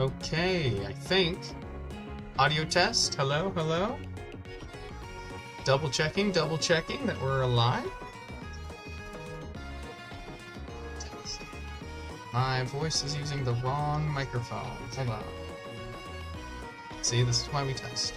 Okay, I think. Audio test. Hello, hello. Double checking that we're alive. My voice is using the wrong microphone. Hold on. See, this is why we test.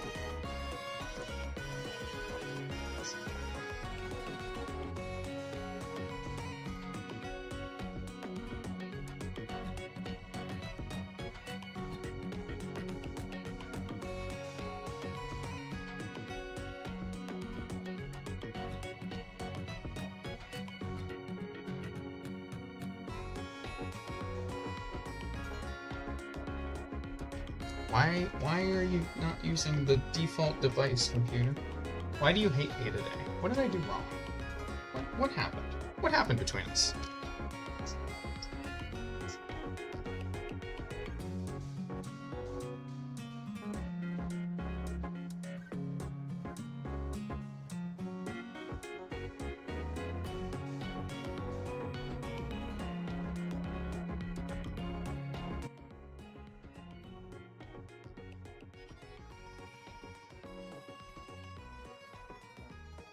Why are you not using the default device, computer? Why do you hate me today? What did I do wrong? What happened? What happened between us?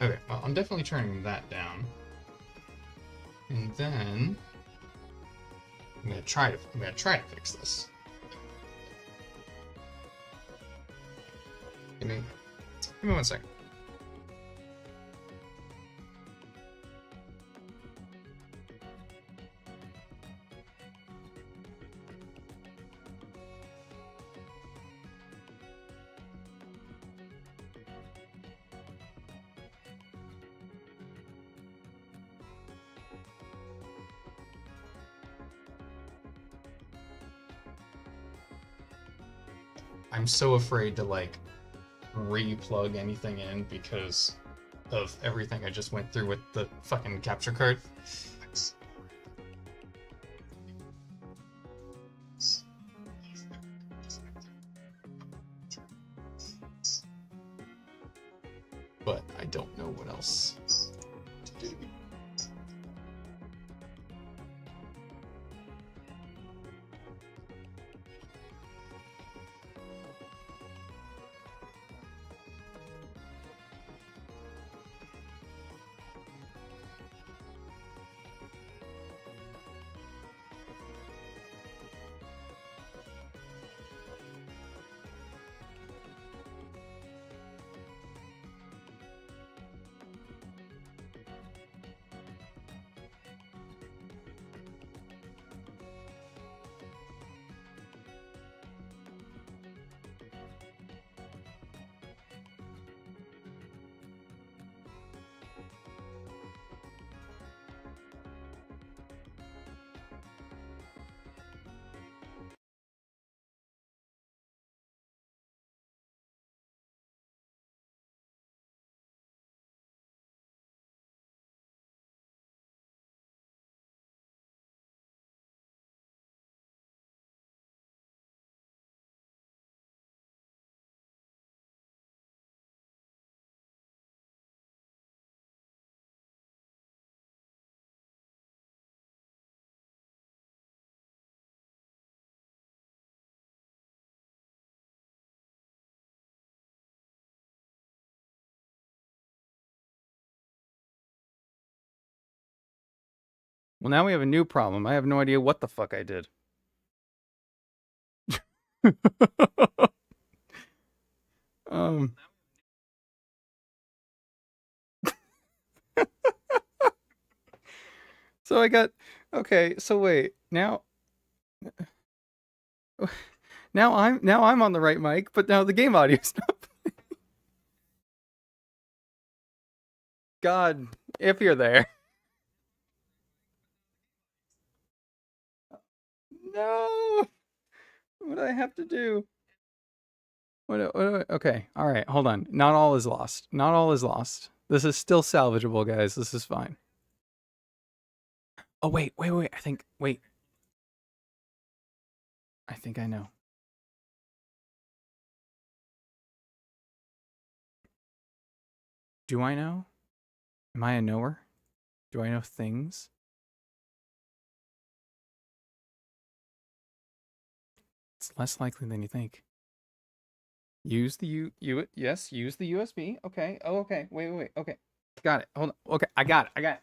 Okay, well, I'm definitely turning that down. And then I'm gonna try to fix this. Give me 1 second. I'm so afraid to like re-plug anything in because of everything I just went through with the fucking capture card. But I don't know what else to do. Well, now we have a new problem. I have no idea what the fuck I did. um. So I got okay. So wait now. Now I'm on the right mic, but now the game audio's not. God, if you're there. No. What do I have to do? Okay, all right, hold on. Not all is lost. Not all is lost. This is still salvageable, guys. This is fine. Oh wait. I think I know. Do I know? Am I a knower? Do I know things? It's less likely than you think. Use the yes, use the USB. Okay. Oh, okay. Wait. Okay. Got it. Hold on. Okay, I got it. Yeah.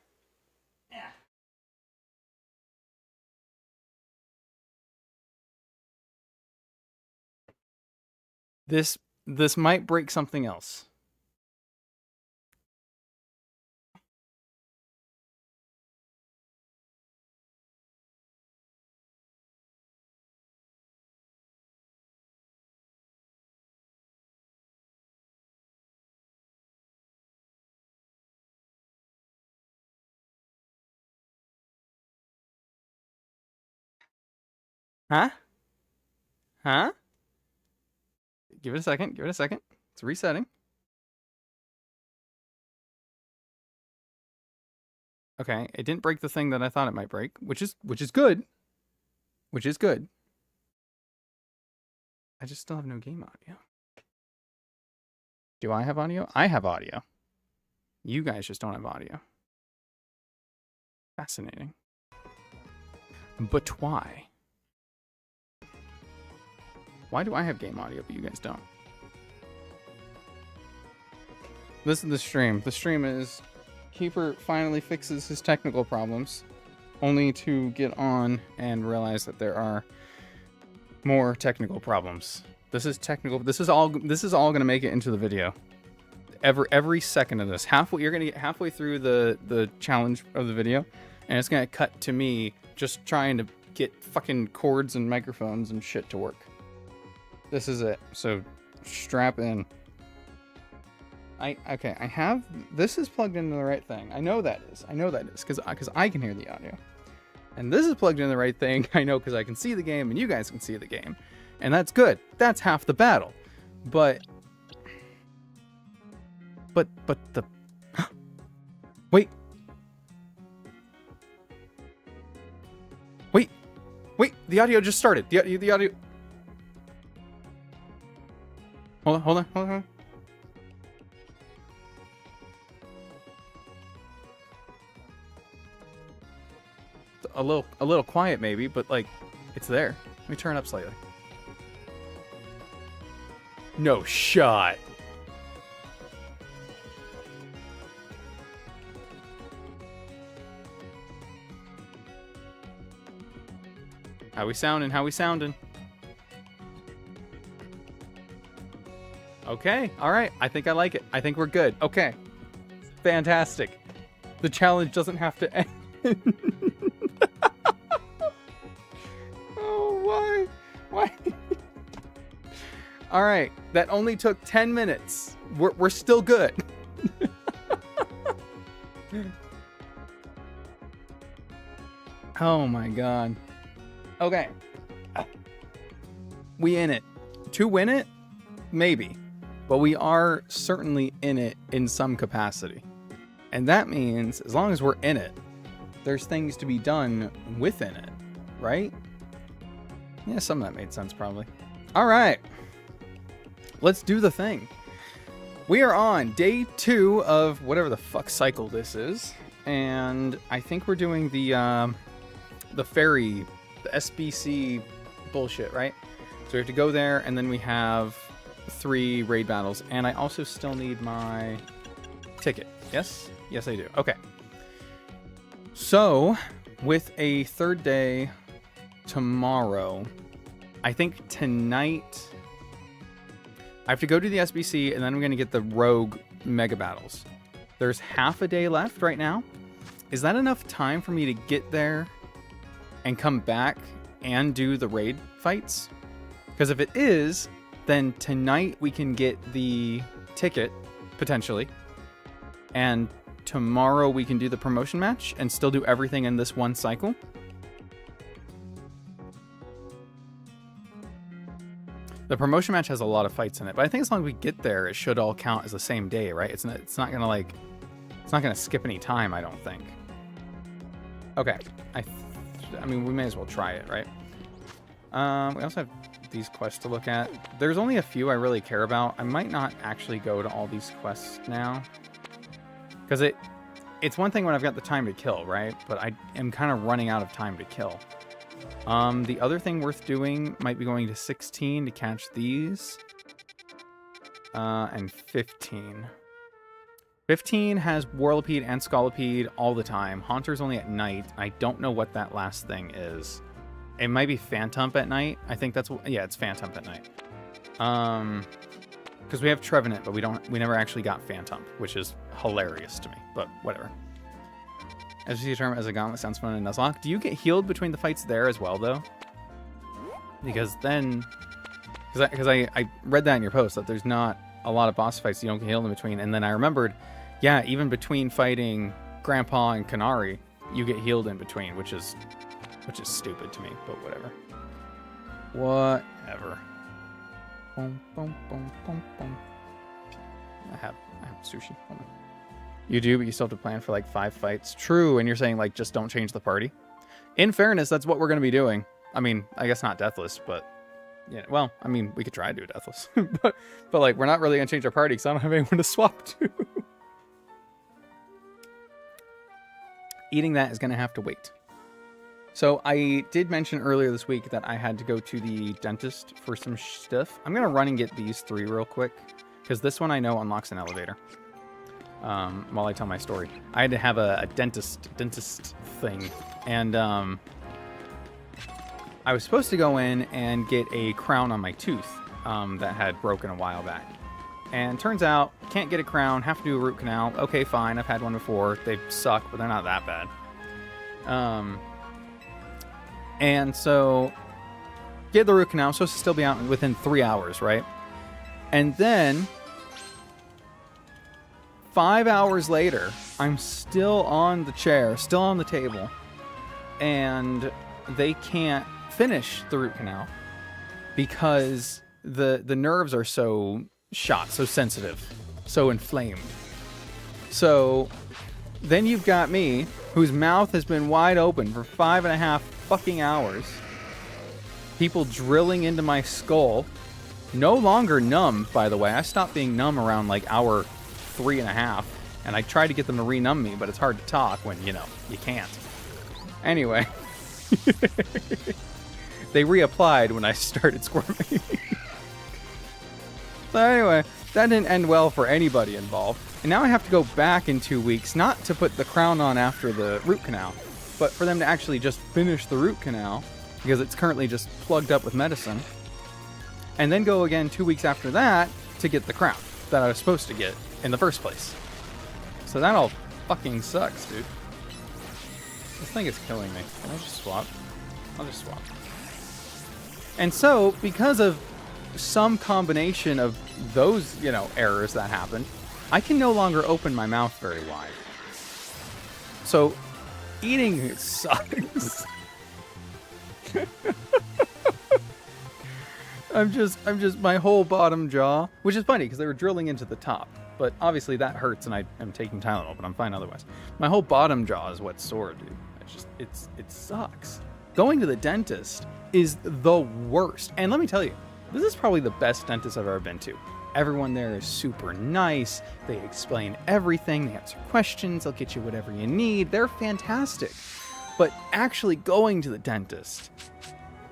This might break something else. Huh? Huh? Give it a second. Give it a second. It's resetting. Okay, it didn't break the thing that I thought it might break, which is good. Which is good. I just still have no game audio. Do I have audio? I have audio. You guys just don't have audio. Fascinating. But why? Why do I have game audio but you guys don't? This is the stream. The stream is Keeper finally fixes his technical problems, only to get on and realize that there are more technical problems. This is technical. This is all going to make it into the video. Every second of this, you're going to get halfway through the challenge of the video, and it's going to cut to me just trying to get fucking cords and microphones and shit to work. This is it. So strap in. Okay, I have this is plugged into the right thing. I know that is because I can hear the audio. And this is plugged into the right thing. I know because I can see the game and you guys can see the game. And that's good. That's half the battle. But the Wait. Wait, the audio just started. The audio. Hold on. A little quiet maybe, but like it's there. Let me turn it up slightly. No shot. How we sounding? Okay, all right. I think I like it. I think we're good. Okay. Fantastic. The challenge doesn't have to end. Oh, why? All right, that only took 10 minutes. We're still good. Oh my god. Okay. We in it. To win it? Maybe. But we are certainly in it in some capacity. And that means, as long as we're in it, there's things to be done within it, right? Yeah, some of that made sense, probably. All right. Let's do the thing. We are on day 2 of whatever the fuck cycle this is. And I think we're doing the ferry, the SBC bullshit, right? So we have to go there, and then we have 3 raid battles. And I also still need my ticket. Yes? Yes, I do. Okay. So, with a 3rd day tomorrow, I think tonight I have to go to the SBC, and then I'm going to get the rogue mega battles. There's half a day left right now. Is that enough time for me to get there and come back and do the raid fights? Because if it is, then tonight we can get the ticket, potentially. And tomorrow we can do the promotion match and still do everything in this one cycle. The promotion match has a lot of fights in it, but I think as long as we get there, it should all count as the same day, right? It's not gonna skip any time, I don't think. Okay, I mean, we may as well try it, right? We also have these quests to look at. There's only a few I really care about. I might not actually go to all these quests now, because it's one thing when I've got the time to kill, right? But I am kind of running out of time to kill. The other thing worth doing might be going to 16 to catch these. And 15. 15 has Whirlipede and Scolipede all the time. Haunter's only at night. I don't know what that last thing is. It might be Phantump at night. I think that's what... Yeah, it's Phantump at night. Because we have Trevenant, but we never actually got Phantump, which is hilarious to me, but whatever. As you see a term as a gauntlet sounds fun in Nuzlocke. Do you get healed between the fights there as well, though? Because then... Because I read that in your post, that there's not a lot of boss fights you don't get healed in between, and then I remembered, yeah, even between fighting Grandpa and Canary, you get healed in between, which is stupid to me, but whatever. Whatever. Boom, boom, boom, boom, boom. I have sushi. Hold on. You do, but you still have to plan for like 5 fights. True, and you're saying like just don't change the party. In fairness, that's what we're going to be doing. I mean, I guess not Deathless, but yeah. Well, I mean, we could try to do Deathless, but like we're not really going to change our party because I don't have anyone to swap to. Eating that is going to have to wait. So I did mention earlier this week that I had to go to the dentist for some stuff. I'm going to run and get these 3 real quick, because this one I know unlocks an elevator. While I tell my story. I had to have a dentist thing. And I was supposed to go in and get a crown on my tooth that had broken a while back. And turns out, can't get a crown, have to do a root canal. Okay, fine, I've had one before. They suck, but they're not that bad. And so, get the root canal. I'm supposed to still be out within 3 hours, right? And then, 5 hours later, I'm still on the chair, still on the table, and they can't finish the root canal because the nerves are so shot, so sensitive, so inflamed. So, then you've got me, whose mouth has been wide open for 5.5 fucking hours. People drilling into my skull. No longer numb, by the way. I stopped being numb around like hour 3.5, and I tried to get them to renumb me, but it's hard to talk when, you know, you can't. Anyway. They reapplied when I started squirming. So anyway, that didn't end well for anybody involved. And now I have to go back in 2 weeks, not to put the crown on after the root canal, but for them to actually just finish the root canal, because it's currently just plugged up with medicine. And then go again 2 weeks after that to get the crown that I was supposed to get in the first place. So that all fucking sucks, dude. This thing is killing me. Can I just swap? I'll just swap. And so, because of some combination of those, you know, errors that happened, I can no longer open my mouth very wide. So, eating sucks. I'm just my whole bottom jaw, which is funny because they were drilling into the top, but obviously that hurts and I am taking Tylenol, but I'm fine otherwise. My whole bottom jaw is what's sore, dude. It sucks. Going to the dentist is the worst. And let me tell you, this is probably the best dentist I've ever been to. Everyone there is super nice. They explain everything. They answer questions. They'll get you whatever you need. They're fantastic. But actually going to the dentist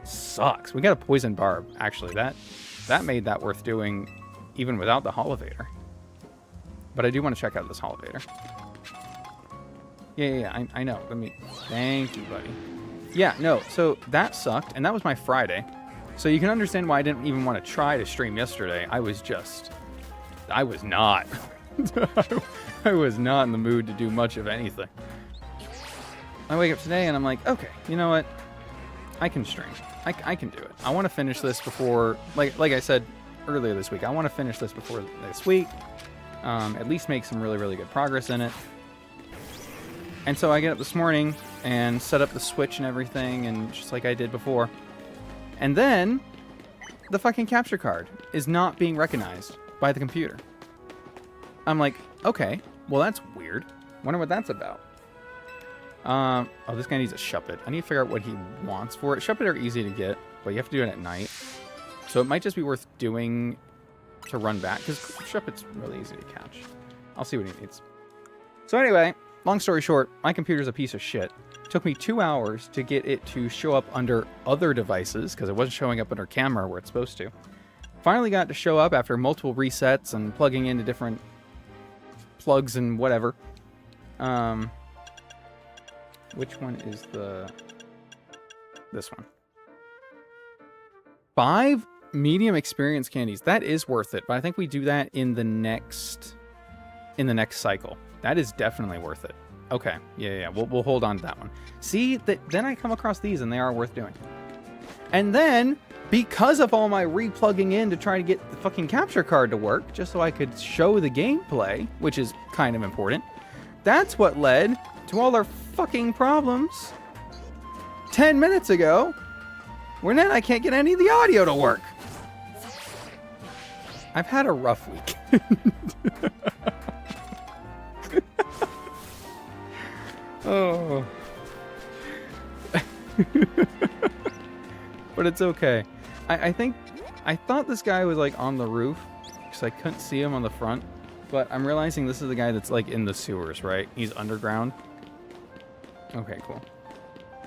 sucks. We got a poison barb, actually. That made that worth doing even without the Holovator. But I do want to check out this Holovator. Yeah, I know. Thank you, buddy. Yeah, no, so that sucked, and that was my Friday. So you can understand why I didn't even want to try to stream yesterday. I was not. I was not in the mood to do much of anything. I wake up today and I'm like, okay, you know what? I can stream. I can do it. I want to finish this before, like I said earlier this week, I want to finish this before this week. At least make some really, really good progress in it. And so I get up this morning and set up the Switch and everything, and just like I did before. And then the fucking capture card is not being recognized by the computer. I'm like, okay, well that's weird. Wonder what that's about. Oh, this guy needs a Shuppet. I need to figure out what he wants for it. Shuppet are easy to get, but you have to do it at night. So it might just be worth doing to run back, because Shuppet's really easy to catch. I'll see what he needs. So anyway, long story short, my computer's a piece of shit. It took me 2 hours to get it to show up under other devices, because it wasn't showing up under camera where it's supposed to. Finally got to show up after multiple resets and plugging into different plugs and whatever. Which one is this one? 5 medium experience candies. That is worth it, but I think we do that in the next cycle. That is definitely worth it. Okay, yeah. We'll hold on to that one. See, then I come across these and they are worth doing. And then, because of all my replugging in to try to get the fucking capture card to work, just so I could show the gameplay, which is kind of important, that's what led to all our fucking problems 10 minutes ago, where now I can't get any of the audio to work. I've had a rough week. Oh. But it's okay. I thought this guy was like on the roof because I couldn't see him on the front, but I'm realizing this is the guy that's like in the sewers, right? He's underground. Okay, cool.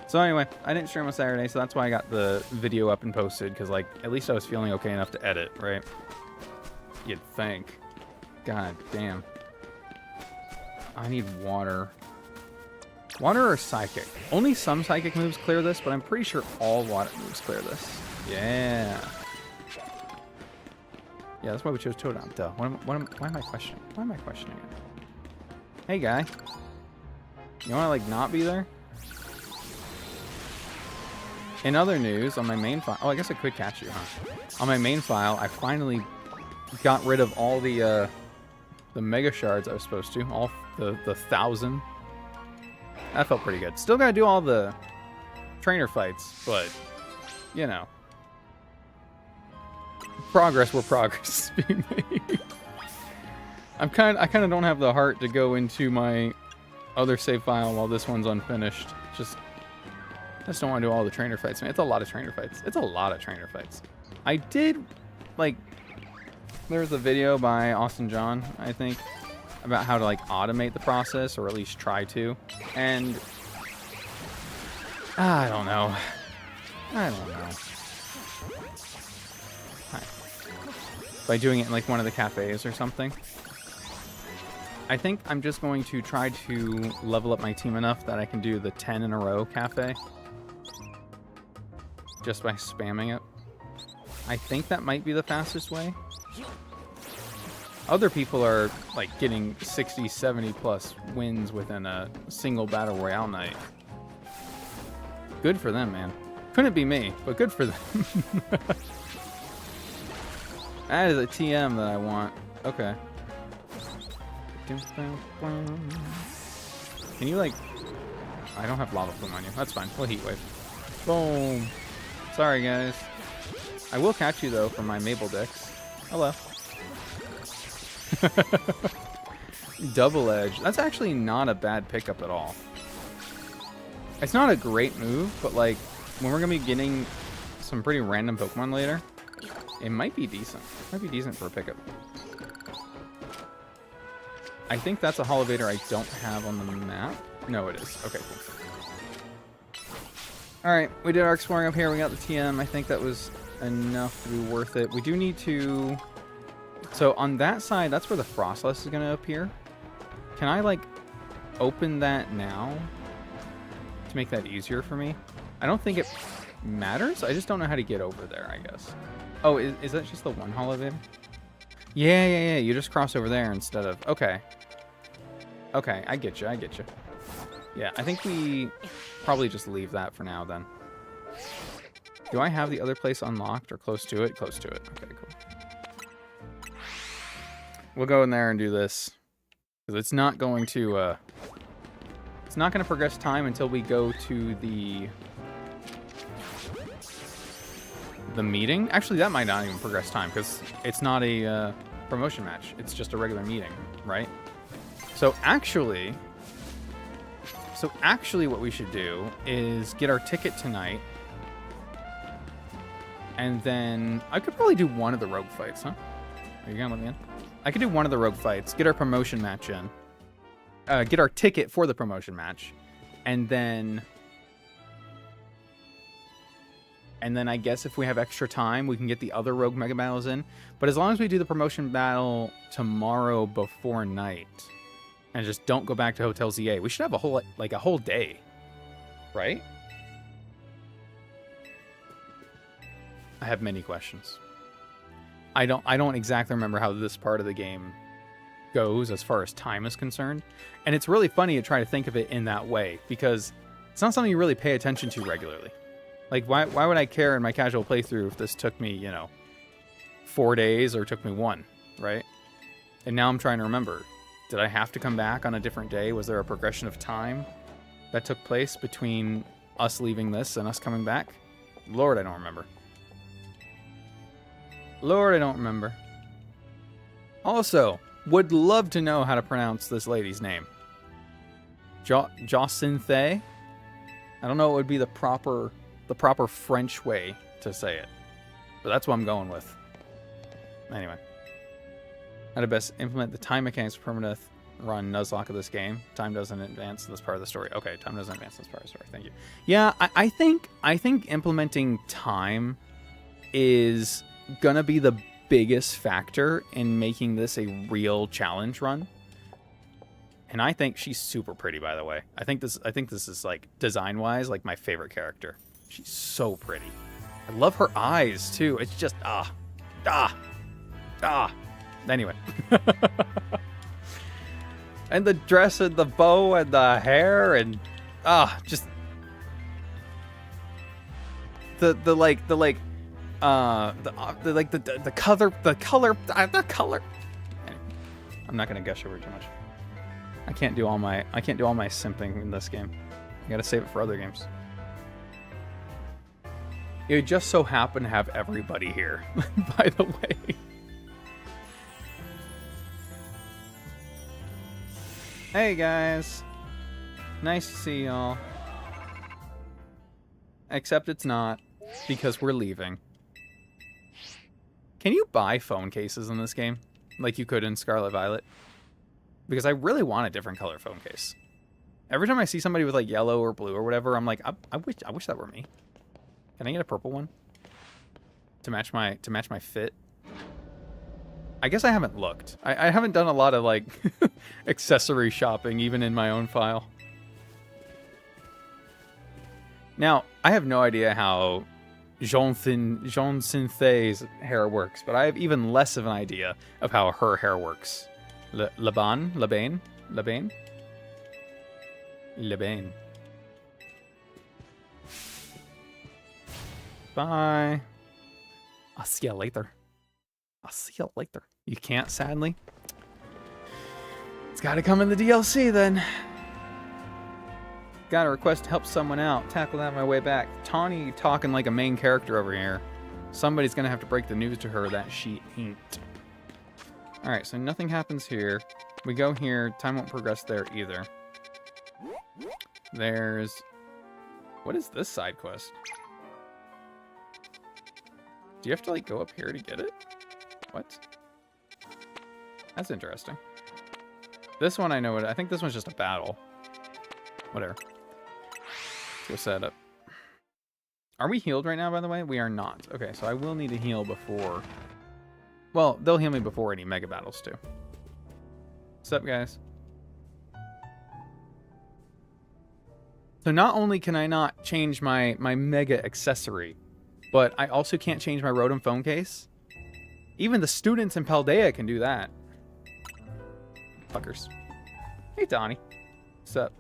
So anyway, I didn't stream on Saturday, so that's why I got the video up and posted, because like at least I was feeling okay enough to edit, right? You'd think. God damn. I need water. Water or psychic? Only some psychic moves clear this, but I'm pretty sure all water moves clear this. Yeah. Yeah, that's why we chose Toadon. Duh. Why am I questioning? Why am I questioning it? Hey, guy. You want to, like, not be there? In other news, on my main file... Oh, I guess I could catch you, huh? On my main file, I finally got rid of all the Mega Shards I was supposed to. All the 1,000. That felt pretty good. Still gotta do all the trainer fights, but, you know. Progress where progress is being made. I kind of don't have the heart to go into my other save file while this one's unfinished. I just don't want to do all the trainer fights, man. It's a lot of trainer fights. It's a lot of trainer fights. I did, like, there's a video by Austin John, I think, about how to, like, automate the process, or at least try to. And I don't know. By doing it in, like, one of the cafes or something. I think I'm just going to try to level up my team enough that I can do the 10 in a row cafe. Just by spamming it. I think that might be the fastest way. Other people are, like, getting 60, 70 plus wins within a single Battle Royale night. Good for them, man. Couldn't be me, but good for them. That is a TM that I want. Okay. Can you, like... I don't have Lava Plume on you. That's fine. We'll Heat Wave. Boom. Sorry, guys. I will catch you, though, from my Mabel Dix. Hello. Double Edge. That's actually not a bad pickup at all. It's not a great move, but, like, when we're going to be getting some pretty random Pokemon later, it might be decent. It might be decent for a pickup. I think that's a Holovator I don't have on the map. No, it is. Okay, cool. Alright, we did our exploring up here. We got the TM. I think that was enough to be worth it. We do need to... So on that side, that's where the Frostless is going to appear. Can I, like, open that now to make that easier for me? I don't think it matters. I just don't know how to get over there, I guess. Oh, is that just the one Holovator? Yeah. You just cross over there instead of... Okay. Okay, I get you. Yeah, I think we probably just leave that for now, then. Do I have the other place unlocked or close to it? Close to it. Okay, cool. We'll go in there and do this. Because it's not going to... It's not going to progress time until we go to the meeting. Actually, that might not even progress time, because it's not a promotion match. It's just a regular meeting, right? So actually what we should do is get our ticket tonight. And then I could probably do one of the rogue fights, huh? Are you going to let me in? I could do one of the rogue fights, get our promotion match in. get our ticket for the promotion match, and then I guess if we have extra time, we can get the other Rogue Mega Battles in. But as long as we do the promotion battle tomorrow before night, and just don't go back to Hotel ZA, we should have a whole day, right? I have many questions. I don't exactly remember how this part of the game goes as far as time is concerned, and it's really funny to try to think of it in that way because it's not something you really pay attention to regularly. Like, why would I care in my casual playthrough if this took me, 4 days or took me 1, right? And now I'm trying to remember, did I have to come back on a different day? Was there a progression of time that took place between us leaving this and us coming back? Lord, I don't remember. Lord, I don't remember. Also, would love to know how to pronounce this lady's name. Jacinthe? I don't know what would be the proper French way to say it, but that's what I'm going with. Anyway, how to best implement the time mechanics for permanent run Nuzlocke of this game. Time doesn't advance this part of the story. Okay, time doesn't advance this part of the story. Thank you. Yeah, I think implementing time is gonna be the biggest factor in making this a real challenge run. And I think she's super pretty, by the way. I think this is, like, design-wise, like, my favorite character. She's so pretty. I love her eyes, too. It's just, Anyway. And the dress and the bow and the hair and, just... The color. Anyway, I'm not gonna gush over too much. I can't do all my simping in this game. I gotta save it for other games. It would just so happen to have everybody here, by the way. Hey guys. Nice to see y'all. Except it's not, because we're leaving. Can you buy phone cases in this game? Like you could in Scarlet Violet? Because I really want a different color phone case. Every time I see somebody with like yellow or blue or whatever, I'm like, I wish that were me. Can I get a purple one? To match my fit? I guess I haven't looked. I haven't done a lot of like accessory shopping even in my own file. Now, I have no idea how Jacinthé's hair works, but I have even less of an idea of how her hair works. Labane? Bye. I'll see you later. You can't, sadly. It's gotta come in the DLC then. Got a request to help someone out. Tackle that on my way back. Tawny talking like a main character over here. Somebody's gonna have to break the news to her that she ain't. Alright, so nothing happens here. We go here. Time won't progress there either. There's... What is this side quest? Do you have to, like, go up here to get it? What? That's interesting. This one I know it. I think this one's just a battle. Whatever. Let's go set up. Are we healed right now, by the way? We are not. Okay, so I will need to heal before... Well, they'll heal me before any mega battles, too. What's up, guys? So not only can I not change my mega accessory, but I also can't change my Rotom phone case. Even the students in Paldea can do that. Fuckers. Hey, Donnie. What's up?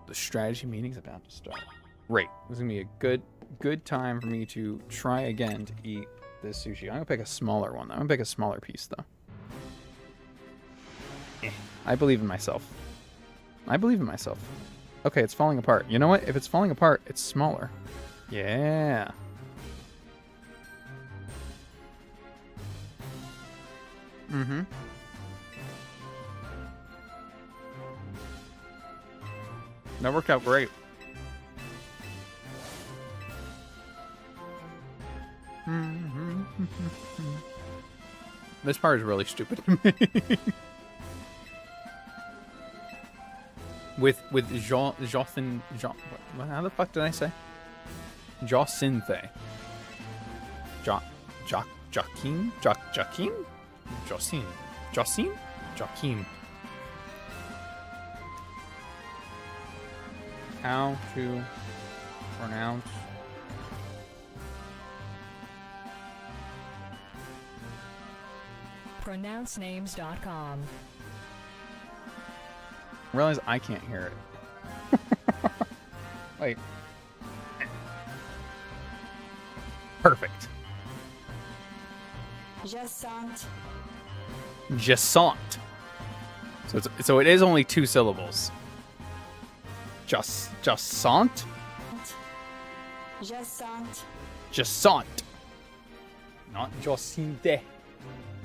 The strategy meeting's about to start. Great. This is gonna be a good time for me to try again to eat this sushi. I'm gonna pick a smaller one. I'm gonna pick a smaller piece though. I believe in myself. Okay, it's falling apart. You know what? If it's falling apart, it's smaller. Yeah. Mm-hmm. That worked out great. This part is really stupid to me. with Jothin. How the fuck did I say? Jacinthe. Joaquin? Joaquin? How to pronounce pronouncenames.com. realize I can't hear it. Wait. Perfect. Jassant. So it is only 2 syllables. Jassant? Jassant. Not Jacinthe.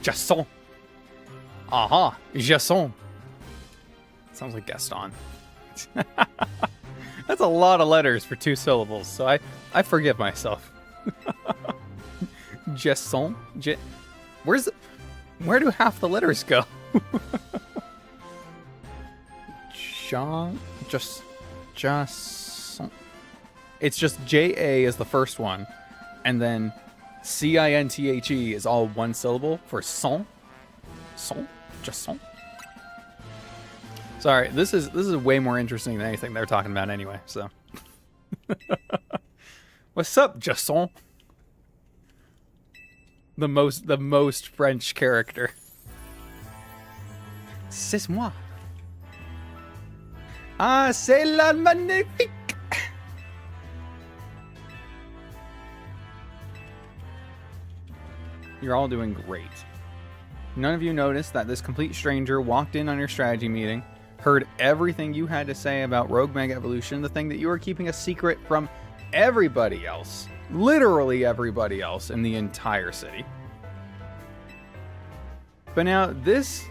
Jassant. Aha. Jassant. Sounds like Gaston. That's a lot of letters for 2 syllables, so I forgive myself. Jassant. Where do half the letters go? Jassant. It's just J-A is the first one, and then C-I-N-T-H-E is all 1 syllable for son. Son? Jassant. Sorry, this is way more interesting than anything they're talking about anyway, so. What's up, Jassant? The most French character. C'est moi. Ah, c'est la magnifique. You're all doing great. None of you noticed that this complete stranger walked in on your strategy meeting, heard everything you had to say about Rogue Mega Evolution, the thing that you were keeping a secret from everybody else. Literally everybody else in the entire city. But now this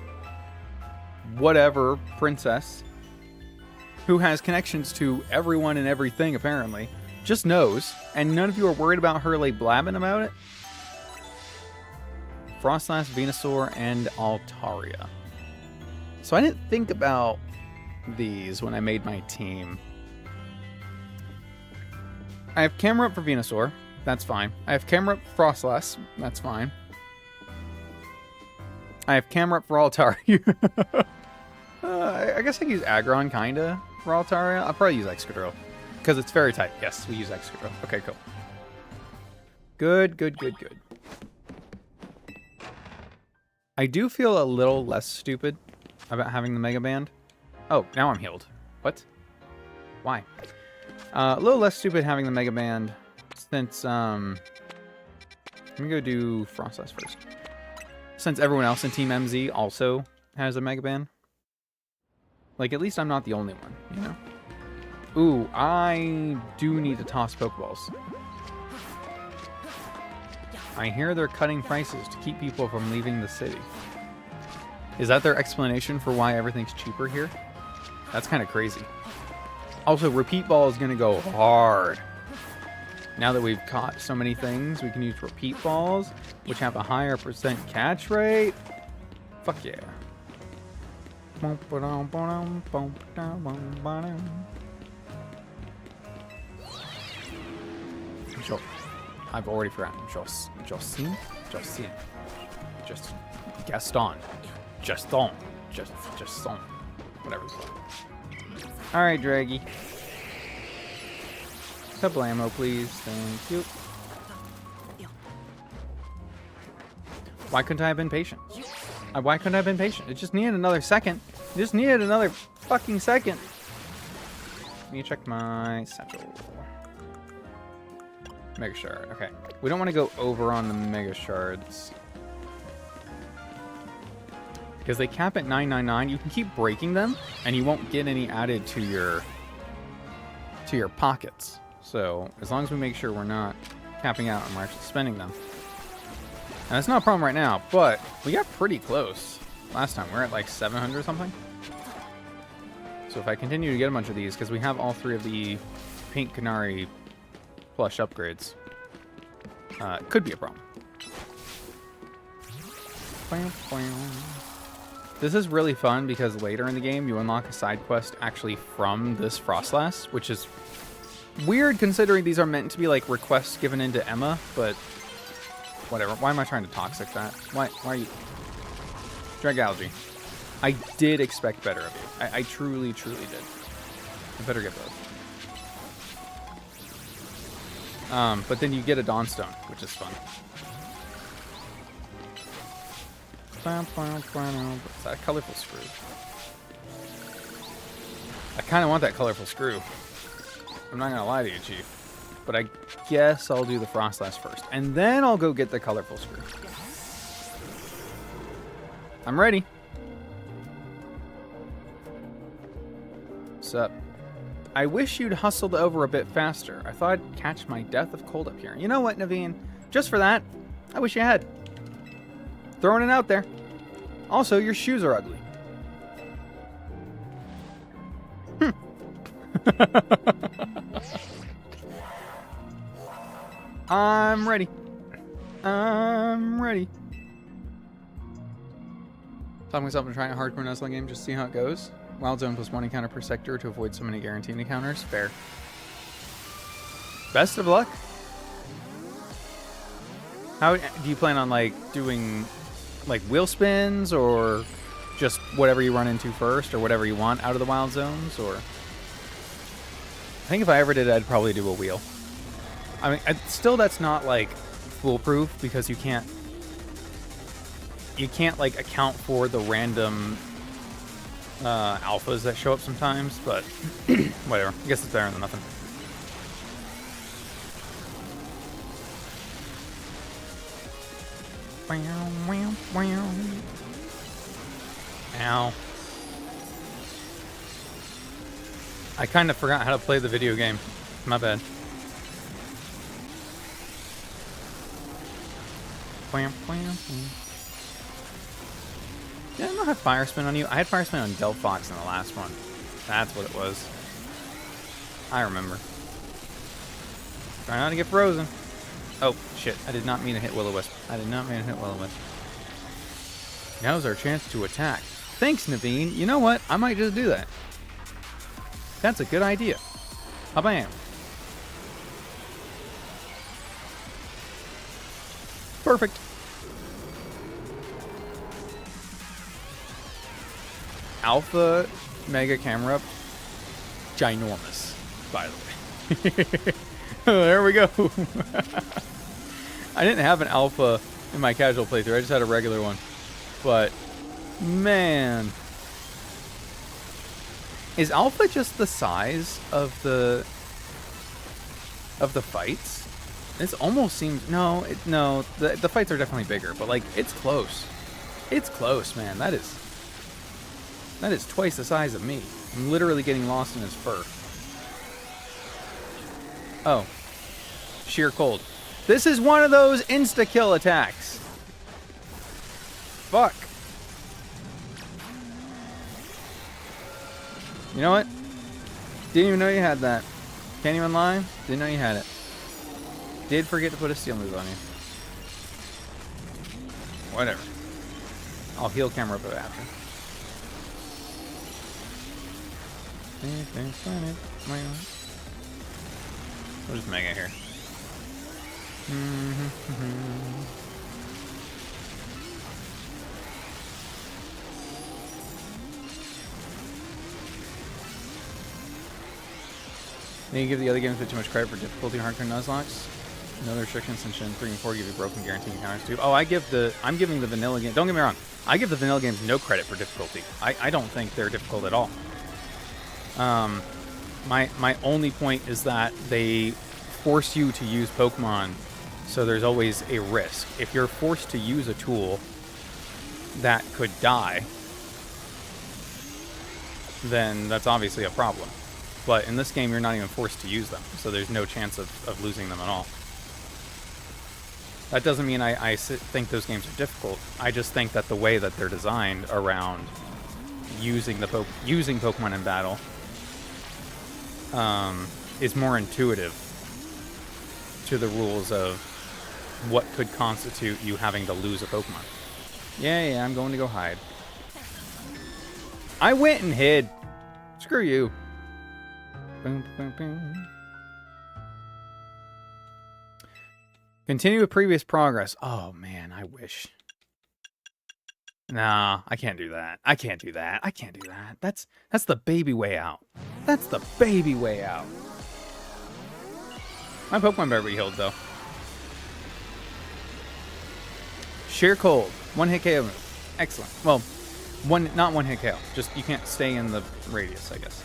whatever princess who has connections to everyone and everything apparently just knows, and none of you are worried about her like blabbing about it. Froslass, Venusaur, and Altaria. So I didn't think about these when I made my team. I have camera up for Venusaur. That's fine. I have camera up for Froslass. That's fine. I have camera up for Altaria. I guess I can use Aggron, kinda, for Altaria. I'll probably use Excadrill. Because it's very tight. Yes, we use Excadrill. Okay, cool. Good. I do feel a little less stupid about having the Mega Band. Oh, now I'm healed. What? Why? A little less stupid having the Mega Band since, let me go do Froslass first. Since everyone else in Team MZ also has a Mega Band. Like, at least I'm not the only one, you know? Ooh, I do need to toss Pokeballs. I hear they're cutting prices to keep people from leaving the city. Is that their explanation for why everything's cheaper here? That's kind of crazy. Also, Repeat Ball is going to go hard. Now that we've caught so many things, we can use Repeat Balls, which have a higher percent catch rate. Fuck yeah. I've already forgotten. Jocin? Just Gaston. Juston. Juston. Whatever it's called. Alright, Draggy. Sublamo, please. Thank you. Why couldn't I have been patient? Why couldn't I have been patient? It just needed another second. It just needed another fucking second. Let me check my satchel. Mega Shard. Okay. We don't want to go over on the Mega Shards. Because they cap at 999. You can keep breaking them, and you won't get any added to your pockets. So, as long as we make sure we're not capping out and we're actually spending them. And that's not a problem right now, but we got pretty close. Last time, we were at like 700 something. So if I continue to get a bunch of these, because we have all 3 of the Pink Canary plush upgrades, could be a problem. This is really fun because later in the game you unlock a side quest actually from this Frostlass, which is weird considering these are meant to be like requests given into Emma, but whatever. Why am I trying to toxic that? Why are you... Dragalge. I did expect better of you. I truly, truly did. I better get both. But then you get a Dawnstone, which is fun. What's that? Colorful screw. I kind of want that colorful screw. I'm not gonna lie to you, Chief. But I guess I'll do the Frostlass first. And then I'll go get the colorful screw. I'm ready. What's up? I wish you'd hustled over a bit faster. I thought I'd catch my death of cold up here. You know what, Naveen? Just for that, I wish you had. Throwing it out there. Also, your shoes are ugly. I'm ready. I'm ready. Talking myself into trying a hardcore Nuzlocke game just to see how it goes. Wild Zone plus 1 encounter per sector to avoid so many guaranteed encounters. Fair. Best of luck. How do you plan on like doing like wheel spins or just whatever you run into first or whatever you want out of the wild zones? Or I think if I ever did, I'd probably do a wheel. I mean, still that's not like foolproof because you can't like account for the random alphas that show up sometimes, but whatever. I guess it's better than nothing. Ow. I kind of forgot how to play the video game. My bad. Did I not have Fire Spin on you? I had Fire Spin on Delphox in the last one. That's what it was. I remember. Try not to get frozen. Oh, shit. I did not mean to hit Will-O-Wisp. I did not mean to hit Will-O-Wisp. Now's our chance to attack. Thanks, Naveen. You know what? I might just do that. That's a good idea. Habam. Perfect. Alpha Mega Camera. Ginormous, by the way. There we go. I didn't have an alpha in my casual playthrough. I just had a regular one. But, man. Is alpha just the size of the fights? This almost seems... No, the fights are definitely bigger. But, like, it's close. It's close, man. That is twice the size of me. I'm literally getting lost in his fur. Oh. Sheer cold. This is one of those insta-kill attacks. Fuck. You know what? Didn't even know you had that. Can't even lie. Didn't know you had it. Did forget to put a steel move on you. Whatever. I'll heal camera up after. We'll just Mega here. Then you give the other games a bit too much credit for difficulty hardcore Nuzlocks. No restrictions since Gen 3 and 4 give you broken guaranteed encounters too. Oh, I'm giving the vanilla game. Don't get me wrong. I give the vanilla games no credit for difficulty. I don't think they're difficult at all. My only point is that they force you to use Pokemon, so there's always a risk. If you're forced to use a tool that could die, then that's obviously a problem. But in this game, you're not even forced to use them, so there's no chance of losing them at all. That doesn't mean I think those games are difficult. I just think that the way that they're designed around using Pokemon in battle is more intuitive to the rules of what could constitute you having to lose a Pokemon. Yeah, I'm going to go hide. I went and hid. Screw you. Boom, boom, boom. Continue with previous progress. Oh, man, I wish. Nah, I can't do that. I can't do that. I can't do that. That's the baby way out. That's the baby way out. My Pokemon better be healed, though. Sheer Cold. One hit KO move. Excellent. Well, not one hit KO. Just you can't stay in the radius, I guess.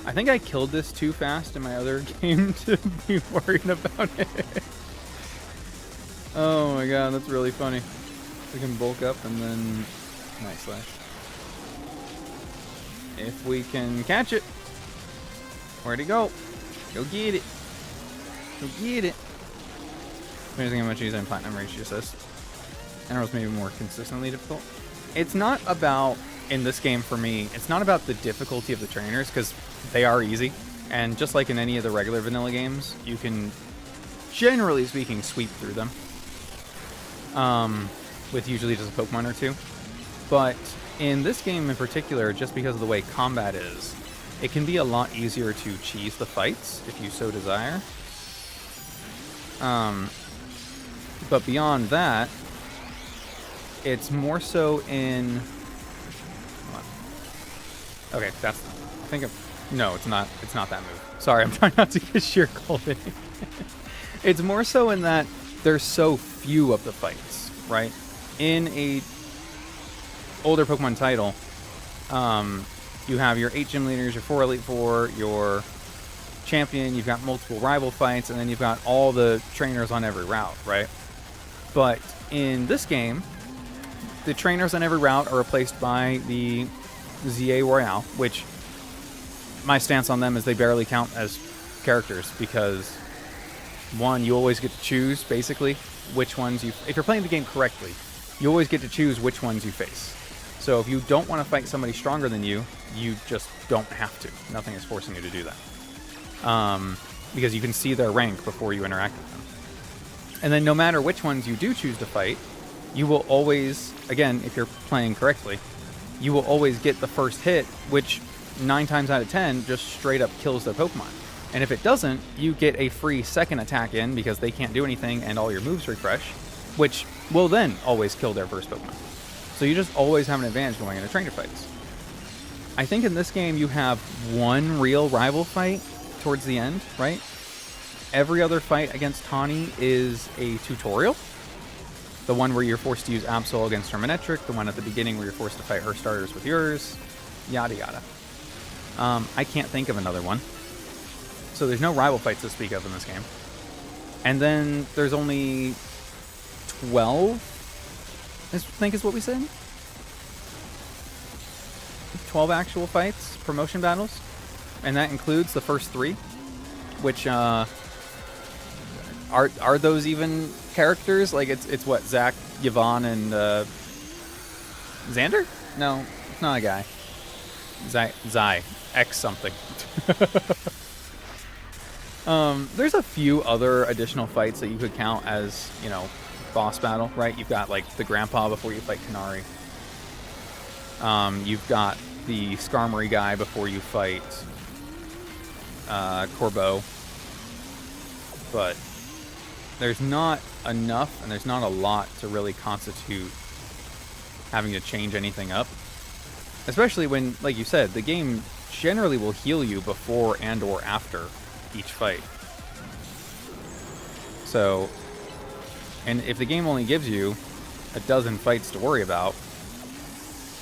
I think I killed this too fast in my other game to be worried about it. Oh my god, that's really funny. We can bulk up and then Night Slash. If we can catch it. Where'd it go? Go get it. Go get it. Amazing how much using Platinum Rage Assist. And it was maybe more consistently difficult. It's not about, in this game for me, it's not about the difficulty of the trainers, because they are easy. And just like in any of the regular vanilla games, you can, generally speaking, sweep through them. With usually just a Pokemon or two. But in this game in particular, just because of the way combat is, it can be a lot easier to cheese the fights, if you so desire. But beyond that, it's more so in... Okay, that's... I think no, it's not that move. Sorry, I'm trying not to get Sheer Cold in. It's more so in that there's so few of the fights, right? In a older Pokemon title, you have your 8 gym leaders, your 4 Elite Four, your champion, you've got multiple rival fights, and then you've got all the trainers on every route, right? But in this game, the trainers on every route are replaced by the ZA Royale, which my stance on them is they barely count as characters because, one, you always get to choose, basically, which ones you... If you're playing the game correctly, you always get to choose which ones you face. So if you don't want to fight somebody stronger than you, you just don't have to. Nothing is forcing you to do that. Because you can see their rank before you interact with them. And then no matter which ones you do choose to fight, you will always, again, if you're playing correctly, you will always get the first hit, which 9 times out of 10 just straight up kills their Pokemon. And if it doesn't, you get a free second attack in because they can't do anything and all your moves refresh, which will then always kill their first Pokemon. So you just always have an advantage going into trainer fights. I think in this game you have one real rival fight towards the end, right? Every other fight against Tawny is a tutorial. The one where you're forced to use Absol against her Manectric, the one at the beginning where you're forced to fight her starters with yours, yada yada. I can't think of another one. So there's no rival fights to speak of in this game. And then there's only 12, I think is what we said? 12 actual fights, promotion battles. And that includes the first 3, which, are those even characters? Like, it's what, Zack, Yvonne, and, Xander? No, it's not a guy. Zai. X something. There's a few other additional fights that you could count as, you know, boss battle, right? You've got, like, the Grandpa before you fight Kanari. You've got the Skarmory guy before you fight Corbeau. But there's not enough, and there's not a lot to really constitute having to change anything up. Especially when, like you said, the game generally will heal you before and or after each fight. So, and if the game only gives you a dozen fights to worry about,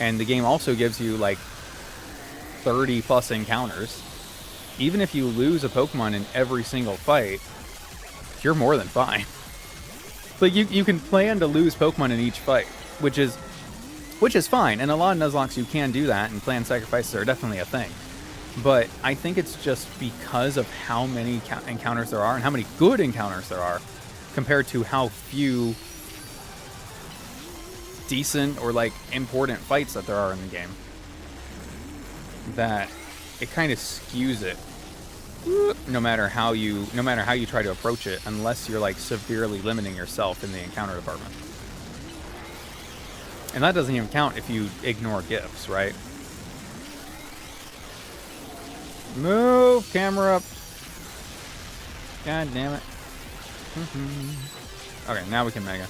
and the game also gives you like 30 plus encounters, even if you lose a Pokemon in every single fight, you're more than fine. Like, you can plan to lose Pokemon in each fight, which is fine. And a lot of Nuzlockes you can do that, and planned sacrifices are definitely a thing. But I think it's just because of how many encounters there are, and how many good encounters there are, compared to how few decent or, like, important fights that there are in the game, that it kind of skews it. No matter how you try to approach it, unless you're, like, severely limiting yourself in the encounter department. And that doesn't even count if you ignore gifts, right? Move, camera up. God damn it. Okay, now we can Mega.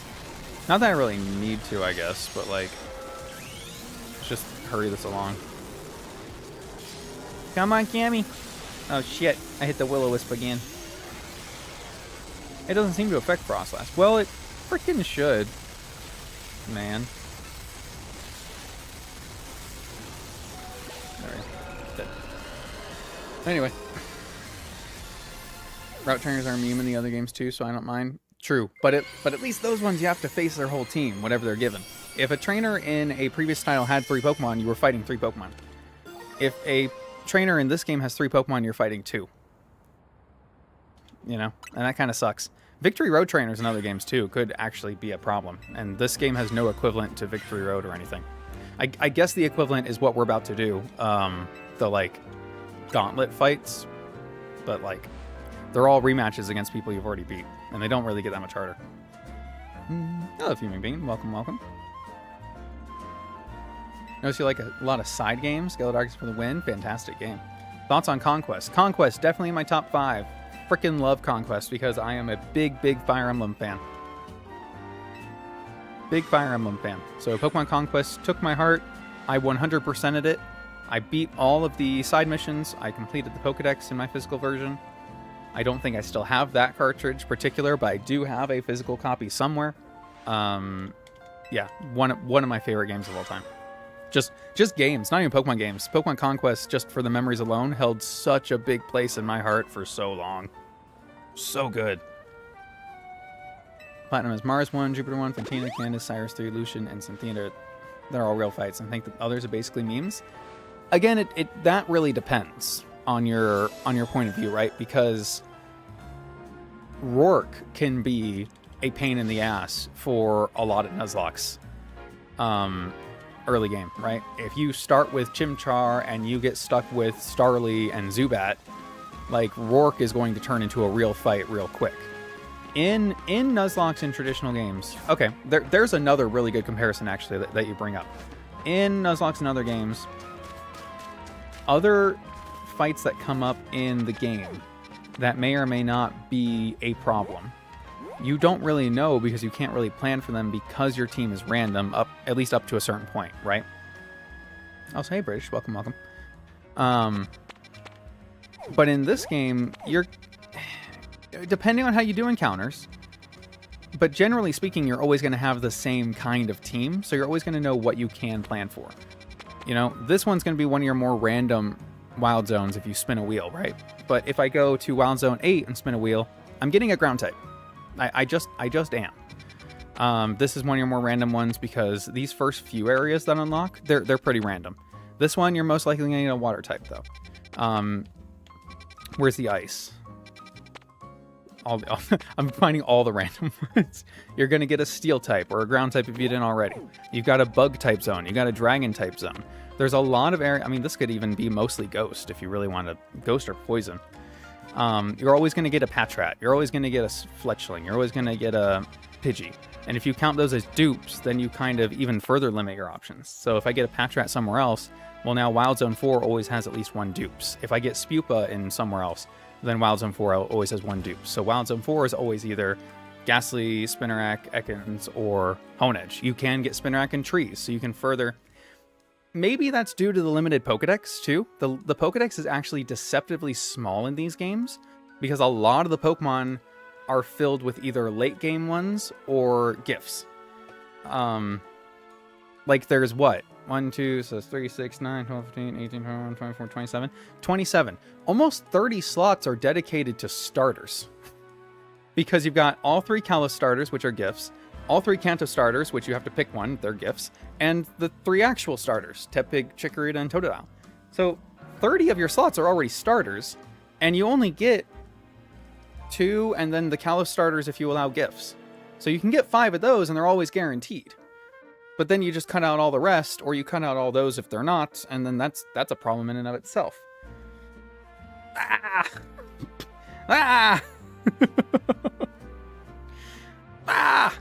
Not that I really need to, I guess, but like, let's just hurry this along. Come on, Cammy. Oh shit, I hit the Will-O-Wisp again. It doesn't seem to affect Frostlass. Well, it freaking should. Man. Alright, dead. Anyway. Route trainers are immune in the other games too, so I don't mind. True, but at least those ones you have to face their whole team, whatever they're given. If a trainer in a previous title had 3 Pokemon, you were fighting 3 Pokemon. If a trainer in this game has 3 Pokemon, you're fighting 2. You know, and that kind of sucks. Victory Road trainers in other games too could actually be a problem, and this game has no equivalent to Victory Road or anything. I guess the equivalent is what we're about to do, the like gauntlet fights, but like they're all rematches against people you've already beat, and they don't really get that much harder. Hello, Fuming Bean. Welcome, welcome. Notice you like a lot of side games. Gyarados for the win. Fantastic game. Thoughts on Conquest? Conquest, definitely in my top 5. Frickin' love Conquest because I am a big, big Fire Emblem fan. Big Fire Emblem fan. So Pokemon Conquest took my heart. I 100%ed it. I beat all of the side missions. I completed the Pokedex in my physical version. I don't think I still have that cartridge particular, but I do have a physical copy somewhere. Yeah, one of my favorite games of all time. Just games, not even Pokemon games. Pokemon Conquest, just for the memories alone, held such a big place in my heart for so long. So good. Platinum is Mars 1, Jupiter 1, Fantina, Candace, Cyrus 3, Lucian, and Cynthia. They're all real fights, and I think the others are basically memes. Again, that really depends on your point of view, right? Because Rourke can be a pain in the ass for a lot of Nuzlockes. Early game, right? If you start with Chimchar and you get stuck with Starly and Zubat, like Rourke is going to turn into a real fight real quick. In Nuzlocke in traditional games, okay, there's another really good comparison actually that you bring up. In Nuzlocke and other games, other fights that come up in the game that may or may not be a problem, you don't really know because you can't really plan for them because your team is random, at least up to a certain point, right? Also, hey British, welcome, welcome. But in this game, you're depending on how you do encounters, but generally speaking, you're always going to have the same kind of team, so you're always going to know what you can plan for. You know, this one's going to be one of your more random wild zones if you spin a wheel, right? But if I go to Wild Zone 8 and spin a wheel, I'm getting a ground type. I just am. This is one of your more random ones because these first few areas that unlock, they're pretty random. This one, you're most likely going to get a water type, though. Where's the ice? I'm finding all the random ones. You're going to get a steel type or a ground type if you didn't already. You've got a bug type zone. You got a dragon type zone. There's a lot of area. I mean, this could even be mostly ghost if you really want to ghost or poison. You're always going to get a Patrat. You're always going to get a Fletchling. You're always going to get a Pidgey. And if you count those as dupes, then you kind of even further limit your options. So if I get a Patrat somewhere else, well, now Wild Zone 4 always has at least 1 dupes. If I get Spupa in somewhere else, then Wild Zone 4 always has 1 dupe. So Wild Zone 4 is always either Ghastly, Spinarak, Ekans, or Honedge. You can get Spinarak in trees, so you can further... Maybe that's due to the limited Pokedex, too. The Pokedex is actually deceptively small in these games, because a lot of the Pokemon are filled with either late-game ones or gifts. Like, there's what? 1, 2, so 3, 6, 9, 12, 15, 18, 21, 24, 27. 27. Almost 30 slots are dedicated to starters. Because you've got all 3 Kalos starters, which are gifts, all 3 Kanto starters, which you have to pick one, they're gifts, and the 3 actual starters, Tepig, Chikorita, and Totodile. So 30 of your slots are already starters, and you only get 2 and then the Kalos starters if you allow gifts. So you can get 5 of those, and they're always guaranteed. But then you just cut out all the rest, or you cut out all those if they're not, and then that's a problem in and of itself. Ah! Ah! Ah!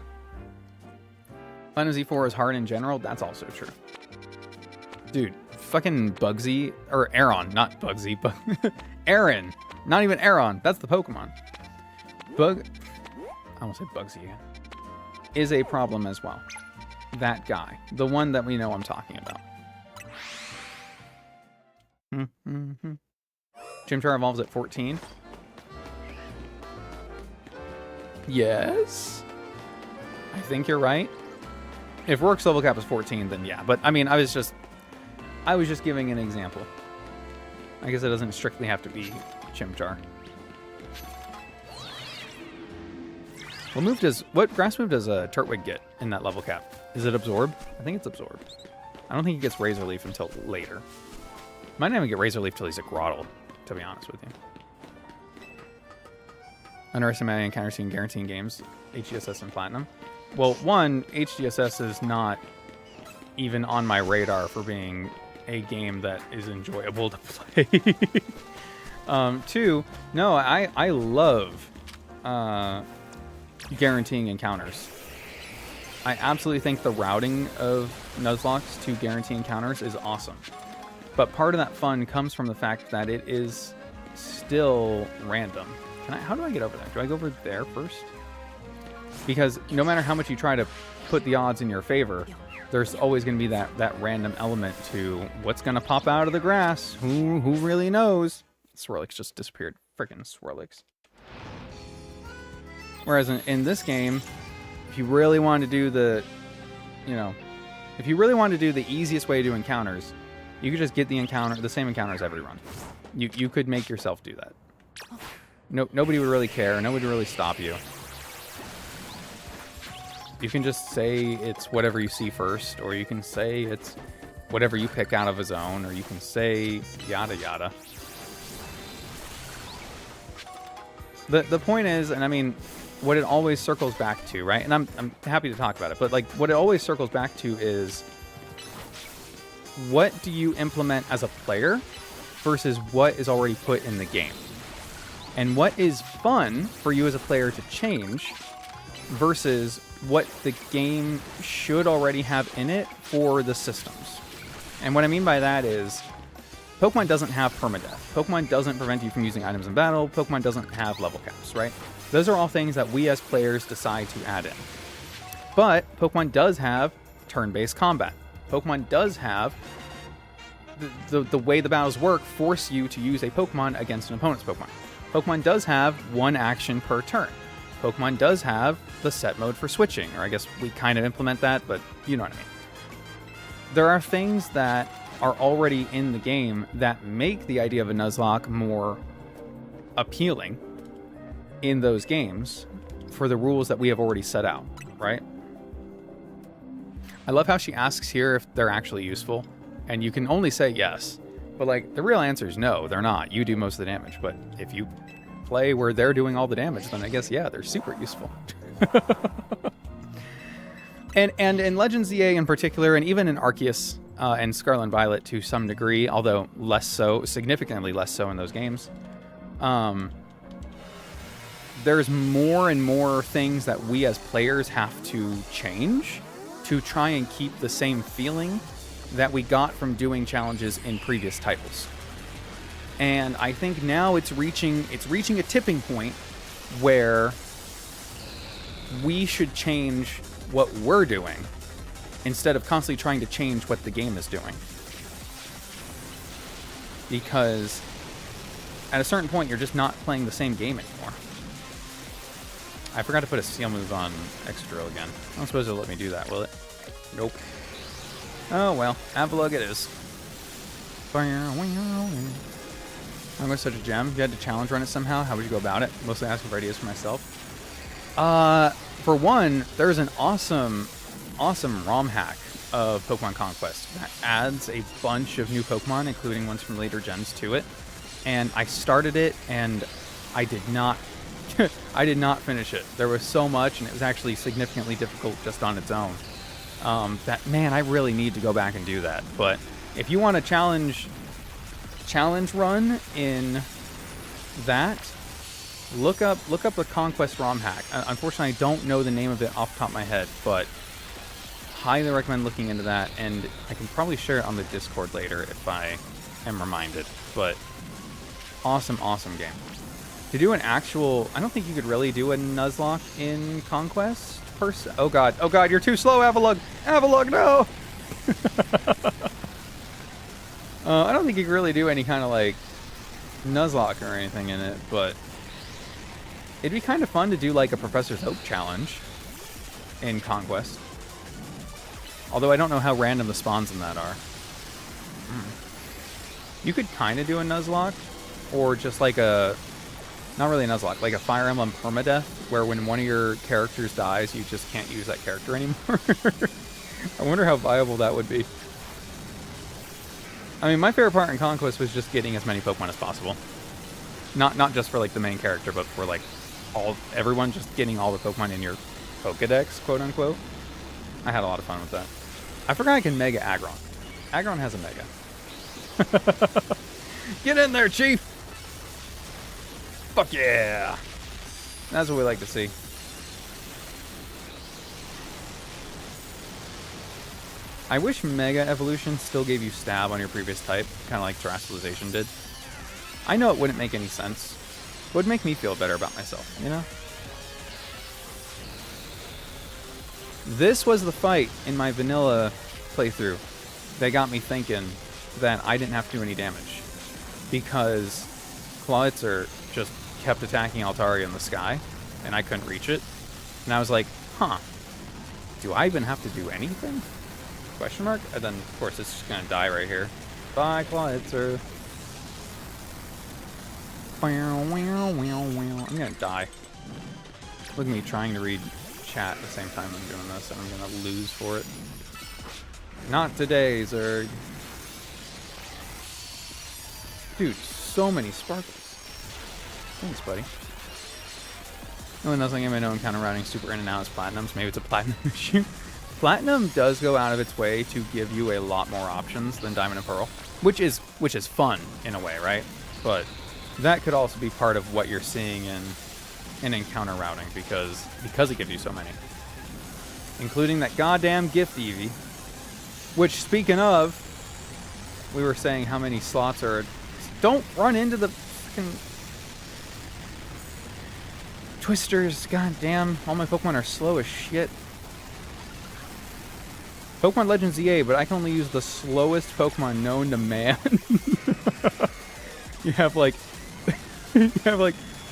Platinum Z4 is hard in general. That's also true. Dude, fucking Bugsy, or Aron, not Bugsy, but Aaron. Not even Aron. That's the Pokemon. I won't say Bugsy again. Is a problem as well. That guy. The one that we know I'm talking about. Chimchar evolves at 14. Yes. I think you're right. If Rourke's level cap is 14, then yeah. But I mean, I was just giving an example. I guess it doesn't strictly have to be Chimchar. What grass move does Turtwig get in that level cap? Is it Absorb? I think it's Absorb. I don't think he gets Razor Leaf until later. Might not even get Razor Leaf till he's a Groddle, to be honest with you. Underestimated encounter scene guaranteeing games, HGSS and Platinum. Well, one, HGSS is not even on my radar for being a game that is enjoyable to play. Two, no, I love guaranteeing encounters. I absolutely think the routing of Nuzlocke to guarantee encounters is awesome. But part of that fun comes from the fact that it is still random. How do I get over there? Do I go over there first? Because no matter how much you try to put the odds in your favor, there's always going to be that random element to what's going to pop out of the grass. Who really knows? Swirlix just disappeared. Freaking Swirlix. Whereas in this game, if you really want to do the easiest way to do encounters, you could just get the same encounters every run. You could make yourself do that. Nobody would really care. Nobody would really stop you. You can just say it's whatever you see first, or you can say it's whatever you pick out of a zone, or you can say yada yada. The point is, and I mean, what it always circles back to, right? And I'm happy to talk about it, but like what it always circles back to is what do you implement as a player versus what is already put in the game? And what is fun for you as a player to change versus what the game should already have in it for the systems. And what I mean by that is Pokemon doesn't have permadeath. Pokemon doesn't prevent you from using items in battle. Pokemon doesn't have level caps, right? Those are all things that we as players decide to add in. But Pokemon does have turn-based combat. Pokemon does have the way the battles work force you to use a Pokemon against an opponent's Pokemon. Pokemon does have one action per turn. Pokemon does have the set mode for switching, or I guess we kind of implement that, but you know what I mean. There are things that are already in the game that make the idea of a Nuzlocke more appealing in those games for the rules that we have already set out, right? I love how she asks here if they're actually useful, and you can only say yes. But like the real answer is no, they're not. You do most of the damage, but if you play where they're doing all the damage, then I guess yeah, they're super useful. and in Legends EA in particular, and even in Arceus and Scarlet and Violet to some degree, although less so, significantly less so in those games, there's more and more things that we as players have to change to try and keep the same feeling that we got from doing challenges in previous titles. And I think now it's reaching a tipping point where we should change what we're doing instead of constantly trying to change what the game is doing. Because at a certain point, you're just not playing the same game anymore. I forgot to put a seal move on Excadrill again. I don't suppose it'll let me do that, will it? Nope. Oh well, Avalugg it is. I'm such a gem. If you had to challenge run it somehow, how would you go about it? Mostly asking for ideas for myself. For one, there's an awesome ROM hack of Pokemon Conquest that adds a bunch of new Pokemon, including ones from later gens, to it. And I started it, and I did not finish it. There was so much, and it was actually significantly difficult just on its own. Man, I really need to go back and do that. But if you want a challenge run in that, look up the Conquest ROM hack. Unfortunately, I don't know the name of it off the top of my head, but highly recommend looking into that, and I can probably share it on the Discord later if I am reminded. But awesome, awesome game. To do an actual... I don't think you could really do a Nuzlocke in Conquest. Oh god, you're too slow, Avalugg! Avalugg, no! I don't think you could really do any kind of, like, Nuzlocke or anything in it, but it'd be kind of fun to do, like, a Professor's Oak challenge in Conquest. Although I don't know how random the spawns in that are. You could kind of do a Nuzlocke, or just like a... Not really a Nuzlocke, like a Fire Emblem permadeath, where when one of your characters dies, you just can't use that character anymore. I wonder how viable that would be. I mean, my favorite part in Conquest was just getting as many Pokemon as possible. Not just for, like, the main character, but for, like, everyone, just getting all the Pokemon in your Pokedex, quote-unquote. I had a lot of fun with that. I forgot I can Mega Aggron. Aggron has a Mega. Get in there, Chief! Fuck yeah! That's what we like to see. I wish Mega Evolution still gave you Stab on your previous type, kind of like Terastallization did. I know it wouldn't make any sense. It would make me feel better about myself, you know? This was the fight in my vanilla playthrough that got me thinking that I didn't have to do any damage. Because Clawitzer just kept attacking Altaria in the sky, and I couldn't reach it. And I was like, huh, do I even have to do anything? Question mark? And then, of course, it's just going to die right here. Bye, Clawitzer. I'm going to die. Look at me trying to read chat at the same time I'm doing this, and I'm going to lose for it. Not today, Zerg. Dude, so many sparkles. Thanks, buddy. The only Nuzlocke game I know in counter routing super in and out is Platinums. Maybe it's a Platinum issue. Platinum does go out of its way to give you a lot more options than Diamond and Pearl, which is fun in a way, right? But that could also be part of what you're seeing in encounter routing because it gives you so many, including that goddamn gift Eevee. Which, speaking of, we were saying how many slots are. Don't run into the fucking twisters. Goddamn, all my Pokemon are slow as shit. Pokemon Legends EA, but I can only use the slowest Pokemon known to man. You have like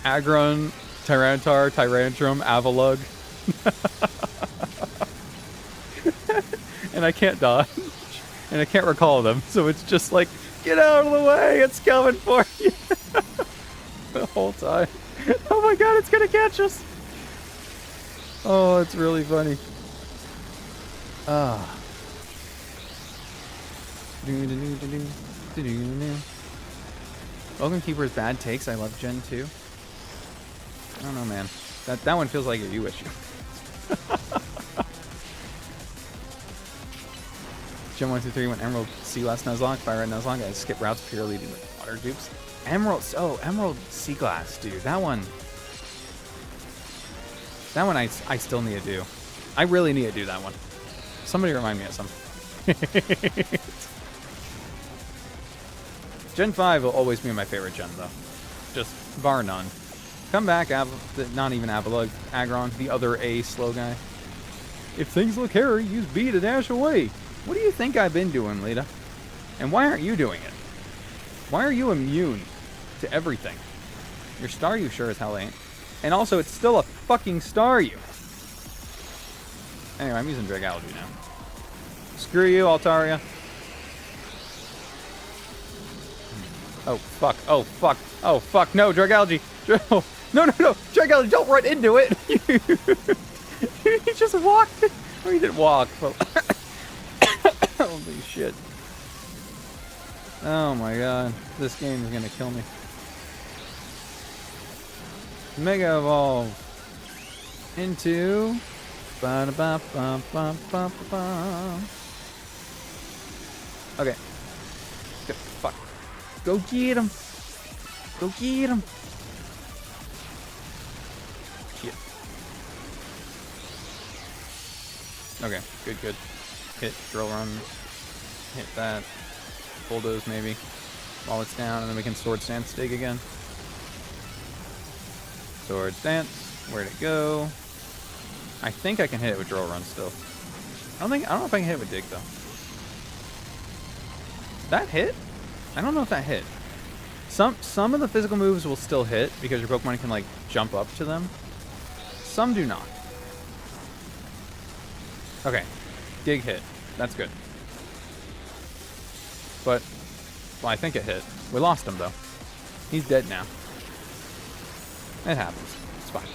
Aggron, Tyranitar, Tyrantrum, Avalugg. And I can't dodge. And I can't recall them, so it's just like, get out of the way, it's coming for you. The whole time. Oh my god, it's gonna catch us. Oh, it's really funny. Ah. Welcome Keeper's bad takes. I love Gen 2. I don't know, man. That one feels like a you issue. Gen 1 through 3 went Emerald Sea Glass Nuzlocke, Fire Red Nuzlocke. I skip routes purely to water dupes. Emerald Sea Glass, dude. That one I still need to do. I really need to do that one. Somebody remind me of something. Gen 5 will always be my favorite gen, though. Just bar none. Come back, not even Avalugg, Aggron, the other A slow guy. If things look hairy, use B to dash away. What do you think I've been doing, Lita? And why aren't you doing it? Why are you immune to everything? Your Staryu sure as hell ain't. And also, it's still a fucking Staryu. Anyway, I'm using Dragalge now. Screw you, Altaria. Oh, fuck. Oh, fuck. Oh, fuck. No, Dragalge. No. Dragalge, don't run into it. You just walked. Or you didn't walk. Holy shit. Oh my god. This game is gonna kill me. Mega Evolve. Into... Okay. Good. Fuck. Go get him. Go get him. Shit. Okay. Good. hit drill run, hit that, bulldoze maybe, while it's down, and then we can sword stance dig again. Sword stance, where'd it go? I think I can hit it with drill run still. I don't know if I can hit it with dig though. That hit? I don't know if that hit. Some of the physical moves will still hit because your Pokemon can like jump up to them. Some do not. Okay, dig hit. That's good. But, well, I think it hit. We lost him though. He's dead now. It happens. It's fine.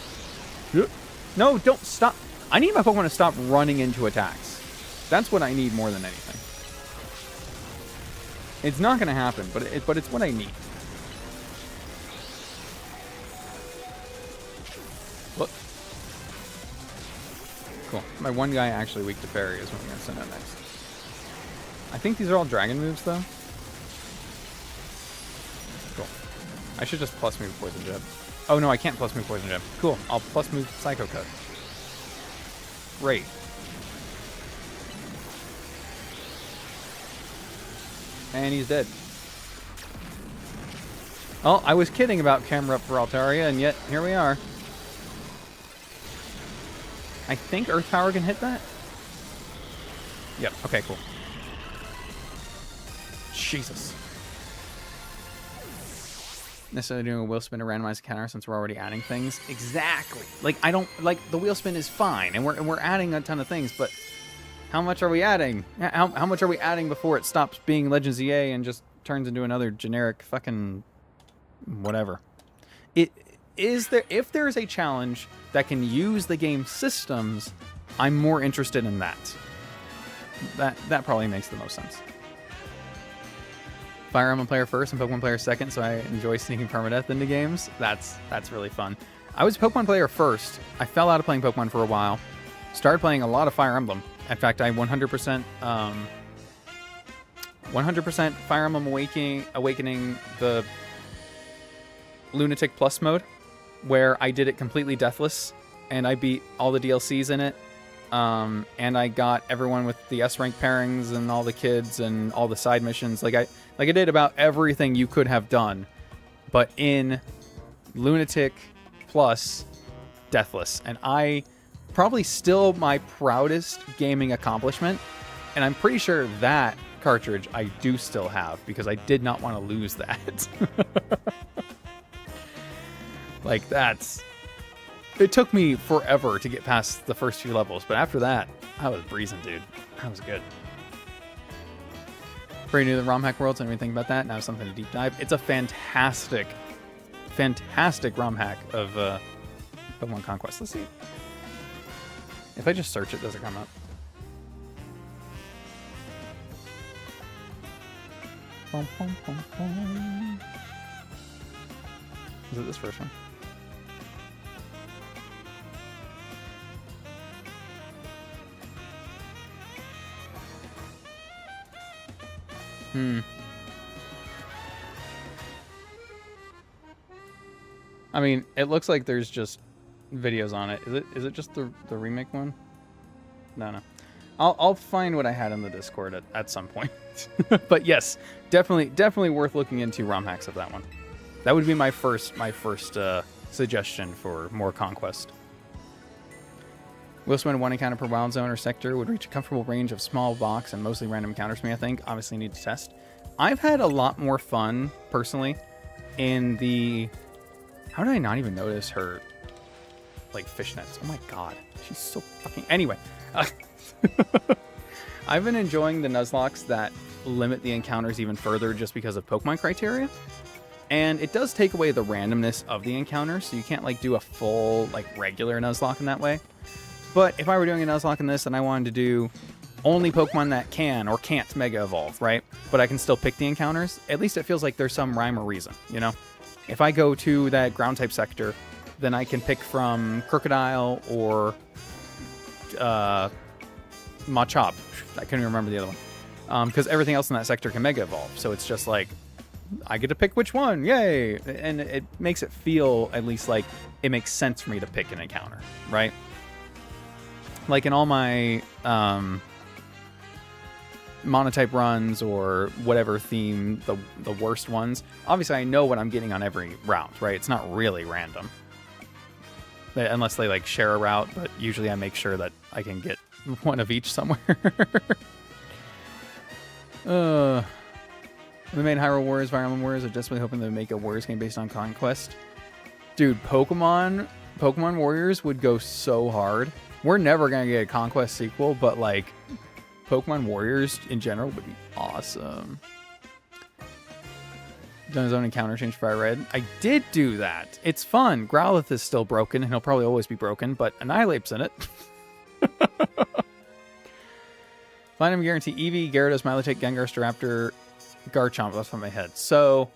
Yep. No, don't stop. I need my Pokemon to stop running into attacks. That's what I need more than anything. It's not going to happen, but it's what I need. Look. Cool. My one guy actually weak to fairy is what I'm going to send out next. I think these are all dragon moves, though. Cool. I should just plus move Poison Jab. Oh, no, I can't plus move Poison Jab. Cool. I'll plus move Psycho Cut. Great. And he's dead. Oh, I was kidding about camera up for Altaria, and yet here we are. I think Earth Power can hit that? Yep, okay, cool. Jesus. Necessarily doing a wheel spin to randomize counter since we're already adding things. Exactly. Like, I don't, like, the wheel spin is fine, and we're adding a ton of things, but how much are we adding? How much are we adding before it stops being Legends EA and just turns into another generic fucking whatever? If there is a challenge that can use the game systems, I'm more interested in that. That probably makes the most sense. Fire Emblem player first and Pokemon player second, so I enjoy sneaking permadeath into games. That's really fun. I was a Pokemon player first. I fell out of playing Pokemon for a while. Started playing a lot of Fire Emblem. In fact, I 100% Fire Emblem Awakening the Lunatic Plus mode, where I did it completely deathless, and I beat all the DLCs in it, and I got everyone with the S-rank pairings and all the kids and all the side missions. Like I did about everything you could have done, but in Lunatic Plus deathless, and I probably still my proudest gaming accomplishment, and I'm pretty sure that cartridge I do still have because I did not want to lose that. Like, it took me forever to get past the first few levels, but after that, I was breezing, dude. That was good. Pretty new to the ROM hack worlds and everything about that. Now something to deep dive. It's a fantastic ROM hack of Pokemon Conquest. Let's see. If I just search it, does it come up? Bum, bum, bum, bum. Is it this first one? I mean, it looks like there's just videos on it. Is it just the remake one? No. I'll find what I had in the Discord at some point. But yes, definitely worth looking into ROM hacks of that one. That would be my first suggestion for more Conquest. Will spend one encounter per wild zone or sector, would reach a comfortable range of small blocks and mostly random encounters for me, I think. Obviously need to test. I've had a lot more fun, personally, in the... How did I not even notice her, like, fishnets? Oh my god. She's so fucking... Anyway. I've been enjoying the Nuzlockes that limit the encounters even further just because of Pokemon criteria. And it does take away the randomness of the encounter, so you can't, like, do a full, like, regular Nuzlocke in that way. But if I were doing a Nuzlocke in this and I wanted to do only Pokemon that can or can't Mega Evolve, right? But I can still pick the encounters, at least it feels like there's some rhyme or reason, you know? If I go to that Ground-type sector, then I can pick from Crocodile or Machop. I couldn't remember the other one. Because everything else in that sector can Mega Evolve, so it's just like, I get to pick which one, yay! And it makes it feel at least like it makes sense for me to pick an encounter, right? Like in all my monotype runs or whatever theme, the worst ones, obviously I know what I'm getting on every route, right? It's not really random. Unless they like share a route, but usually I make sure that I can get one of each somewhere. The main Hyrule Warriors, Fire Emblem Warriors are desperately hoping to make a Warriors game based on Conquest. Dude, Pokemon Warriors would go so hard. We're never gonna get a Conquest sequel, but like Pokemon Warriors in general would be awesome. Done his own encounter change Fire Red. I did do that. It's fun. Growlithe is still broken, and he'll probably always be broken, but Annihilape's in it. Platinum Guarantee Eevee, Gyarados, Milotic, Gengar, Staraptor, Garchomp. That's on my head. So,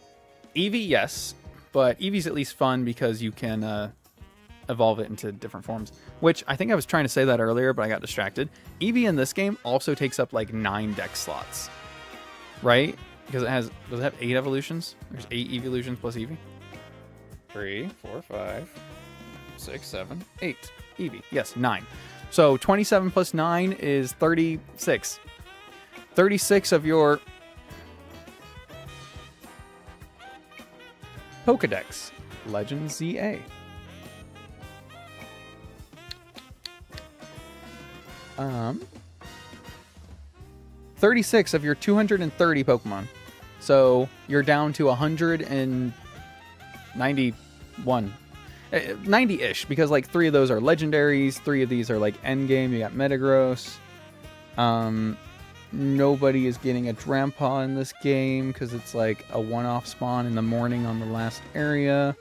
Eevee, yes, but Eevee's at least fun because you can evolve it into different forms, which I think I was trying to say that earlier, but I got distracted. Eevee in this game also takes up like 9 deck slots, right? Because does it have 8 evolutions? There's 8 evolutions plus Eevee. 3, 4, 5, 6, 7, 8. Eevee. Yes, 9. So 27 plus 9 is 36. 36 of your Pokedex. Legend ZA. 36 of your 230 Pokemon. So you're down to 191. 90-ish, because like 3 of those are legendaries, 3 of these are like endgame. You got Metagross. Nobody is getting a Drampa in this game because it's like a one-off spawn in the morning on the last area.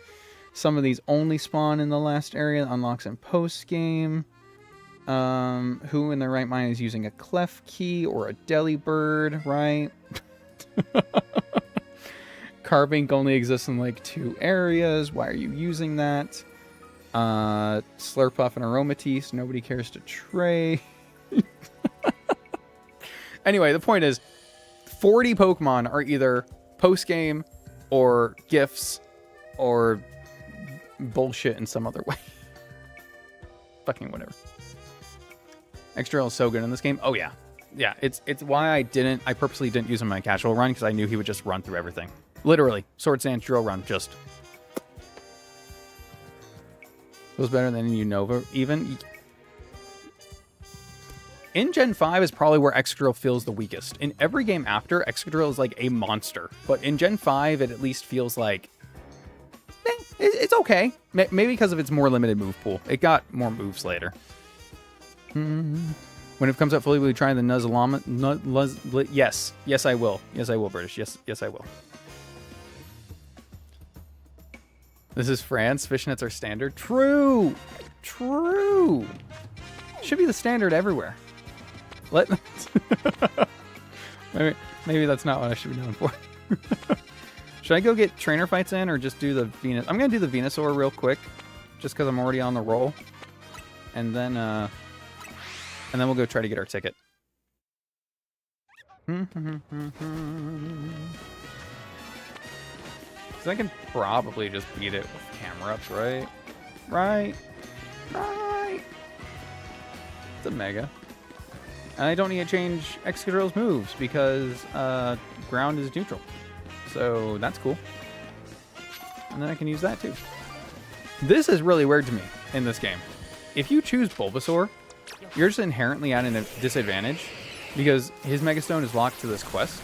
Some of these only spawn in the last area, unlocks in post-game. Who in their right mind is using a Klefki or a Delibird, right? Carbink only exists in like 2 areas. Why are you using that? Slurpuff and Aromatisse. Nobody cares to trade. Anyway, the point is 40 Pokemon are either post-game or gifts or bullshit in some other way. Fucking whatever. Excadrill is so good in this game. Oh yeah. Yeah, it's why I purposely didn't use him in my casual run, because I knew he would just run through everything. Literally, Sword Sand Drill Run, just feels better than Unova even. In Gen 5 is probably where Excadrill feels the weakest. In every game after, Excadrill is like a monster. But in Gen 5, it at least feels like it's okay. Maybe because of its more limited move pool. It got more moves later. When it comes out fully, will you try the Nuzlocke? Yes. Yes, I will. Yes, I will, British. Yes, I will. This is France. Fishnets are standard. True. Should be the standard everywhere. Maybe that's not what I should be known for. Should I go get trainer fights in or just do the Venus? I'm going to do the Venusaur real quick, just because I'm already on the roll. And then we'll go try to get our ticket. So I can probably just beat it with camera ups, right? Right. It's a Mega. And I don't need to change Excadrill's moves because ground is neutral. So that's cool. And then I can use that too. This is really weird to me in this game. If you choose Bulbasaur, you're just inherently at a disadvantage because his Megastone is locked to this quest.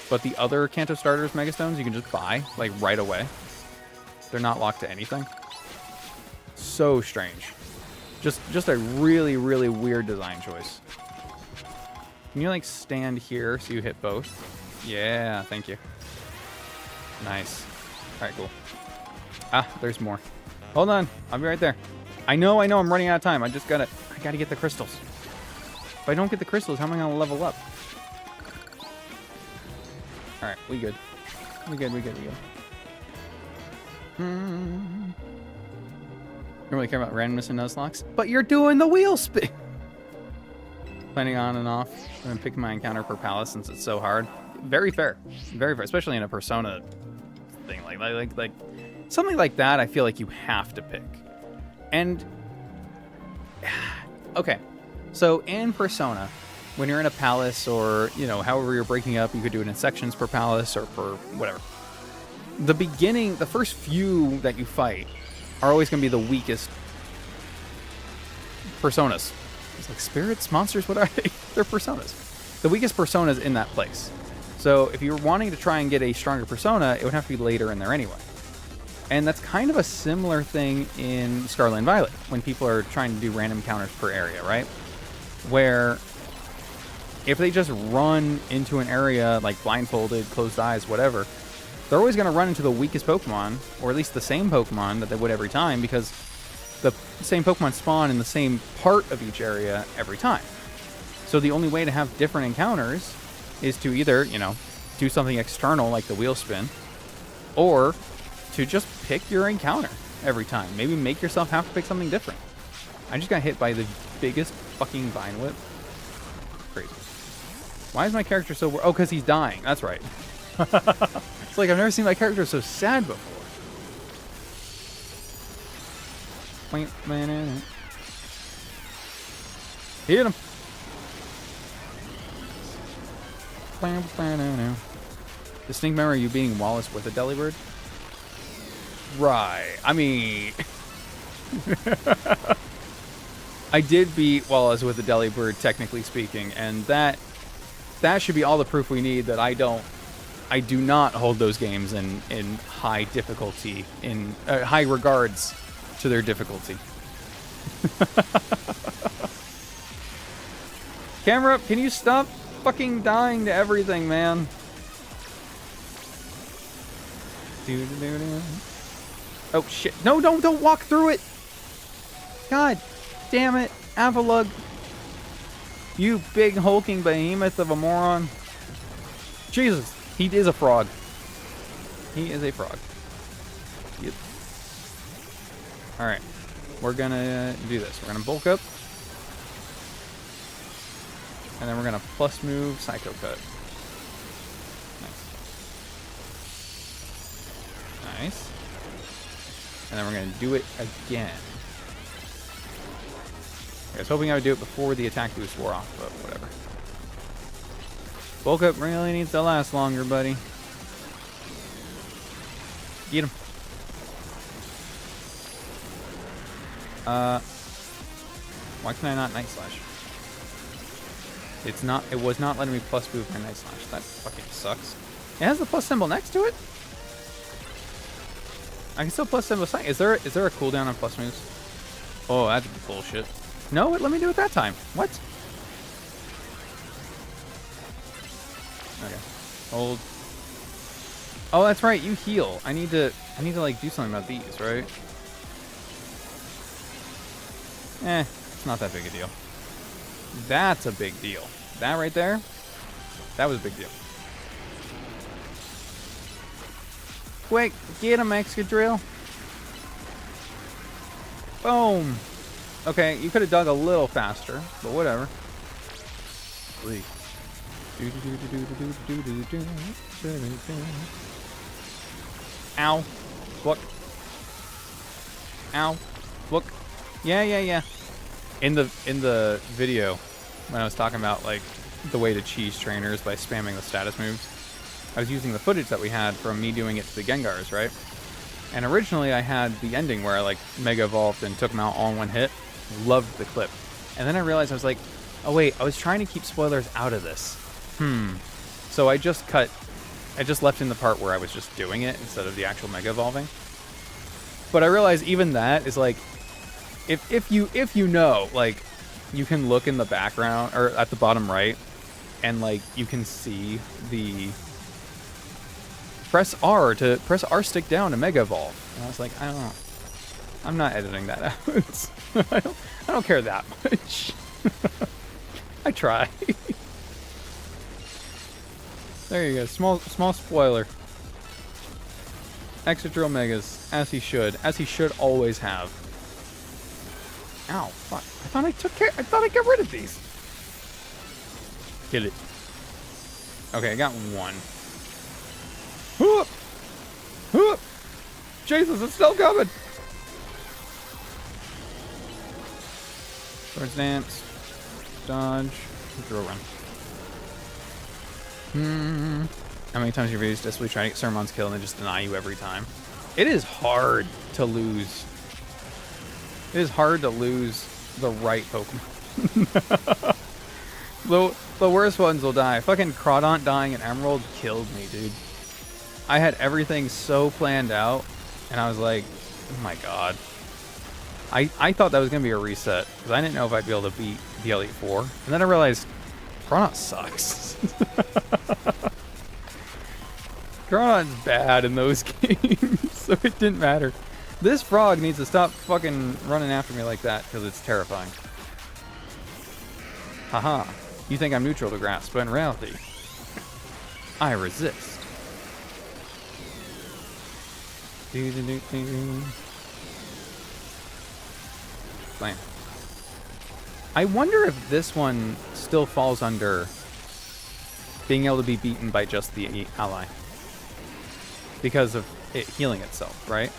But the other Kanto starters Megastones you can just buy like right away. They're not locked to anything. So strange. Just a really, really weird design choice. Can you like stand here so you hit both? Yeah, thank you. Nice. Alright, cool. Ah, there's more. Hold on, I'll be right there. I know, I'm running out of time. I gotta get the crystals. If I don't get the crystals, how am I gonna level up? Alright, we good. We good. Don't really care about randomness and Nuzlocks, but you're doing the wheel spin. Planning on and off. I'm picking my encounter per palace since it's so hard. Very fair. Very fair, especially in a Persona thing. Like something like that, I feel like you have to pick. And okay. So in Persona, when you're in a palace, or, you know, however you're breaking up, you could do it in sections per palace or per whatever. The beginning, the first few that you fight are always going to be the weakest personas. It's like spirits, monsters, what are they? They're personas. The weakest personas in that place. So if you're wanting to try and get a stronger persona, it would have to be later in there anyway. And that's kind of a similar thing in Scarlet and Violet, when people are trying to do random counters per area, right? Where if they just run into an area, like blindfolded, closed eyes, whatever, they're always going to run into the weakest Pokemon, or at least the same Pokemon that they would every time, because the same Pokemon spawn in the same part of each area every time. So the only way to have different encounters is to either, you know, do something external like the wheel spin, or to just pick your encounter every time. Maybe make yourself have to pick something different. I just got hit by the biggest fucking Vine Whip. Crazy. Why is my character so... Oh, because he's dying. That's right. It's like I've never seen my character so sad before. Hit him. Distinct memory of you beating Wallace with a Delibird? Right. I mean... I did beat Wallace with the Delibird, technically speaking, and that should be all the proof we need that I do not hold those games in high difficulty, in high regards to their difficulty. Camera, can you stop fucking dying to everything, man? Oh shit! No, don't walk through it. God damn it, Avalugg. You big hulking behemoth of a moron. Jesus, he is a frog. He is a frog. Yep. Alright, we're gonna do this. We're gonna bulk up. And then we're gonna plus move Psycho Cut. Nice. Nice. And then we're gonna do it again. I was hoping I would do it before the attack boost wore off, but whatever. Bulk up really needs to last longer, buddy. Get him. Why can I not Night Slash? It was not letting me plus move my Night Slash. That fucking sucks. It has the plus symbol next to it? I can still plus symbol. Is there a cooldown on plus moves? Oh, that's bullshit. No, it let me do it that time. What? Okay. Hold. Oh, that's right. You heal. I need to like do something about these, right? It's not that big a deal. That's a big deal. That right there, that was a big deal. Quick, get him, Excadrill. Boom. Okay, you could have dug a little faster, but whatever. Please. Ow. Look. Ow. Look. Yeah. In the video, when I was talking about like the way to cheese trainers by spamming the status moves, I was using the footage that we had from me doing it to the Gengars, right? And originally I had the ending where I like Mega Evolved and took them out all in one hit. Loved the clip. And then I realized I was like, oh wait, I was trying to keep spoilers out of this. So I just left in the part where I was just doing it instead of the actual Mega Evolving. But I realized even that is like, if you know, like, you can look in the background or at the bottom right, and like you can see the press R stick down to Mega Evolve. And I was like, I don't know. I'm not editing that out. I don't care that much. I try. There you go. Small spoiler. Excadrill Megas, as he should always have. Ow, fuck. I thought I got rid of these. Get it. Okay, I got one. Whoop! Whoop! Jesus, it's still coming! Swords Dance. Dodge. Drill run. How many times have you used this? We try to get Sermon's kill and they just deny you every time. It is hard to lose. It is hard to lose the right Pokemon. The worst ones will die. Fucking Crawdont dying in Emerald killed me, dude. I had everything so planned out, and I was like, oh my god. I thought that was going to be a reset, because I didn't know if I'd be able to beat the Elite Four. And then I realized, Crawdont sucks. Crawdont's bad in those games, so it didn't matter. This frog needs to stop fucking running after me like that, because it's terrifying. Haha. You think I'm neutral to grass, but in reality, I resist. Blam. I wonder if this one still falls under being able to be beaten by just the ally. Because of it healing itself, right?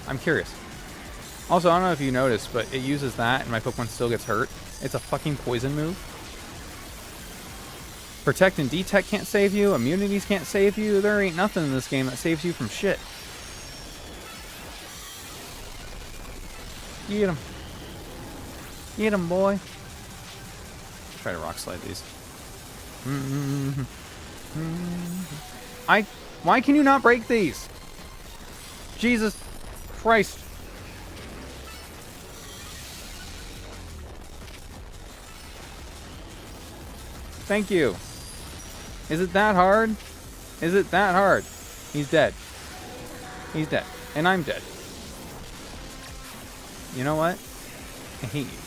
I'm curious. Also, I don't know if you noticed, but it uses that and my Pokemon still gets hurt. It's a fucking poison move. Protect and Detect can't save you. Immunities can't save you. There ain't nothing in this game that saves you from shit. Get him. Get him, boy. Try to Rock Slide these. Why can you not break these? Jesus Christ. Thank you. Is it that hard? Is it that hard? He's dead. He's dead. And I'm dead. You know what? I hate you.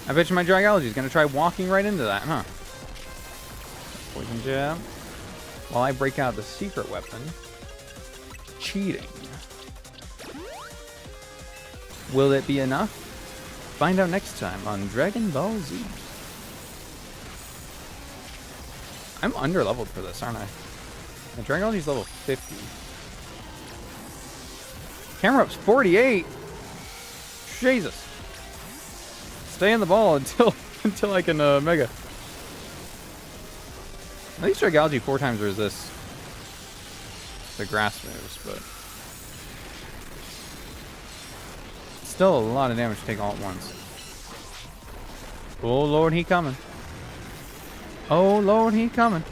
I bet you my Dragology is going to try walking right into that, huh? Poison Jab. While I break out the secret weapon. Cheating. Will it be enough? Find out next time on Dragon Ball Z. I'm under-leveled for this, aren't I? My Dragology's level 50. Camerup's 48! Jesus. Stay in the ball until I can Mega. At least Dragology 4 times resists the grass moves, but still a lot of damage to take all at once. Oh Lord, he coming. Oh Lord, he coming.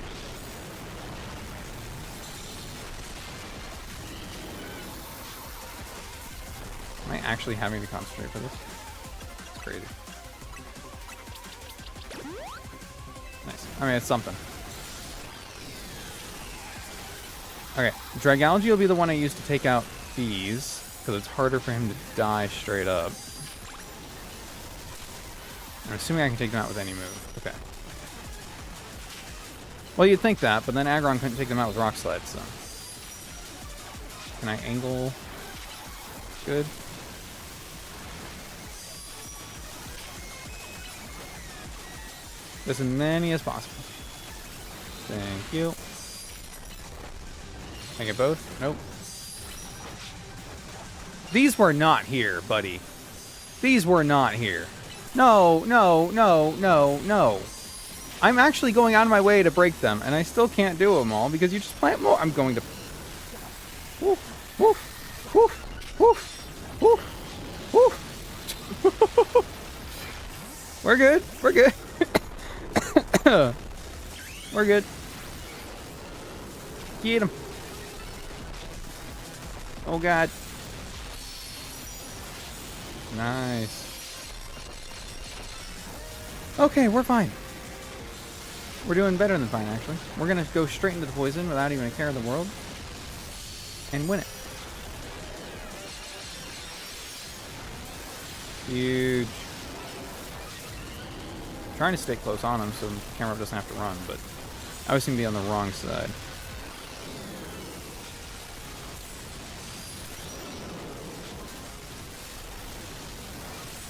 Am I actually having to concentrate for this? It's crazy. Nice. I mean, it's something. Okay, Dragology will be the one I use to take out these, because it's harder for him to die straight up. I'm assuming I can take them out with any move. Okay. Well, you'd think that, but then Aggron couldn't take them out with Rock Slide, so. Can I angle? Good. As many as possible. Thank you. Can I get both? Nope. These were not here, buddy. These were not here. No, no, no, no, no. I'm actually going out of my way to break them, and I still can't do them all because you just plant more. I'm going to... Woof, woof, woof, woof, woof, woof. We're good. We're good. We're good. Get him. Oh, God. Nice. Okay, we're fine. We're doing better than fine, actually. We're going to go straight into the poison without even a care in the world. And win it. Huge. Trying to stay close on him so the camera doesn't have to run, but I always seem to be on the wrong side.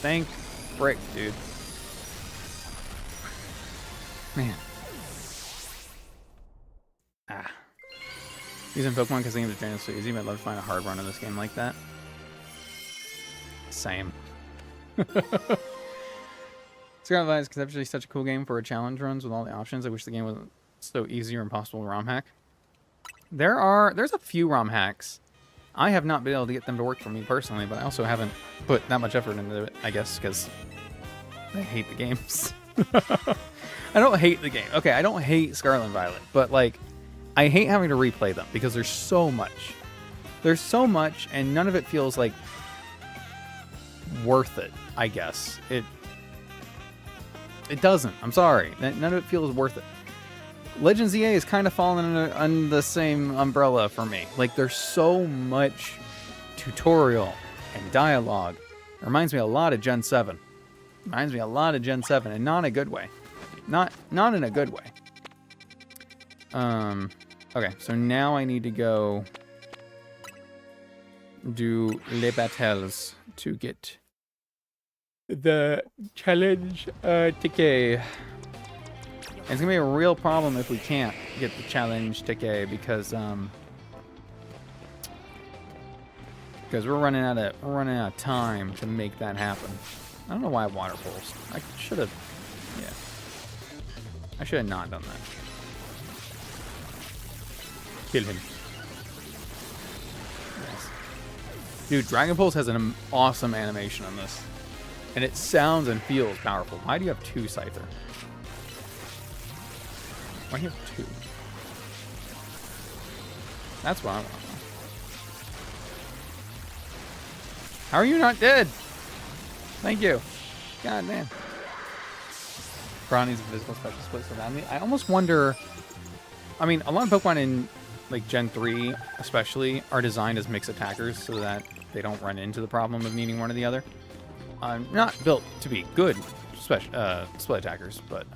Thank frick, dude. Man. Ah. Using Pokemon because the game is drained so easy, but I'd love to find a hard run in this game like that. Same. Scarlet Violet is conceptually such a cool game for a challenge runs with all the options. I wish the game wasn't so easy or impossible to ROM hack. There's a few ROM hacks. I have not been able to get them to work for me personally, but I also haven't put that much effort into it, I guess, because I hate the games. I don't hate the game. Okay, I don't hate Scarlet and Violet, but like, I hate having to replay them because there's so much. There's so much, and none of it feels like worth it, I guess. It doesn't. I'm sorry. None of it feels worth it. Legends EA is kind of falling under the same umbrella for me. Like, there's so much tutorial and dialogue. It reminds me a lot of Gen 7. Reminds me a lot of Gen 7, and not in a good way. Not in a good way. Okay, so now I need to go do Les Battles to get the challenge ticket. It's gonna be a real problem if we can't get the challenge ticket because we're running out of time to make that happen. I don't know why water pulls. I should have, yeah. I should have not done that. Kill him. Yes. Dude, Dragon Pulse has an awesome animation on this, and it sounds and feels powerful. Why do you have two Scyther? Why do you have two? That's what I want to know. How are you not dead? Thank you. God damn. Brownie's invisible special split so badly. I almost wonder. I mean, a lot of Pokemon in like Gen 3 especially are designed as mixed attackers so that they don't run into the problem of needing one or the other. Not built to be good split attackers, but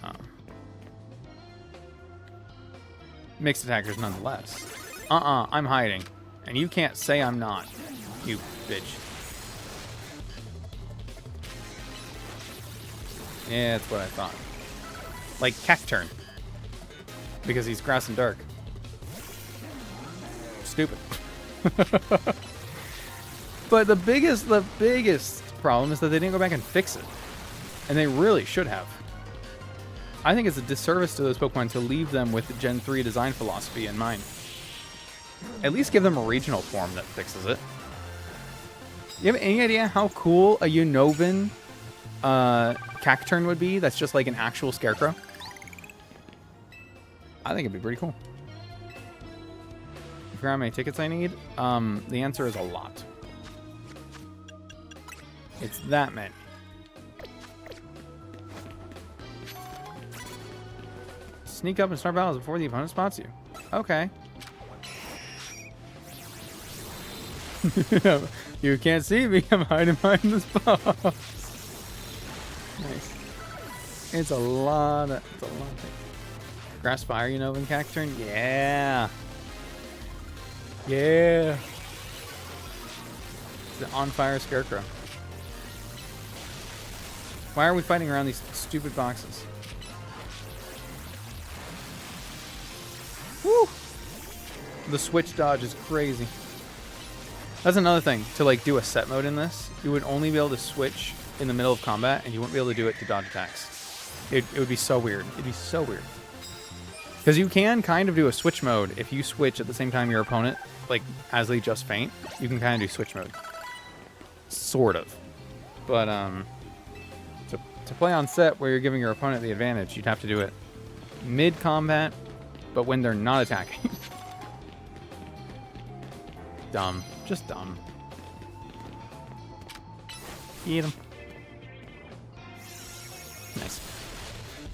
mixed attackers nonetheless. I'm hiding. And you can't say I'm not, you bitch. Yeah, that's what I thought. Like Cacturn. Because he's grass and dark. Stupid. But the biggest problem is that they didn't go back and fix it. And they really should have. I think it's a disservice to those Pokemon to leave them with the Gen 3 design philosophy in mind. At least give them a regional form that fixes it. You have any idea how cool a Unova Cacturn would be that's just like an actual Scarecrow? I think it'd be pretty cool. You forgot how many tickets I need? The answer is a lot. It's that many. Sneak up and start battles before the opponent spots you. Okay. You can't see me. I'm hiding behind this box. Nice. It's a lot of things. Grass Fire Unova Cacturn? Yeah. Yeah. It's the on fire Scarecrow. Why are we fighting around these stupid boxes? Woo! The switch dodge is crazy. That's another thing. To like do a set mode in this, you would only be able to switch in the middle of combat, and you wouldn't be able to do it to dodge attacks. It would be so weird. It'd be so weird. Because you can kind of do a switch mode if you switch at the same time your opponent, like as they just faint, you can kind of do switch mode. Sort of. But to play on set where you're giving your opponent the advantage, you'd have to do it mid-combat, but when they're not attacking. Dumb. Just dumb. Eat them. Nice.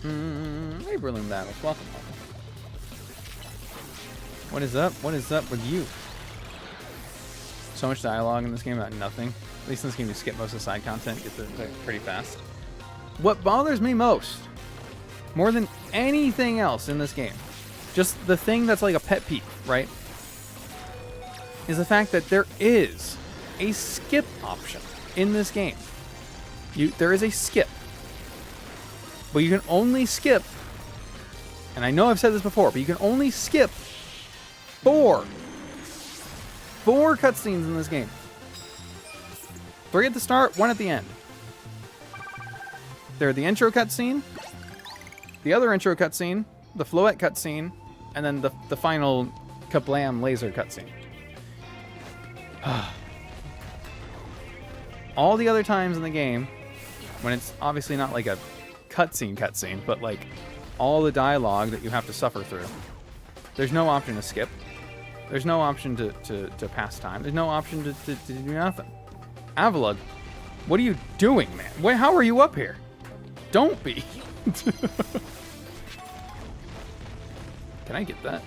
Hey, Berlin Battles. Welcome. What is up? What is up with you? So much dialogue in this game about nothing. At least in this game, you skip most of the side content, get through it pretty fast. What bothers me most, more than anything else in this game, just the thing that's like a pet peeve, right, is the fact that there is a skip option in this game. There is a skip. But you can only skip, and I know I've said this before, but you can only skip 4 cutscenes in this game. 3 at the start, 1 at the end. They're the intro cutscene, the other intro cutscene, the Floette cutscene, and then the final kablam laser cutscene. All the other times in the game, when it's obviously not like a cutscene, but like all the dialogue that you have to suffer through, there's no option to skip. There's no option to pass time. There's no option to do nothing. Avalugg, what are you doing, man? How are you up here? Don't be. Can I get that?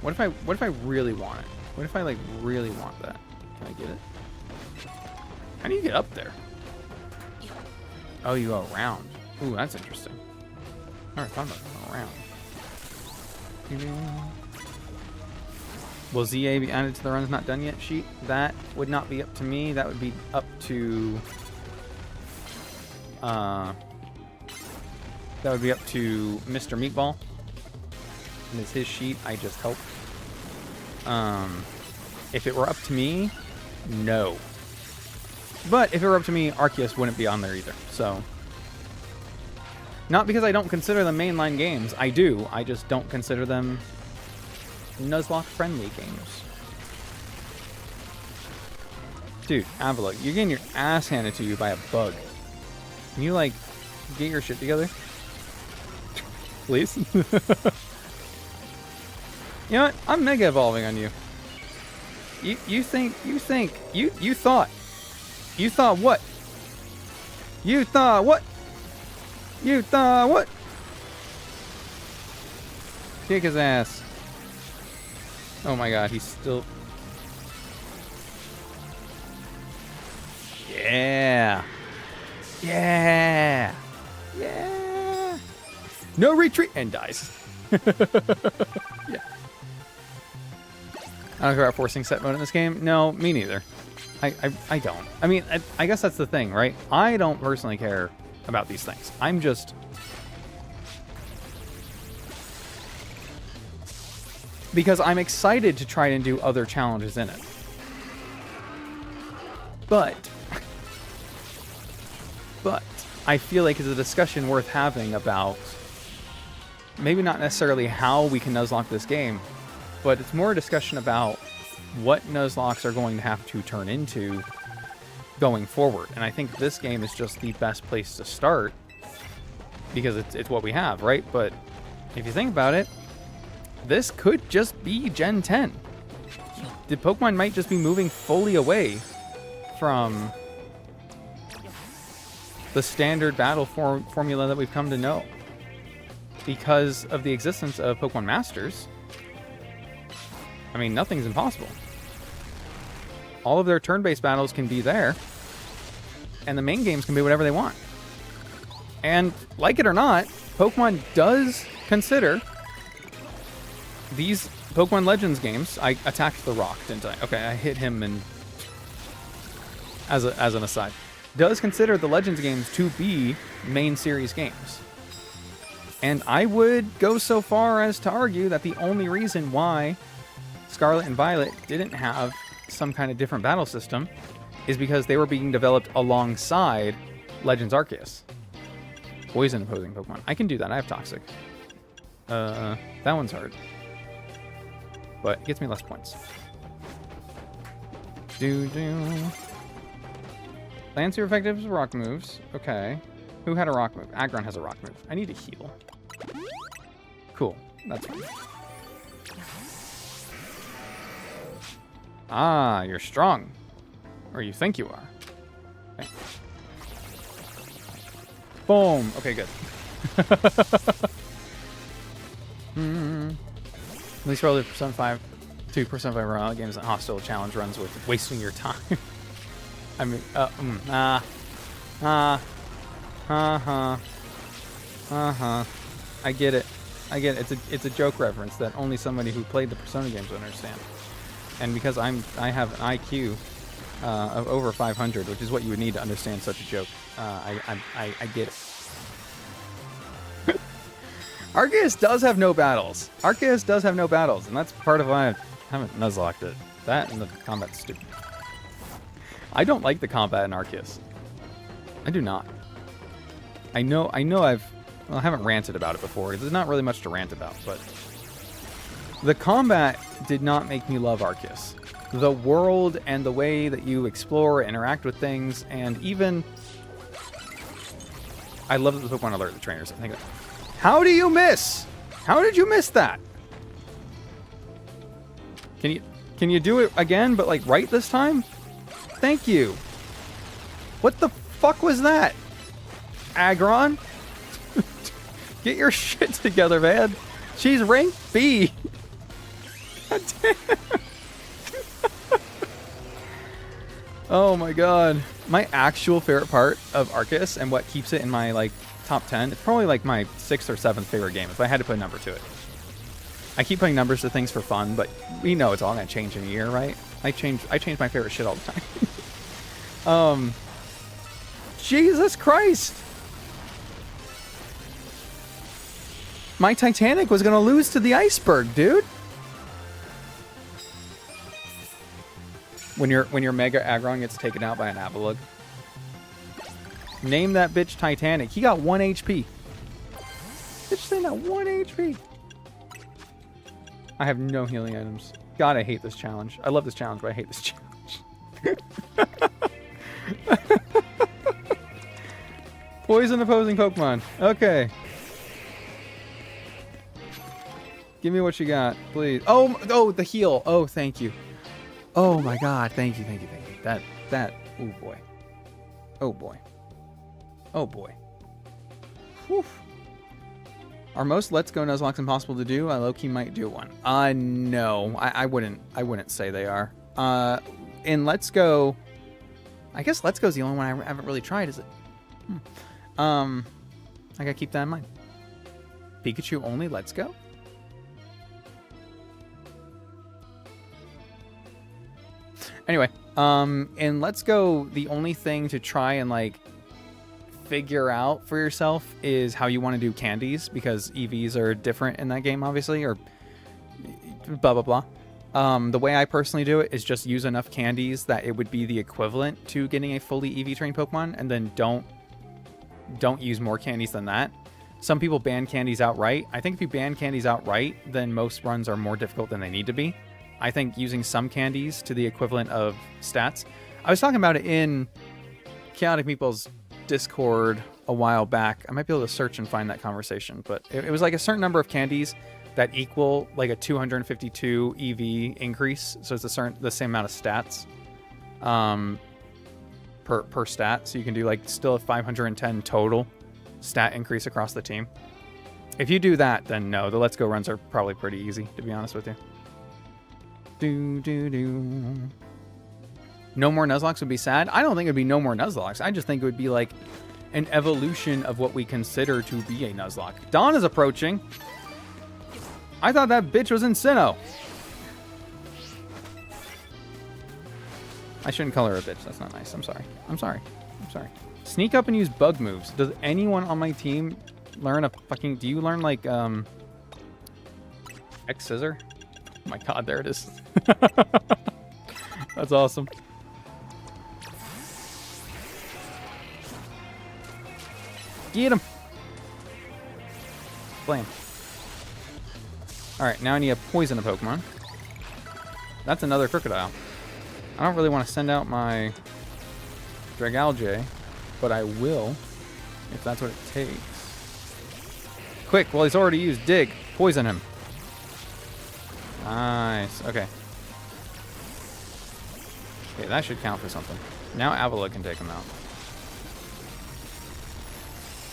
What if I really want it? What if I like really want that? Can I get it? How do you get up there? Oh, you go around. Ooh, that's interesting. Never thought about going around. Will ZA be added to the runs not done yet sheet? That would not be up to me. That would be up to Mr. Meatball. And it's his sheet. I just help. If it were up to me, no. But if it were up to me, Arceus wouldn't be on there either. So, not because I don't consider them mainline games. I do. I just don't consider them Nuzlocke-friendly games. Dude, Avalugg, you're getting your ass handed to you by a bug. Can you, like, get your shit together? Please? You know what? I'm mega evolving on you. You thought what? You thought what? You thought what? Kick his ass. Oh my god, he's still... Yeah. Yeah. Yeah. No retreat. And dies. Yeah. I don't care about forcing set mode in this game. No, me neither. I don't. I mean, I guess that's the thing, right? I don't personally care about these things. I'm just... because I'm excited to try and do other challenges in it. But I feel like it's a discussion worth having about maybe not necessarily how we can Nuzlocke this game, but it's more a discussion about what Nuzlocks are going to have to turn into going forward. And I think this game is just the best place to start because it's what we have, right? But if you think about it, this could just be Gen 10. The Pokemon might just be moving fully away from the standard battle formula that we've come to know because of the existence of Pokemon Masters. I mean, nothing's impossible. All of their turn-based battles can be there, and the main games can be whatever they want. And like it or not, Pokemon does consider these Pokemon Legends games... I attacked the rock, didn't I? Okay, I hit him and... As an aside. Does consider the Legends games to be main series games. And I would go so far as to argue that the only reason why Scarlet and Violet didn't have some kind of different battle system is because they were being developed alongside Legends Arceus. Poison opposing Pokemon. I can do that. I have Toxic. That one's hard. But it gets me less points. Lancer effectives rock moves. Okay. Who had a rock move? Aggron has a rock move. I need to heal. Cool. That's fine. Ah, you're strong. Or you think you are. Okay. Boom. Okay, good. At least for Persona 5, 2 Persona 5 Royale games and hostile challenge runs with wasting your time. I mean, I get it. It's a joke reference that only somebody who played the Persona games would understand. And because I have an IQ of over 500, which is what you would need to understand such a joke, I get it. Arceus does have no battles. Arceus does have no battles, and that's part of why I haven't Nuzlocked it. That and the combat's stupid. I don't like the combat in Arceus. I do not. I know I haven't ranted about it before. There's not really much to rant about, but the combat did not make me love Arceus. The world and the way that you explore, interact with things, and even I love the Pokemon alert the trainers. I think. How do you miss? How did you miss that? Can you do it again, but like right this time? Thank you. What the fuck was that? Aggron? Get your shit together, man. She's rank B. God damn. Oh my god. My actual favorite part of Arceus and what keeps it in my like top 10, it's probably like my 6th or 7th favorite game if I had to put a number to it. I keep putting numbers to things for fun, but we know it's all gonna change in a year, right? I change my favorite shit all the time. Jesus Christ! My Titanic was gonna lose to the iceberg, dude. When your Mega Aggron gets taken out by an Avalugg. Name that bitch Titanic. He got 1 HP. Bitch saying that 1 HP. I have no healing items. God, I hate this challenge. I love this challenge, but I hate this challenge. Poison opposing Pokemon. Okay. Give me what you got, please. Oh, the heal. Oh, thank you. Oh my god, thank you. That, oh boy. Oh boy. Oh boy. Whew. Are most Let's Go Nuzlocke impossible to do? I low-key might do one. No. I wouldn't say they are. In Let's Go, I guess Let's Go is the only one I haven't really tried, is it? I gotta keep that in mind. Pikachu only Let's Go? Anyway, in Let's Go, the only thing to try and like figure out for yourself is how you want to do candies, because EVs are different in that game, obviously, or blah, blah, blah. The way I personally do it is just use enough candies that it would be the equivalent to getting a fully EV trained Pokemon, and then don't use more candies than that. Some people ban candies outright. I think if you ban candies outright, then most runs are more difficult than they need to be. I think using some candies to the equivalent of stats. I was talking about it in Chaotic Meeple's Discord a while back. I might be able to search and find that conversation, but it was like a certain number of candies that equal like a 252 EV increase. So it's the same amount of stats per stat. So you can do like still a 510 total stat increase across the team. If you do that, then no, the Let's Go runs are probably pretty easy, to be honest with you. No more Nuzlocke would be sad. I don't think it would be no more Nuzlocke. I just think it would be like an evolution of what we consider to be a Nuzlocke. Dawn is approaching. I thought that bitch was in Sinnoh. I shouldn't call her a bitch. That's not nice. I'm sorry. Sneak up and use bug moves. Does anyone on my team learn a fucking... Do you learn like X Scissor? Oh my god, there it is. That's awesome. Get him. Flame. Alright, now I need to poison a Pokemon. That's another Crocodile. I don't really want to send out my Dragalge, but I will if that's what it takes. Quick, well, he's already used Dig. Poison him. Nice. Okay. Okay, that should count for something. Now Avalugg can take him out.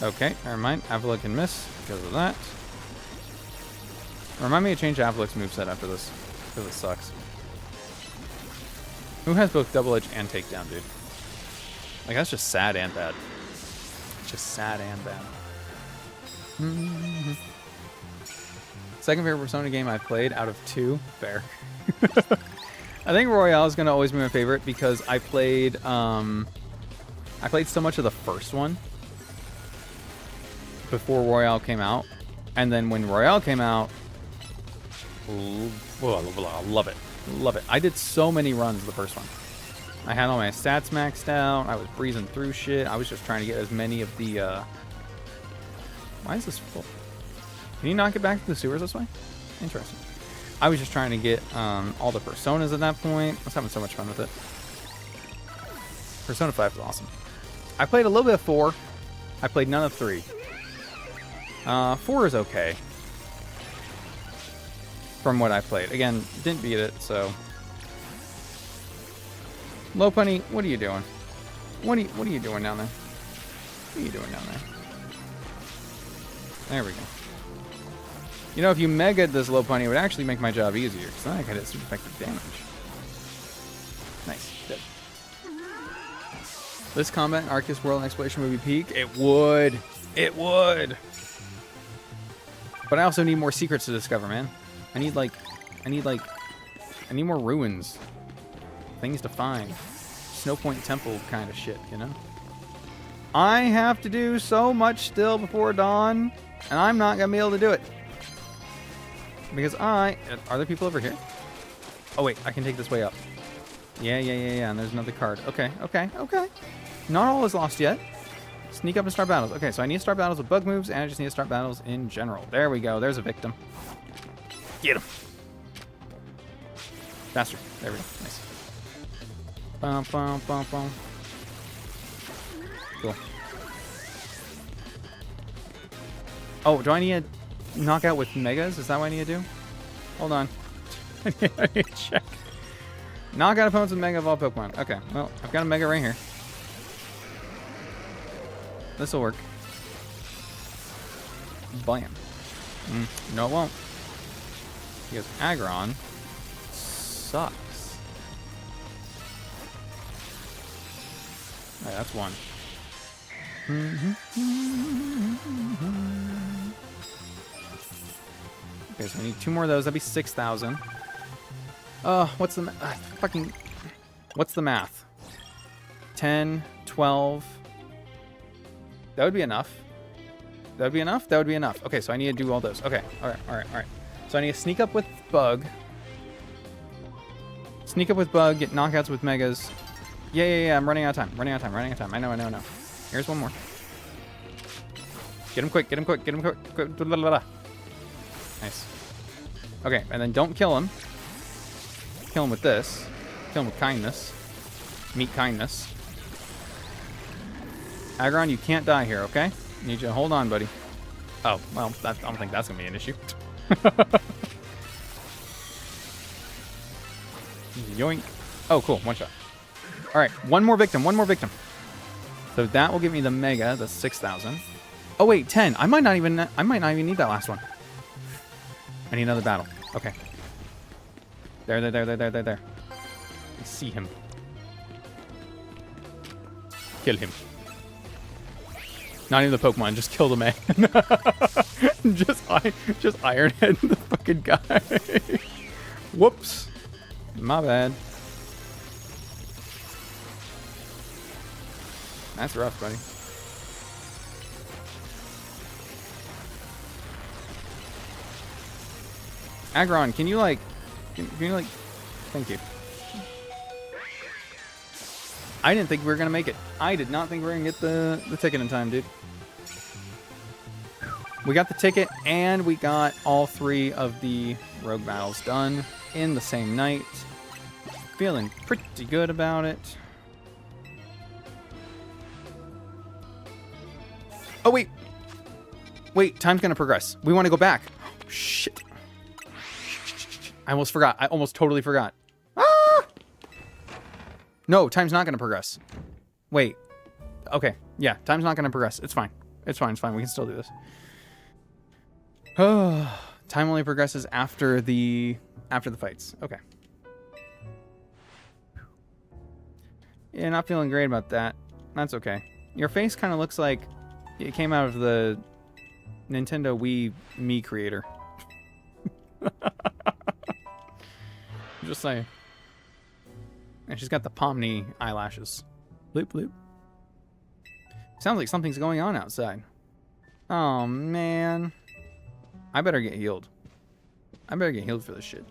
Okay, never mind. Avalugg can miss because of that. Remind me to change Avalugg's moveset after this, because it sucks. Who has both Double Edge and Takedown, dude? Like, that's just sad and bad. Just sad and bad. Second favorite Persona game I've played out of 2. Fair. I think Royale is going to always be my favorite because I played so much of the first one before Royale came out. And then when Royale came out, love it. Love it. I did so many runs the first one. I had all my stats maxed out. I was breezing through shit. I was just trying to get as many of the Why is this full? Can you not get back to the sewers this way? Interesting. I was just trying to get all the personas at that point. I was having so much fun with it. Persona 5 is awesome. I played a little bit of 4. I played none of 3. 4 is okay. From what I played. Again, didn't beat it, so. Lopunny, what are you doing? What are you doing down there? What are you doing down there? There we go. You know, if you mega'd this Lopunny, it would actually make my job easier, because then I could hit some effective damage. Nice. Good. This combat in Arceus World Exploration would be peak? It would. It would. But I also need more secrets to discover, man. I need more ruins. Things to find. Snow Point Temple kind of shit, you know? I have to do so much still before dawn, and I'm not going to be able to do it. Because are there people over here? Oh, wait, I can take this way up. Yeah, and there's another card. Okay. Not all is lost yet. Sneak up and start battles. Okay, so I need to start battles with bug moves, and I just need to start battles in general. There we go. There's a victim. Get him. Faster. There we go. Nice. Bum, bum, bum, bum. Cool. Oh, do I need to knock out with megas? Is that what I need to do? Hold on. I need to check. Knock out opponents with mega of all Pokemon. Okay, well, I've got a mega right here. This'll work. Blam. No, it won't. Because Aggron sucks. Alright, that's one. Okay, so we need 2 more of those. That'd be 6,000. What's the what's the math? 10, 12. That would be enough. That would be enough? That would be enough. Okay, so I need to do all those. Okay, alright. So I need to sneak up with Bug. Sneak up with Bug, get knockouts with Megas. Yeah, I'm running out of time. I know. Here's one more. Get him quick. Nice. Okay, and then don't kill him. Kill him with this. Kill him with kindness. Meet kindness. Aggron, you can't die here, okay? Need you to hold on, buddy. Oh, well, I don't think that's going to be an issue. Yoink. Oh, cool. One shot. All right, one more victim. So that will give me the mega, the 6,000. Oh wait, 10. I might not even need that last one. I need another battle. Okay. There. I see him. Kill him. Not even the Pokemon, just kill the man. just Iron Head the fucking guy. Whoops. My bad. That's rough, buddy. Aggron, can you thank you. I didn't think we were gonna make it. I did not think we were gonna get the ticket in time, dude. We got the ticket and we got all 3 of the rogue battles done in the same night. Feeling pretty good about it. Oh, wait, time's gonna progress. We want to go back. Oh, shit. I almost forgot. I almost totally forgot. Ah! No, time's not gonna progress. Wait. Okay, yeah, time's not gonna progress. It's fine. We can still do this. Time only progresses after the fights. Okay. Yeah, not feeling great about that. That's okay. Your face kind of looks like it came out of the Nintendo Wii Me creator. Just saying. And she's got the Pomni eyelashes. Bloop, bloop. Sounds like something's going on outside. Oh, man. I better get healed. I better get healed for this shit.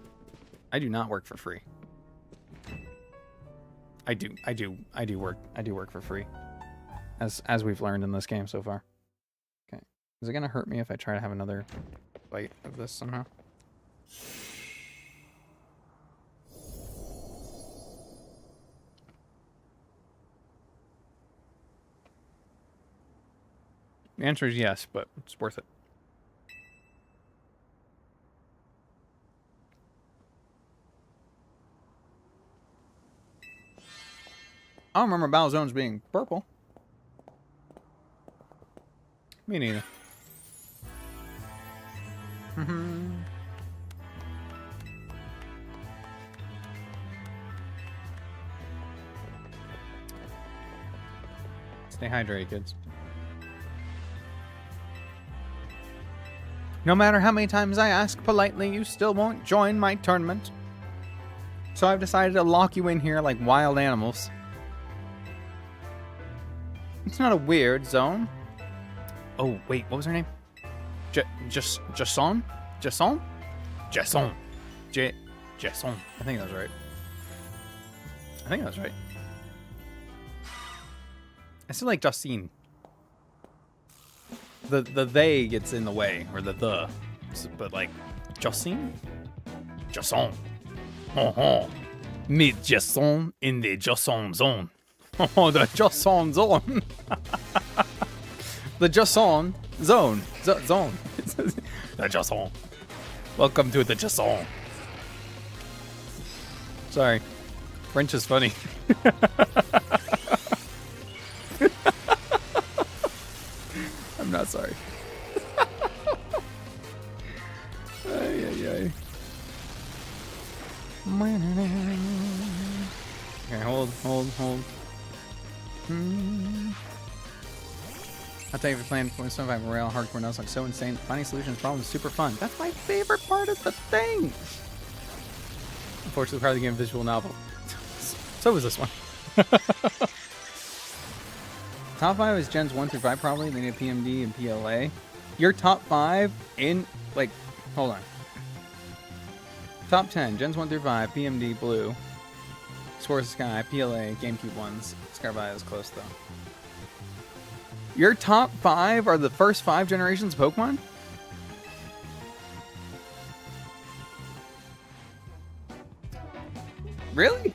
I do not work for free. I do work for free. As we've learned in this game so far. Is it gonna hurt me if I try to have another bite of this somehow? The answer is yes, but it's worth it. I don't remember battle zones being purple. Me neither. Stay hydrated, kids. No matter how many times I ask politely, you still won't join my tournament. So I've decided to lock you in here like wild animals. It's not a weird zone. Oh, wait, what was her name? Jason? Jason? Jason? Jason. I think that was right. I still like Justine. The they gets in the way, or the. But like, Justine? Jason. Meet Jason in the Jason zone. Oh, the Jason zone. The Jason zone. Zone. The Jason. Welcome to the Jason. Sorry. French is funny. I'm not sorry. Ay, ay, ay. Okay, hold. I'll tell you if you're playing 25 Royale Hardcore now, it's like so insane. Finding solutions to problems is super fun. That's my favorite part of the thing. Unfortunately, part of the game visual novel. So was this one. Top 5 is gens 1 through 5 probably. They need PMD and PLA. Your top 5 in, like, hold on. Top 10, gens 1 through 5, PMD, Blue. Swords of Sky, PLA, GameCube ones. Scarvia is close though. Your top 5 are the first 5 generations of Pokemon? Really?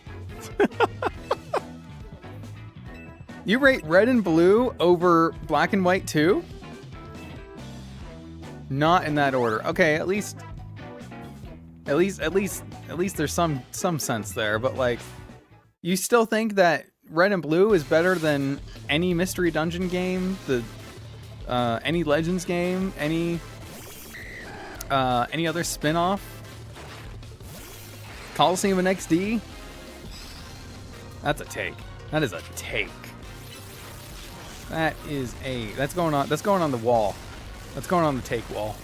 You rate Red and Blue over Black and White too? Not in that order. Okay, at least there's some sense there, but like, you still think that Red and Blue is better than any Mystery Dungeon game, any Legends game, any other spin-off? Coliseum and XD? That's a take. That is a take. That's going on the wall. That's going on the take wall.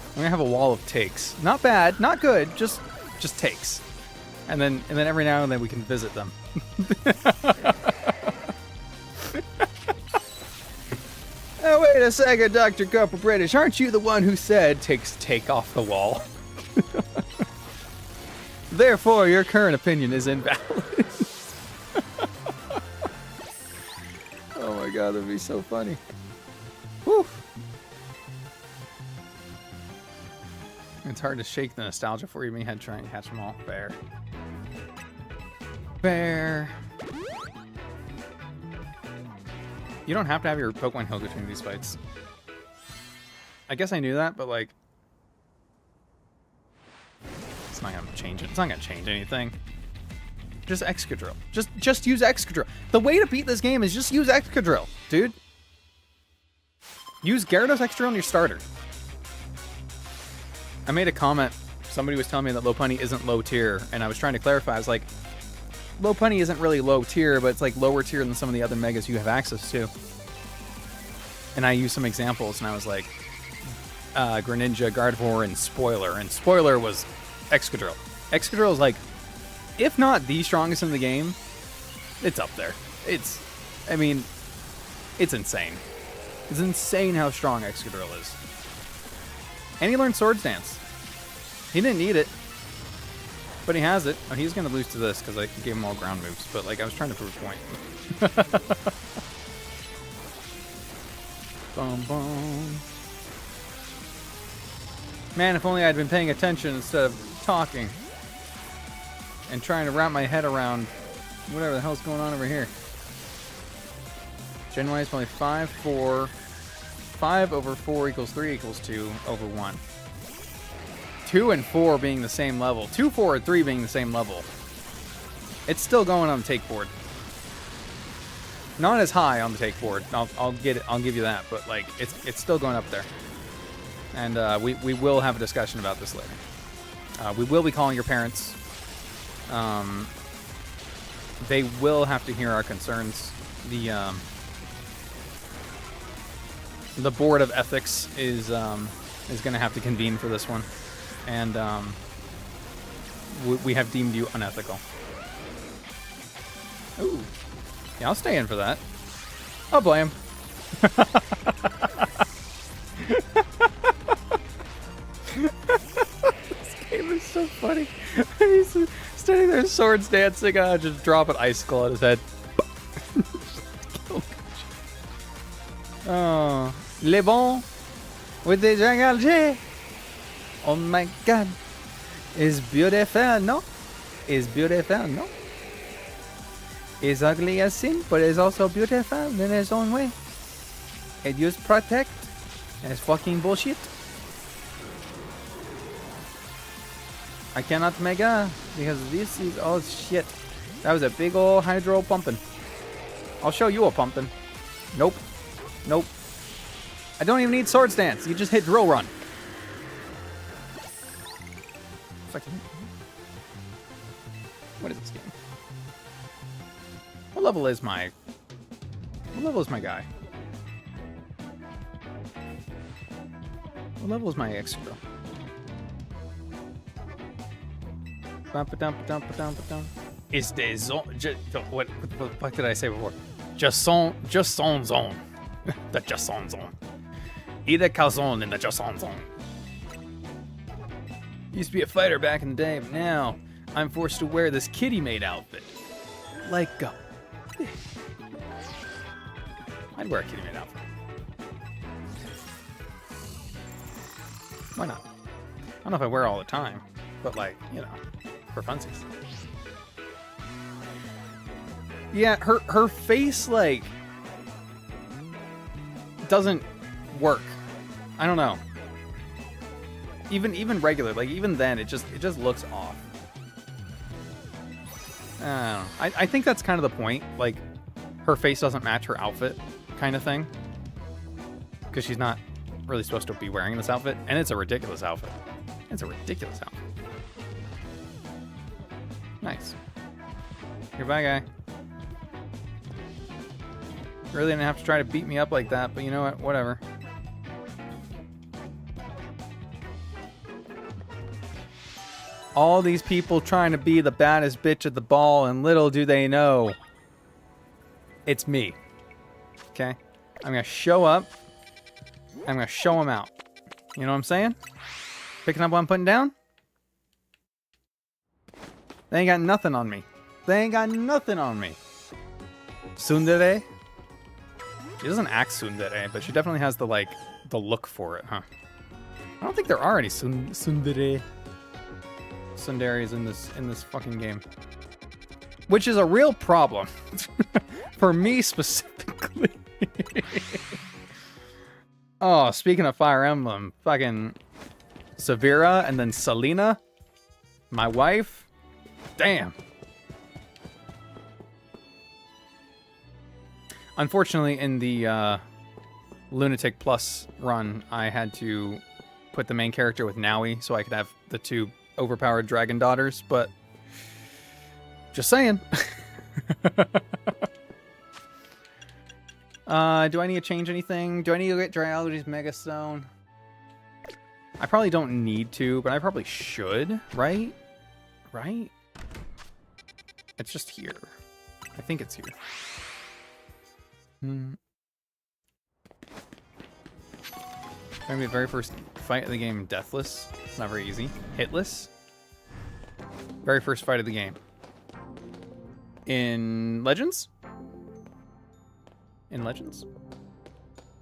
I'm gonna have a wall of takes. Not bad, not good, just takes. And then every now and then we can visit them. Oh, wait a second, Dr. Copper British. Aren't you the one who said takes take off the wall? Therefore, your current opinion is invalid. Oh my god, that'd be so funny. Whew. It's hard to shake the nostalgia for you. Me head trying to catch them all. Bear. You don't have to have your Pokemon healed between these fights. I guess I knew that, but like, it's not gonna change it. It's not gonna change anything. Just Excadrill. Just use Excadrill. The way to beat this game is just use Excadrill, dude. Use Gyarados Excadrill on your starter. I made a comment. Somebody was telling me that Lopunny isn't low tier, and I was trying to clarify. I was like, Lopunny isn't really low tier, but it's like lower tier than some of the other megas you have access to. And I used some examples, and I was like, Greninja, Gardevoir, and Spoiler. And Spoiler was Excadrill. Excadrill is like, if not the strongest in the game, it's up there. It's insane. It's insane how strong Excadrill is. And he learned Swords Dance. He didn't need it, but he has it. Oh, he's going to lose to this because I gave him all ground moves, but like, I was trying to prove a point. Boom, boom. Man, if only I'd been paying attention instead of talking. And trying to wrap my head around whatever the hell's going on over here. Gen Y is only 5, 4. 5 over 4 equals 3 equals 2 over 1. 2 and 4 being the same level. 2, 4, and 3 being the same level. It's still going on the take board. Not as high on the take board. I'll get it. I'll give you that. But like, it's still going up there. And we will have a discussion about this later. We will be calling your parents. They will have to hear our concerns. The board of ethics is going to have to convene for this one, and we have deemed you unethical. Ooh, yeah, I'll stay in for that. I'll play him. This game is so funny. He's standing there, swords dancing, just drop an icicle on his head. Oh, Le Bon with the Jangalje. Oh my god. Is beautiful, no? Is beautiful, no? Is ugly as sin, but is also beautiful in its own way. It used protect, and it's fucking bullshit. I cannot mega because this is all shit. That was a big old hydro pumping. I'll show you a pumping. Nope. Nope. I don't even need sword stance. You just hit drill run. Fucking. What is this game? What level is my? What level is my guy? What level is my extra? Is the zone? What the fuck did I say before? Jusson zone. The Jusson zone. Eat a calzone in the Jusson zone. Used to be a fighter back in the day, but now I'm forced to wear this kitty-made outfit. Like go. I'd wear a kitty-made outfit. Why not? I don't know if I wear it all the time, but like, you know, for funsies. Yeah, her face like doesn't work. I don't know. Even regular, like even then, it just looks off. I don't know. I think that's kind of the point. Like, her face doesn't match her outfit, kind of thing. Because she's not really supposed to be wearing this outfit, and it's a ridiculous outfit. It's a ridiculous outfit. Nice. Goodbye, guy. Really didn't have to try to beat me up like that, but you know what? Whatever. All these people trying to be the baddest bitch at the ball, and little do they know, it's me. Okay? I'm gonna show up. I'm gonna show them out. You know what I'm saying? Picking up what I'm putting down? They ain't got nothing on me. They ain't got nothing on me. Tsundere? She doesn't act tsundere, but she definitely has the, like, the look for it, huh? I don't think there are any tsunderes in this fucking game. Which is a real problem. For me specifically. Oh, speaking of Fire Emblem, fucking Severa and then Selena, my wife. Damn. Unfortunately, in the Lunatic Plus run, I had to put the main character with Naui so I could have the two overpowered dragon daughters, but just saying. Do I need to change anything? Do I need to get Dryology's Mega Stone? I probably don't need to, but I probably should, right? Right? It's just here. I think it's here. Gonna be the very first fight of the game, deathless. It's not very easy. Hitless. Very first fight of the game. In Legends? In Legends?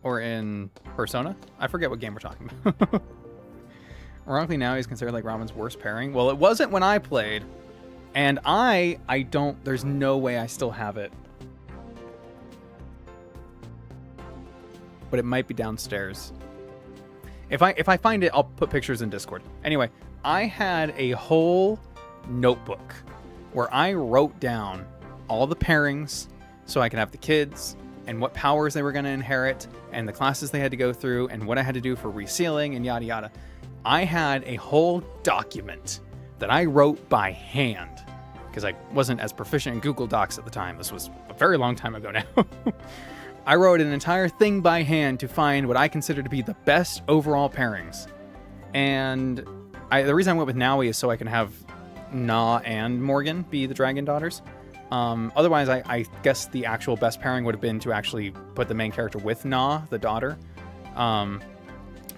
Or in Persona? I forget what game we're talking about. Ironically, now he's considered like Robin's worst pairing. Well, it wasn't when I played. And I don't, there's no way I still have it. But it might be downstairs. If I find it, I'll put pictures in Discord. Anyway, I had a whole notebook where I wrote down all the pairings so I could have the kids and what powers they were going to inherit and the classes they had to go through and what I had to do for resealing and yada yada. I had a whole document that I wrote by hand because I wasn't as proficient in Google Docs at the time. This was a very long time ago now. I wrote an entire thing by hand to find what I consider to be the best overall pairings. And the reason I went with Naui is so I can have Na and Morgan be the dragon daughters. Otherwise, I guess the actual best pairing would have been to actually put the main character with Na, the daughter.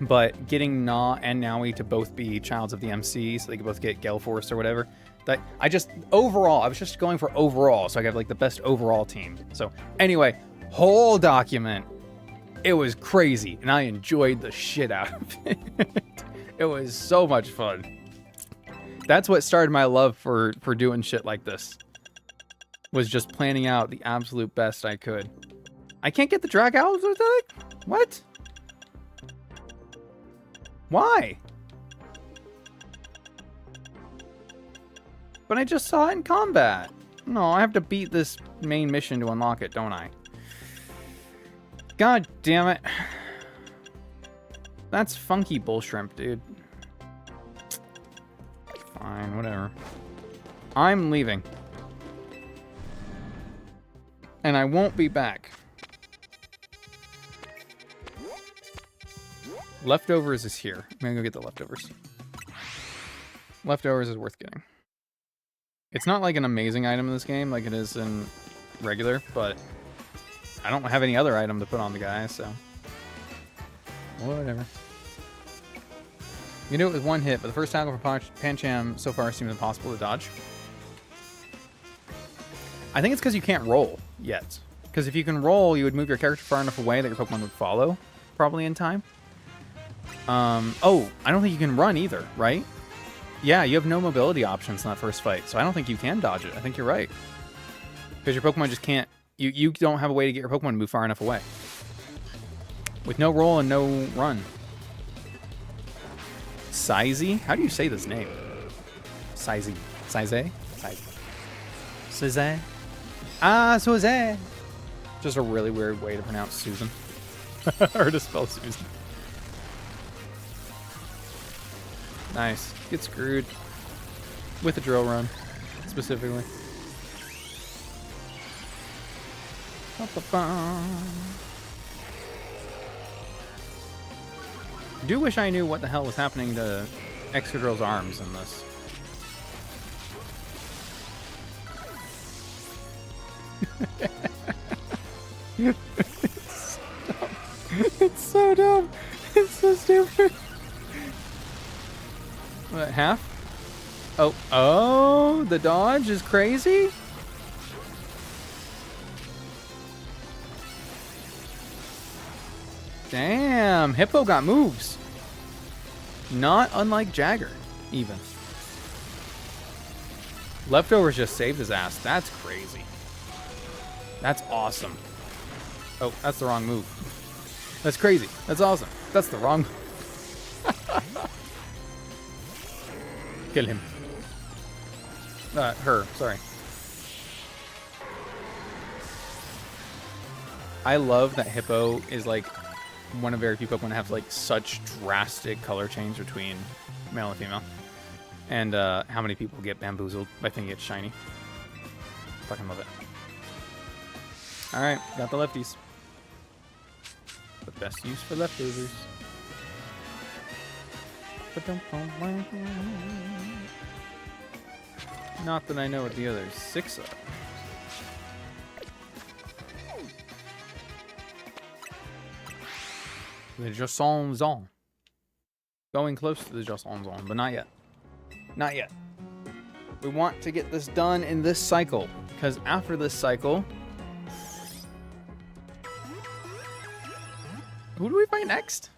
But getting Na and Naui to both be childs of the MC, so they could both get Gale Force or whatever. That I was just going for overall, so I got like the best overall team. So anyway, whole document. It was crazy, and I enjoyed the shit out of it. It was so much fun. That's what started my love for doing shit like this. Was just planning out the absolute best I could. I can't get the drag out with it? What? Why? But I just saw it in combat. No, I have to beat this main mission to unlock it, don't I? God damn it. That's funky bull shrimp, dude. Fine, whatever. I'm leaving. And I won't be back. Leftovers is here. I'm gonna go get the leftovers. Leftovers is worth getting. It's not like an amazing item in this game like it is in regular, but I don't have any other item to put on the guy, so whatever. You do it with one hit, but the first tackle for Pancham so far seems impossible to dodge. I think it's because you can't roll yet. Because if you can roll, you would move your character far enough away that your Pokemon would follow, probably in time. Oh, I don't think you can run either, right? Yeah, you have no mobility options in that first fight, so I don't think you can dodge it. I think you're right. Because your Pokemon just can't... You don't have a way to get your Pokemon to move far enough away. With no roll and no run. Sizey? How do you say this name? Sizey. Sizey? Sizey? Ah, Suze. Just a really weird way to pronounce Susan. Or to spell Susan. Nice. Get screwed. With a drill run, specifically. I do wish I knew what the hell was happening to Excadrill's arms in this. It's so dumb. It's so stupid. What, half? Oh, the dodge is crazy? Damn, Hippo got moves. Not unlike Jagger, even. Leftovers just saved his ass. That's crazy. That's awesome. Oh, that's the wrong move. That's crazy. That's awesome. That's the wrong move. Kill him. Her, sorry. I love that Hippo is like one of very few Pokemon that have like such drastic color change between male and female. And how many people get bamboozled by thinking it's shiny. Fucking love it. Alright, got the lefties. The best use for leftovers. Not that I know what the other 6 are. The Jossonzon. Going close to the Jossonzon, but not yet. Not yet. We want to get this done in this cycle, because after this cycle, Who do we fight next?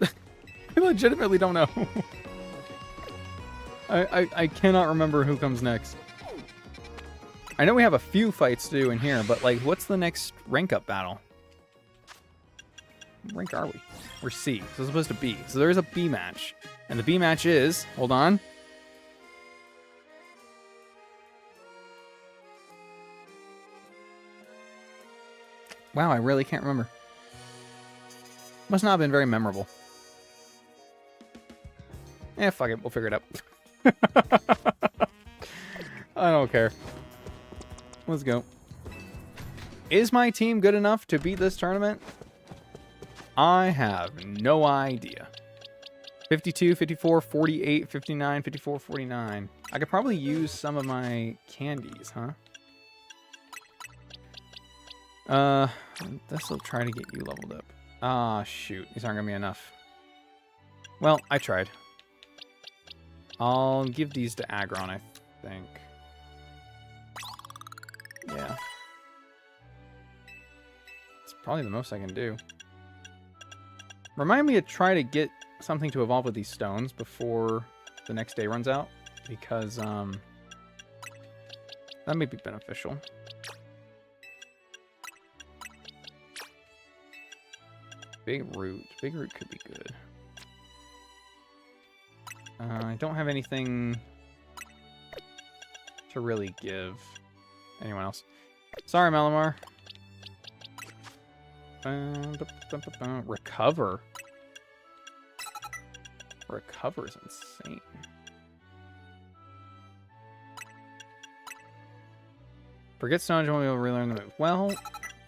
I legitimately don't know. I cannot remember who comes next. I know we have a few fights to do in here, but like, what's the next rank up battle? What rank are we? We're C. So it's supposed to B. So there is a B match. And the B match is, hold on. Wow, I really can't remember. Must not have been very memorable. Eh, fuck it. We'll figure it out. I don't care. Let's go. Is my team good enough to beat this tournament? I have no idea. 52, 54, 48, 59, 54, 49. I could probably use some of my candies, huh? This will try to get you leveled up. Ah, shoot. These aren't gonna be enough. Well, I tried. I'll give these to Aggron, I think. Yeah. It's probably the most I can do. Remind me to try to get something to evolve with these stones before the next day runs out, because that may be beneficial. Big root. Big root could be good. I don't have anything to really give anyone else. Sorry, Malamar. Recover. Recover is insane. Forget stones, you won't be able to relearn the move. Well,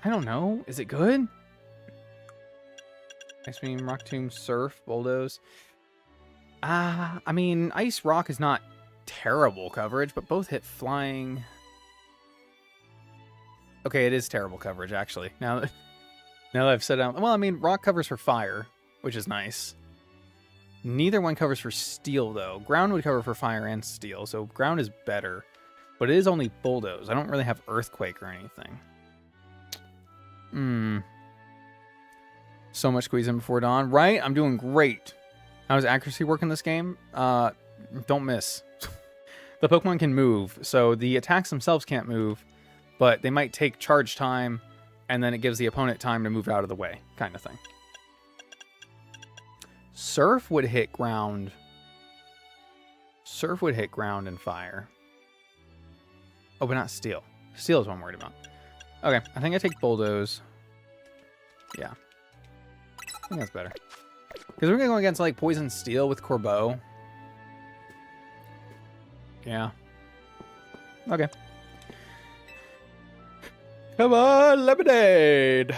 I don't know. Is it good? Ice Beam, Rock Tomb, Surf, Bulldoze. I mean, Ice Rock is not terrible coverage, but both hit flying. Okay, it is terrible coverage, actually. Now that I've said out. Well, I mean, Rock covers for fire, which is nice. Neither one covers for steel, though. Ground would cover for fire and steel, so ground is better. But it is only Bulldoze. I don't really have Earthquake or anything. So much squeezing before dawn. Right? I'm doing great. How does accuracy work in this game? Don't miss. The Pokemon can move, so the attacks themselves can't move, but they might take charge time, and then it gives the opponent time to move out of the way, kind of thing. Surf would hit ground. Surf would hit ground and fire. Oh, but not steel. Steel is what I'm worried about. Okay, I think I take Bulldoze. Yeah. I think that's better. Because we're going to go against, like, Poison Steel with Corbeau. Yeah. Okay. Come on, Lemonade!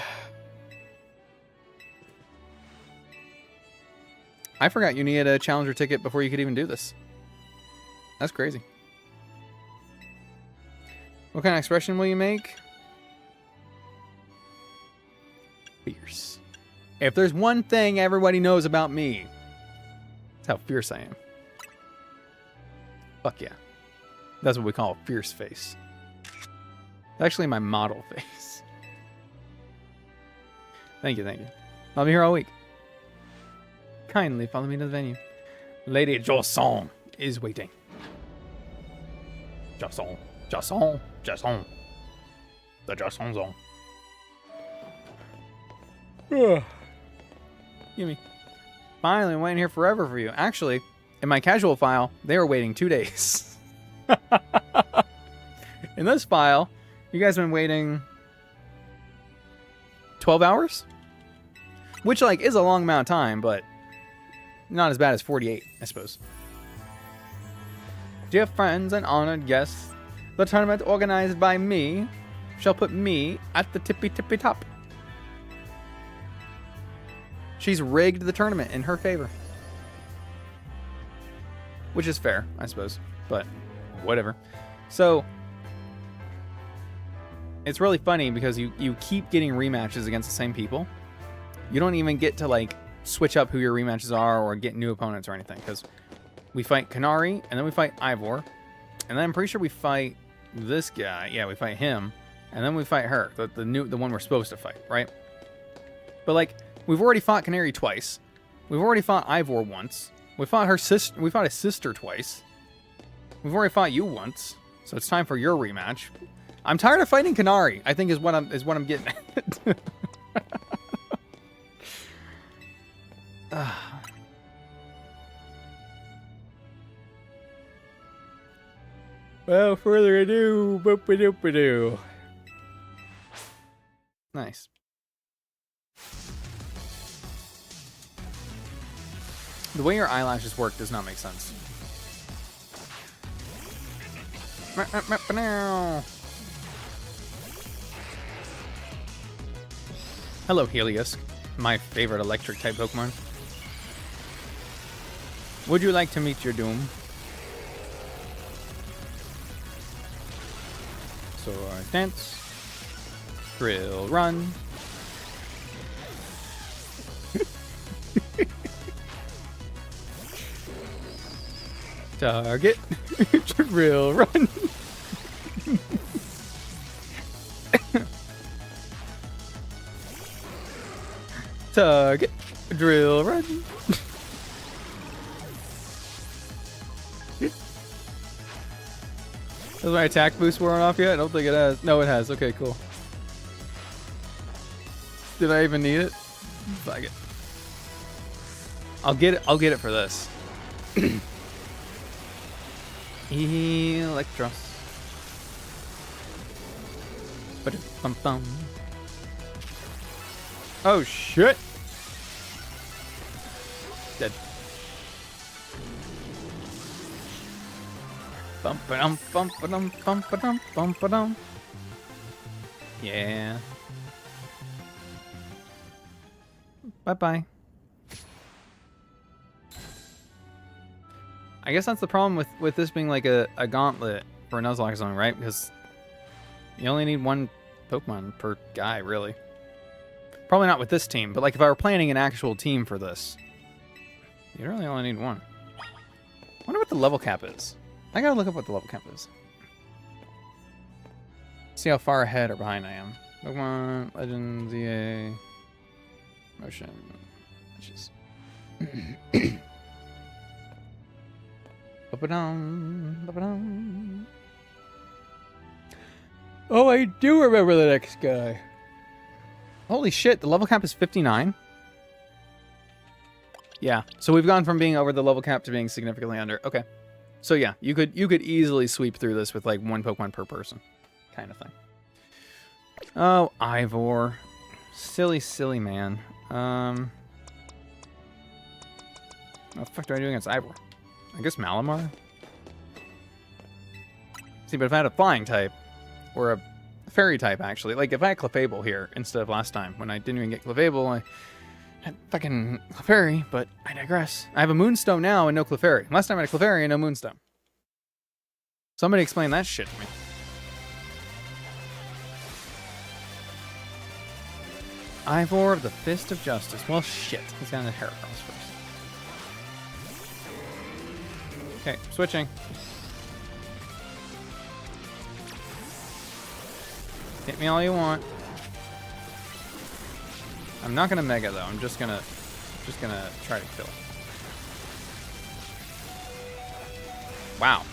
I forgot you needed a Challenger ticket before you could even do this. That's crazy. What kind of expression will you make? Fierce. If there's one thing everybody knows about me, it's how fierce I am. Fuck yeah. That's what we call a fierce face. It's actually my model face. Thank you, thank you. I'll be here all week. Kindly follow me to the venue. Lady Jousson is waiting. Jousson, Jousson, Jousson. The Jousson zone. Gimme. Finally, I'm waiting here forever for you. Actually, in my casual file, they were waiting 2 days. In this file, you guys have been waiting 12 hours? Which, like, is a long amount of time, but not as bad as 48, I suppose. Dear friends and honored guests, the tournament organized by me shall put me at the tippy top. She's rigged the tournament in her favor. Which is fair, I suppose. But whatever. So it's really funny because you keep getting rematches against the same people. You don't even get to, like, switch up who your rematches are or get new opponents or anything. Because we fight Kanari, and then we fight Ivor. And then I'm pretty sure we fight this guy. Yeah, we fight him. And then we fight her. The one we're supposed to fight, right? But, like, We've already fought Canary twice. We've already fought Ivor once. We fought her sister. We fought his sister twice. We've already fought you once. So it's time for your rematch. I'm tired of fighting Canary, I think is what I'm getting at. Well, further ado, boop-a-doop-a-doo. Nice. The way your eyelashes work does not make sense. Hello, Helios, my favorite electric type Pokemon. Would you like to meet your doom? So, dance, drill, run. Target, drill, run. Target, drill, run. Has my attack boost worn off yet? I don't think it has. No, it has. Okay, cool. Did I even need it? Fuck it. I'll get it. I'll get it for this. Electros. Bum-bum. Oh shit! Dead. Bum-ba-dum, bum-ba-dum, bum-ba-dum, bum-ba-dum. Yeah. Bye-bye. I guess that's the problem with this being like a gauntlet for a Nuzlocke zone, right? Because you only need one Pokemon per guy, really. Probably not with this team, but like if I were planning an actual team for this, you really only need one. I wonder what the level cap is. I gotta look up what the level cap is. See how far ahead or behind I am. Pokemon, Legends, EA, Motion, matches. Ba-ba-dum, ba-ba-dum. Oh, I do remember the next guy. Holy shit, the level cap is 59? Yeah, so we've gone from being over the level cap to being significantly under. Okay. So yeah, you could easily sweep through this with like one Pokemon per person. Kind of thing. Oh, Ivor. Silly, silly man. What the fuck do I do against Ivor? I guess Malamar? See, but if I had a flying type, or a fairy type, actually, like if I had Clefable here instead of last time, when I didn't even get Clefable, I had fucking Clefairy, but I digress. I have a Moonstone now and no Clefairy. Last time I had a Clefairy and no Moonstone. Somebody explain that shit to me. Ivor of the Fist of Justice. Well, shit. He's got a Heracross first. Okay, switching. Hit me all you want. I'm not gonna Mega though. I'm just gonna try to kill. Wow.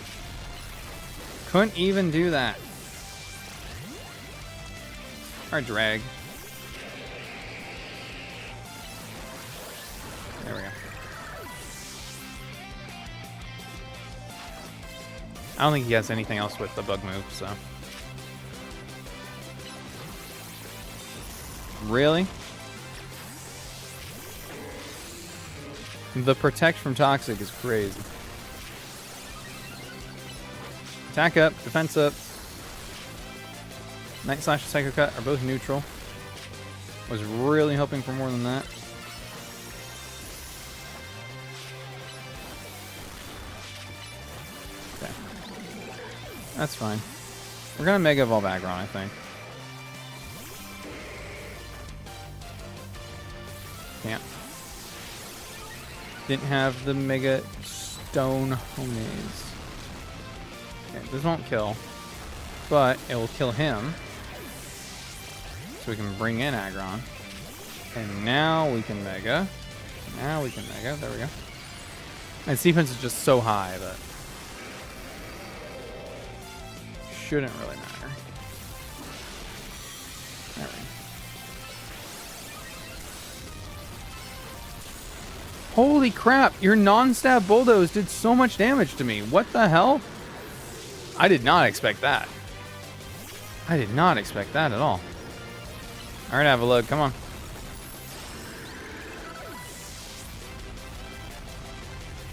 Couldn't even do that. Or drag. There we go. I don't think he has anything else with the bug move, so. Really? The protect from toxic is crazy. Attack up, defense up. Night Slash and Psycho Cut are both neutral. Was really hoping for more than that. Okay. That's fine. We're gonna Mega Evolve Aggron, I think. Can't. Didn't have the Mega Stone Homies. Okay, this won't kill, but it will kill him. So we can bring in Aggron. And now we can Mega. Now we can Mega. There we go. And defense is just so high that shouldn't really matter. There we go. Holy crap, your non-stab bulldoze did so much damage to me. What the hell? I did not expect that. I did not expect that at all. Alright, Avalugg, come on.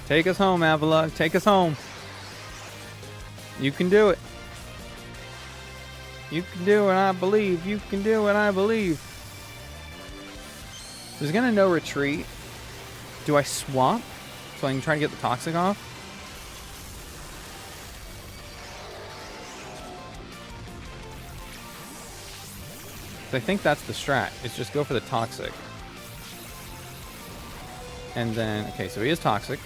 Take us home, Avalugg. Take us home. You can do it. You can do it, I believe. You can do it, I believe. There's gonna no retreat. Do I swap so I can try to get the toxic off? I think that's the strat. It's just go for the toxic. And then, okay, so he is toxic.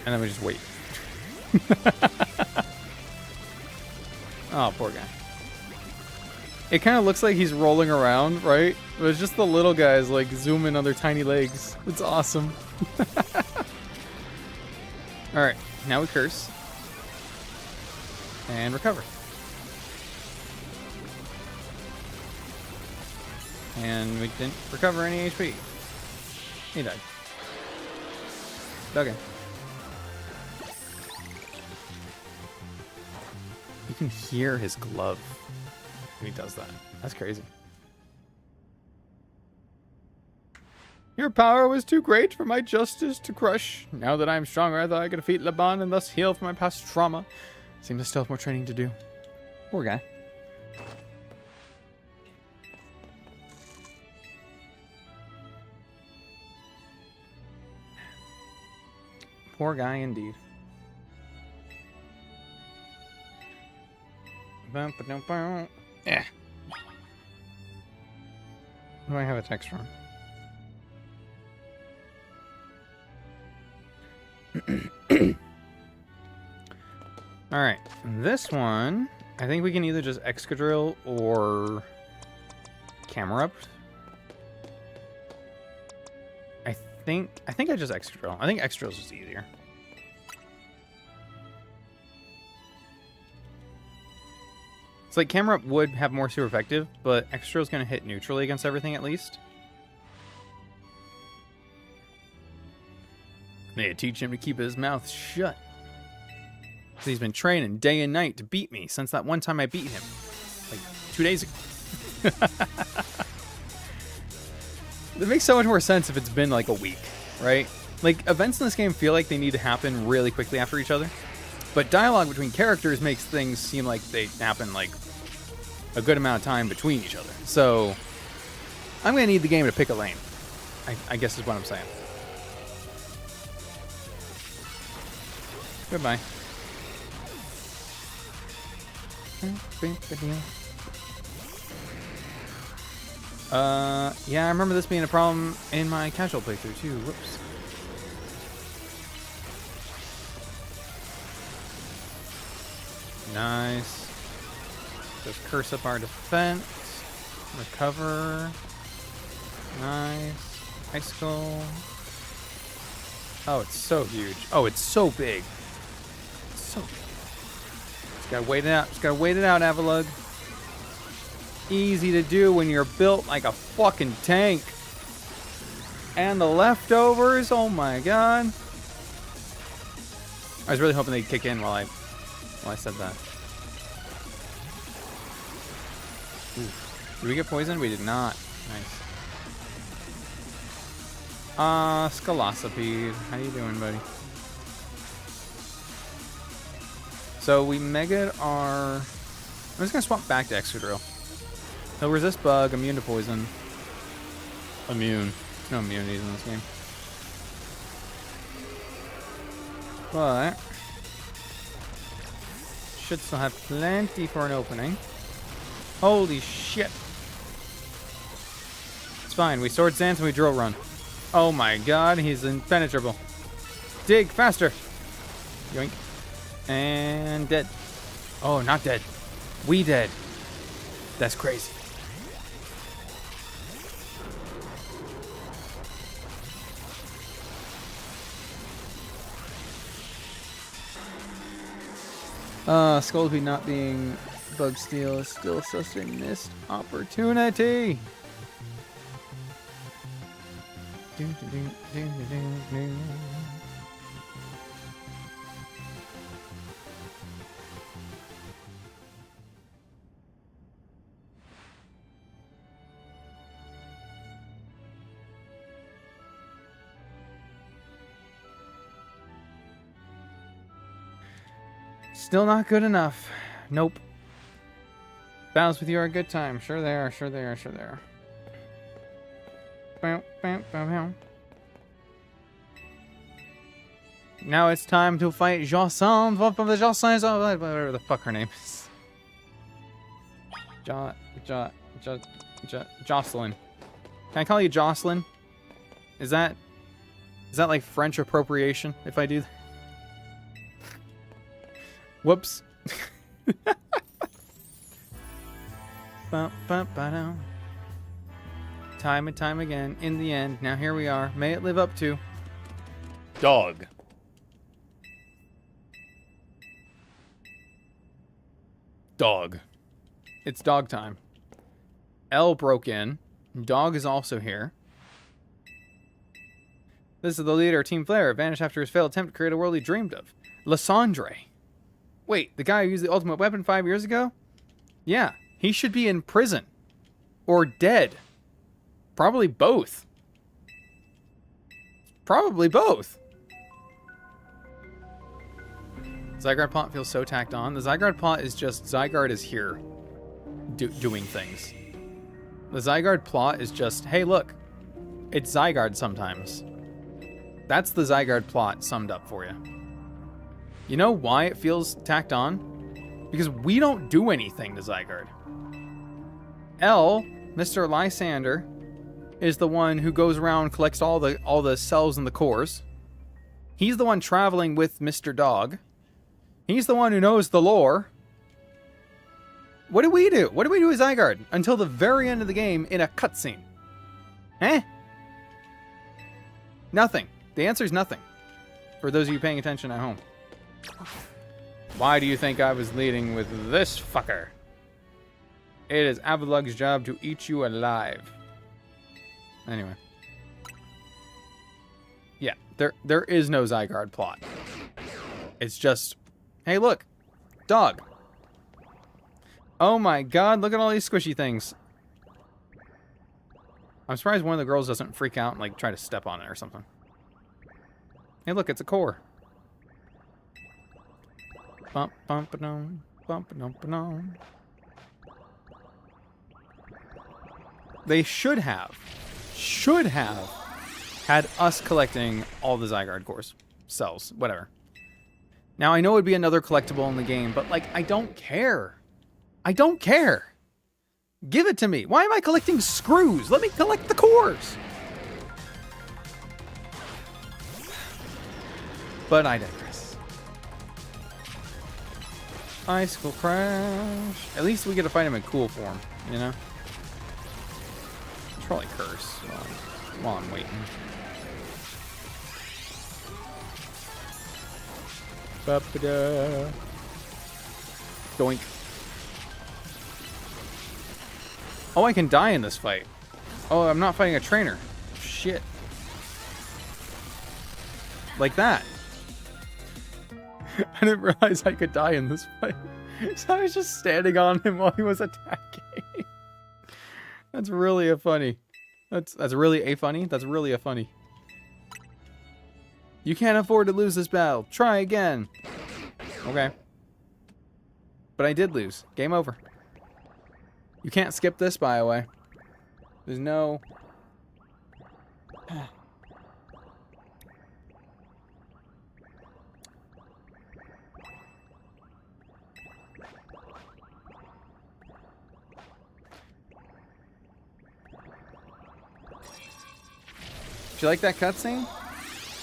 And then we just wait. Oh, poor guy. It kind of looks like he's rolling around, right? But it's just the little guys like zooming on their tiny legs. It's awesome. Alright, now we curse. And recover. And we didn't recover any HP. He died. Okay. You can hear his glove when he does that. That's crazy. Your power was too great for my justice to crush. Now that I'm stronger, I thought I could defeat Laban and thus heal from my past trauma. Seems I still have more training to do. Poor guy. Poor guy indeed. Yeah. What do I have a text from? Alright, this one, I think we can either just Excadrill or Camerupt. I think I just Excadrill. I think Excadrill is just easier. It's like Camerupt would have more super effective, but Excadrill is going to hit neutrally against everything at least. May I teach him to keep his mouth shut. He's been training day and night to beat me since that one time I beat him. Like 2 days ago. It makes so much more sense if it's been like a week, right? Like, events in this game feel like they need to happen really quickly after each other. But dialogue between characters makes things seem like they happen like a good amount of time between each other. So, I'm going to need the game to pick a lane, I guess is what I'm saying. Goodbye. Yeah, I remember this being a problem in my casual playthrough too. Whoops. Nice. Just curse up our defense. Recover. Nice. Icicle. Oh, it's so huge. Oh, it's so big. It's so big. Just gotta wait it out. Just gotta wait it out, Avalugg. Easy to do when you're built like a fucking tank. And the leftovers, oh my god. I was really hoping they'd kick in while I said that. Ooh. Did we get poisoned? We did not. Nice. Scolosopede. How you doing, buddy? So we megaed our... I'm just gonna swap back to Excadrill. He'll resist bug, immune to poison. Immune. There's no immunities in this game. But should still have plenty for an opening. Holy shit. It's fine. We Sword Dance and we Drill Run. Oh my god, he's impenetrable. Dig faster. Yoink. And dead. Oh, not dead. We dead. That's crazy. Scolby not being bug steel is still such a missed opportunity. Still not good enough. Nope. Battles with you are a good time. Sure they are, sure they are, sure they are. Now it's time to fight Jocelyn. Whatever the fuck her name is. Jocelyn. Can I call you Jocelyn? Is that like French appropriation if I do that? Whoops. Time and time again, in the end, now here we are. May it live up to dog. Dog. It's dog time. L broke in. Dog is also here. This is the leader, Team Flare, vanished after his failed attempt to create a world he dreamed of. Lysandre. Wait, the guy who used the ultimate weapon 5 years ago? Yeah, he should be in prison. Or dead. Probably both. Probably both. Zygarde plot feels so tacked on. The Zygarde plot is just Zygarde is here doing things. The Zygarde plot is just, hey look, it's Zygarde sometimes. That's the Zygarde plot summed up for you. You know why it feels tacked on? Because we don't do anything to Zygarde. L, Mr. Lysander, is the one who goes around and collects all the cells and the cores. He's the one traveling with Mr. Dog. He's the one who knows the lore. What do we do? What do we do with Zygarde until the very end of the game in a cutscene? Eh? Nothing. The answer is nothing. For those of you paying attention at home. Why do you think I was leading with this fucker? It is Avalug's job to eat you alive. Anyway. Yeah, there is no Zygarde plot. It's just, hey look, dog. Oh my god, look at all these squishy things. I'm surprised one of the girls doesn't freak out and like try to step on it or something. Hey look, it's a core. Bump, bump, ba-dum, bump, bump, ba-dum. They should have had us collecting all the Zygarde cores, cells, whatever. Now I know it'd be another collectible in the game, but like I don't care. I don't care. Give it to me. Why am I collecting screws? Let me collect the cores. But I digress. Icicle Crash. At least we get to fight him in cool form, you know? Should probably curse while I'm waiting. Ba-ba-da. Doink. Oh, I can die in this fight. Oh, I'm not fighting a trainer. Shit. Like that. I didn't realize I could die in this fight. So I was just standing on him while he was attacking. That's really a funny. That's really a funny. That's really a funny. You can't afford to lose this battle. Try again. Okay. But I did lose. Game over. You can't skip this, by the way. There's no... Do you like that cutscene?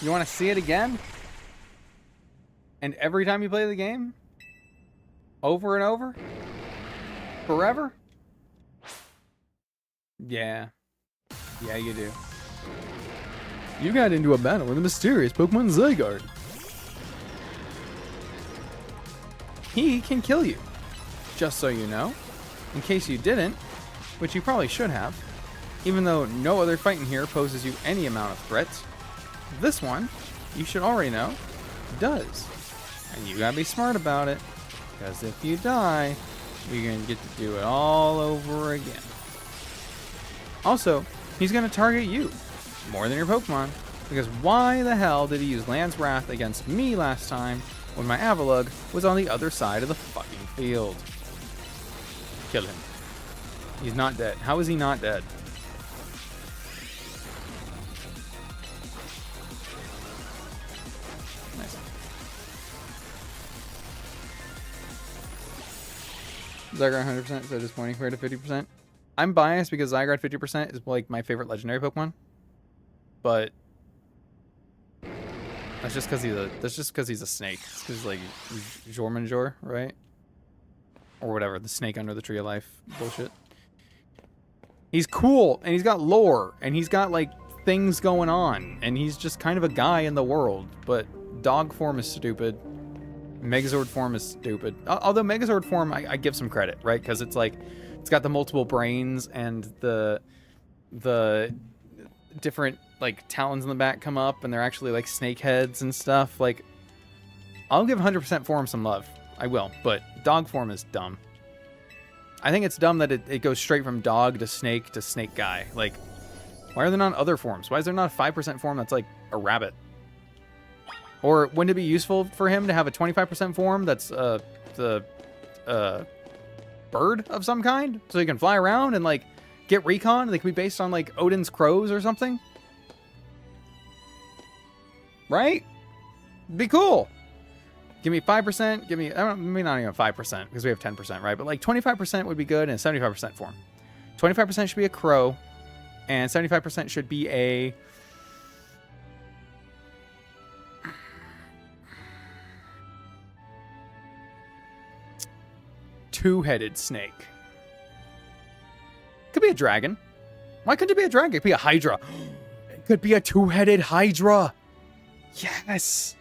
You want to see it again? And every time you play the game? Over and over? Forever? Yeah. Yeah, you do. You got into a battle with a mysterious Pokemon Zygarde. he can kill you. Just so you know, in case you didn't, which you probably should have, even though no other fight in here poses you any amount of threats, this one, you should already know, does. And you gotta be smart about it, because if you die, you're gonna get to do it all over again. Also, he's gonna target you more than your Pokemon, because why the hell did he use Land's Wrath against me last time when my Avalugg was on the other side of the fucking field? Kill him. He's not dead. How is he not dead? Nice. Zygarde 100%, so disappointing compared to 50%. I'm biased because Zygarde 50% is like my favorite legendary Pokemon. But that's just because he's a snake. It's because like Jormunjor, right? Or whatever, the snake under the tree of life bullshit. He's cool, and he's got lore, and he's got like things going on, and he's just kind of a guy in the world. But dog form is stupid. Megazord form is stupid. Although Megazord form, I give some credit, right? Because it's like, it's got the multiple brains and the different like talons in the back come up, and they're actually like snake heads and stuff. Like, I'll give 100% form some love. I will, but dog form is dumb. I think it's dumb that it goes straight from dog to snake guy. Like, why are there not other forms? Why is there not a 5% form that's like a rabbit? Or wouldn't it be useful for him to have a 25% form that's the bird of some kind? So he can fly around and like get recon? They could be based on like Odin's crows or something? Right? Be cool. Give me 5%, give me, maybe not even 5%, because we have 10%, right? But like 25% would be good, and 75% form. 25% should be a crow, and 75% should be a... two-headed snake. Could be a dragon. Why couldn't it be a dragon? It could be a Hydra. It could be a two-headed Hydra. Yes!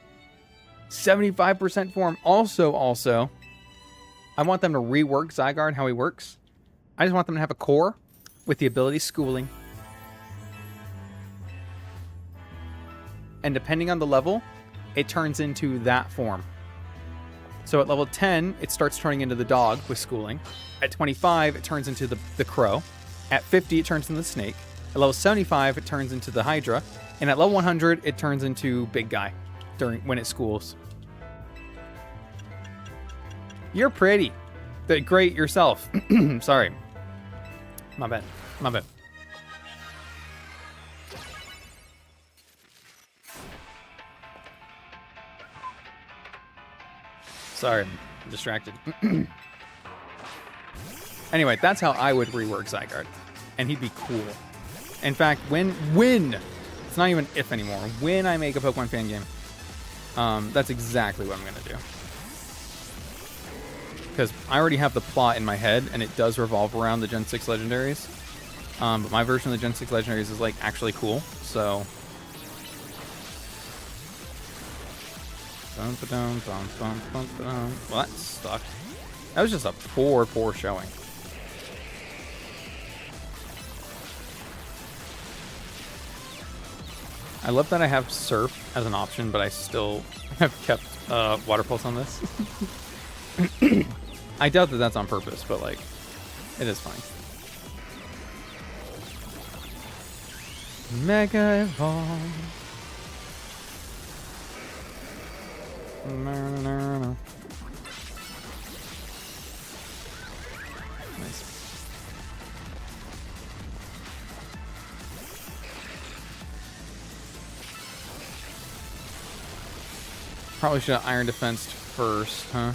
75% form. Also, I want them to rework Zygarde how he works. I just want them to have a core with the ability Schooling. And depending on the level, it turns into that form. So at level 10, it starts turning into the dog with Schooling. At 25, it turns into the crow. At 50, it turns into the snake. At level 75, it turns into the Hydra. And at level 100, it turns into big guy when it schools. You're pretty. Great yourself. Sorry. My bad. Sorry, I'm distracted. Anyway, that's how I would rework Zygarde. And he'd be cool. In fact, when it's not even if anymore, when I make a Pokemon fan game, that's exactly what I'm going to do. Because I already have the plot in my head, and it does revolve around the Gen 6 Legendaries. But my version of the Gen 6 Legendaries is, like, actually cool, so... Well, that sucked. That was just a poor showing. I love that I have Surf as an option, but I still have kept Water Pulse on this. I doubt that that's on purpose, but like, it is funny. Mega Evolve. Nice. Probably should have Iron Defense first, huh?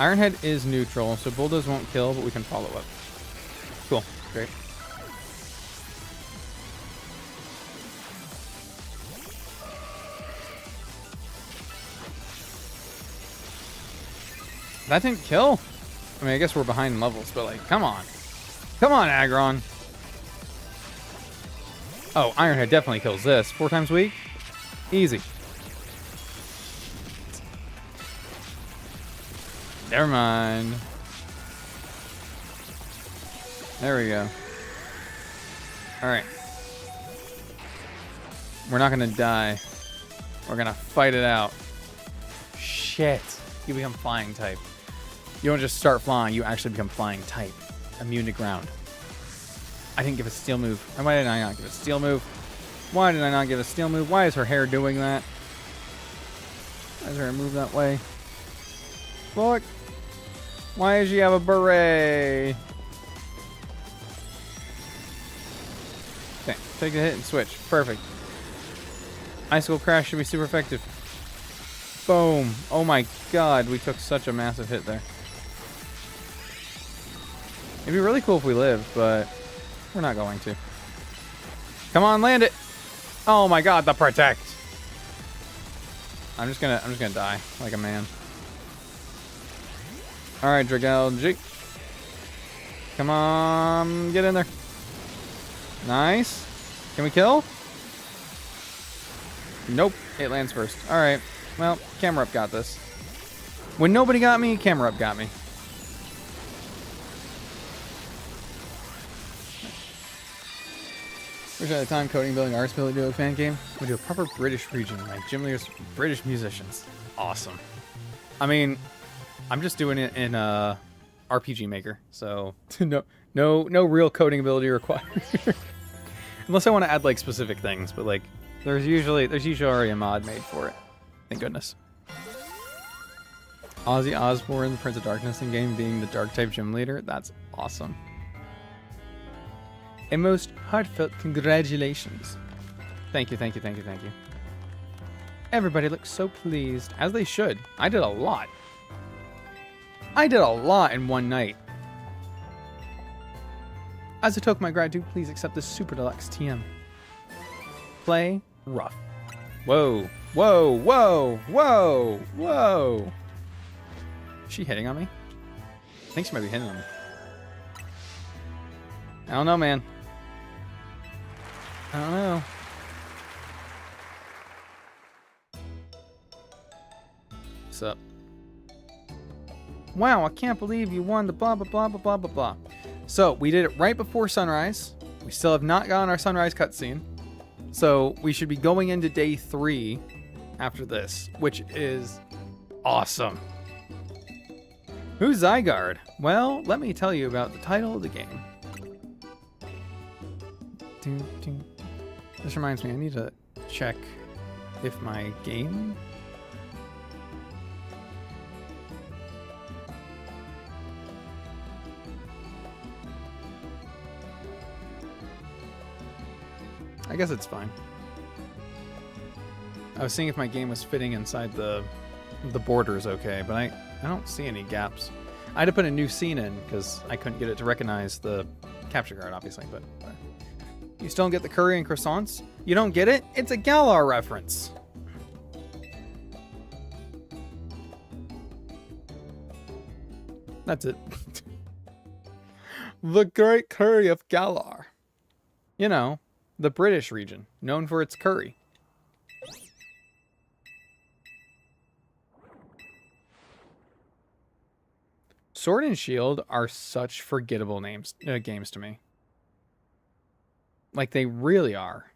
Iron Head is neutral, so Bulldoze won't kill, but we can follow up. Cool. Great. That didn't kill? I mean, I guess we're behind in levels, but like, come on. Come on, Aggron. Oh, Iron Head definitely kills this. 4 times weak? Easy. Never mind. There we go. Alright. We're not gonna die. We're gonna fight it out. Shit. You become flying type. You don't just start flying, you actually become flying type. Immune to ground. I didn't give a steel move. Why did I not give a steel move? Why did I not give a steel move? Why is her hair doing that? Why is her hair move that way? Look. Why does she have a beret? Okay, take a hit and switch. Perfect. Icicle Crash should be super effective. Boom. Oh my god, we took such a massive hit there. It'd be really cool if we lived, but we're not going to. Come on, land it. Oh my god, the protect. I'm just gonna die like a man. Alright, Dragalge. Come on, get in there. Nice. Can we kill? Nope, it lands first. Alright, well, Camera Up got this. When nobody got me, Camera Up got me. Wish I had time coding, building arts, building a fan game. We do a proper British region, like Jim Lear's British musicians. Awesome. I mean, I'm just doing it in RPG Maker, so no real coding ability required. Unless I want to add like specific things, but like there's usually already a mod made for it. Thank goodness. Ozzy Osbourne, the Prince of Darkness in game, being the dark type gym leader. That's awesome. A most heartfelt congratulations. Thank you. Everybody looks so pleased, as they should. I did a lot. In one night. As a token of my gratitude, please accept this Super Deluxe TM. Play rough. Whoa. Is she hitting on me? I think she might be hitting on me. I don't know, man. I don't know. What's up? Wow, I can't believe you won the blah, blah, blah, blah, blah, blah, blah. So, we did it right before sunrise. We still have not gotten our sunrise cutscene. So, we should be going into day 3 after this, which is awesome. Who's Zygarde? Well, let me tell you about the title of the game. This reminds me, I need to check if my game... I guess it's fine. I was seeing if my game was fitting inside the borders okay, but I don't see any gaps. I had to put a new scene in because I couldn't get it to recognize the capture card, obviously, but... You still don't get the curry and croissants? You don't get it? It's a Galar reference. That's it. The Great Curry of Galar. You know, the British region, known for its curry. Sword and Shield are such forgettable games to me. Like, they really are.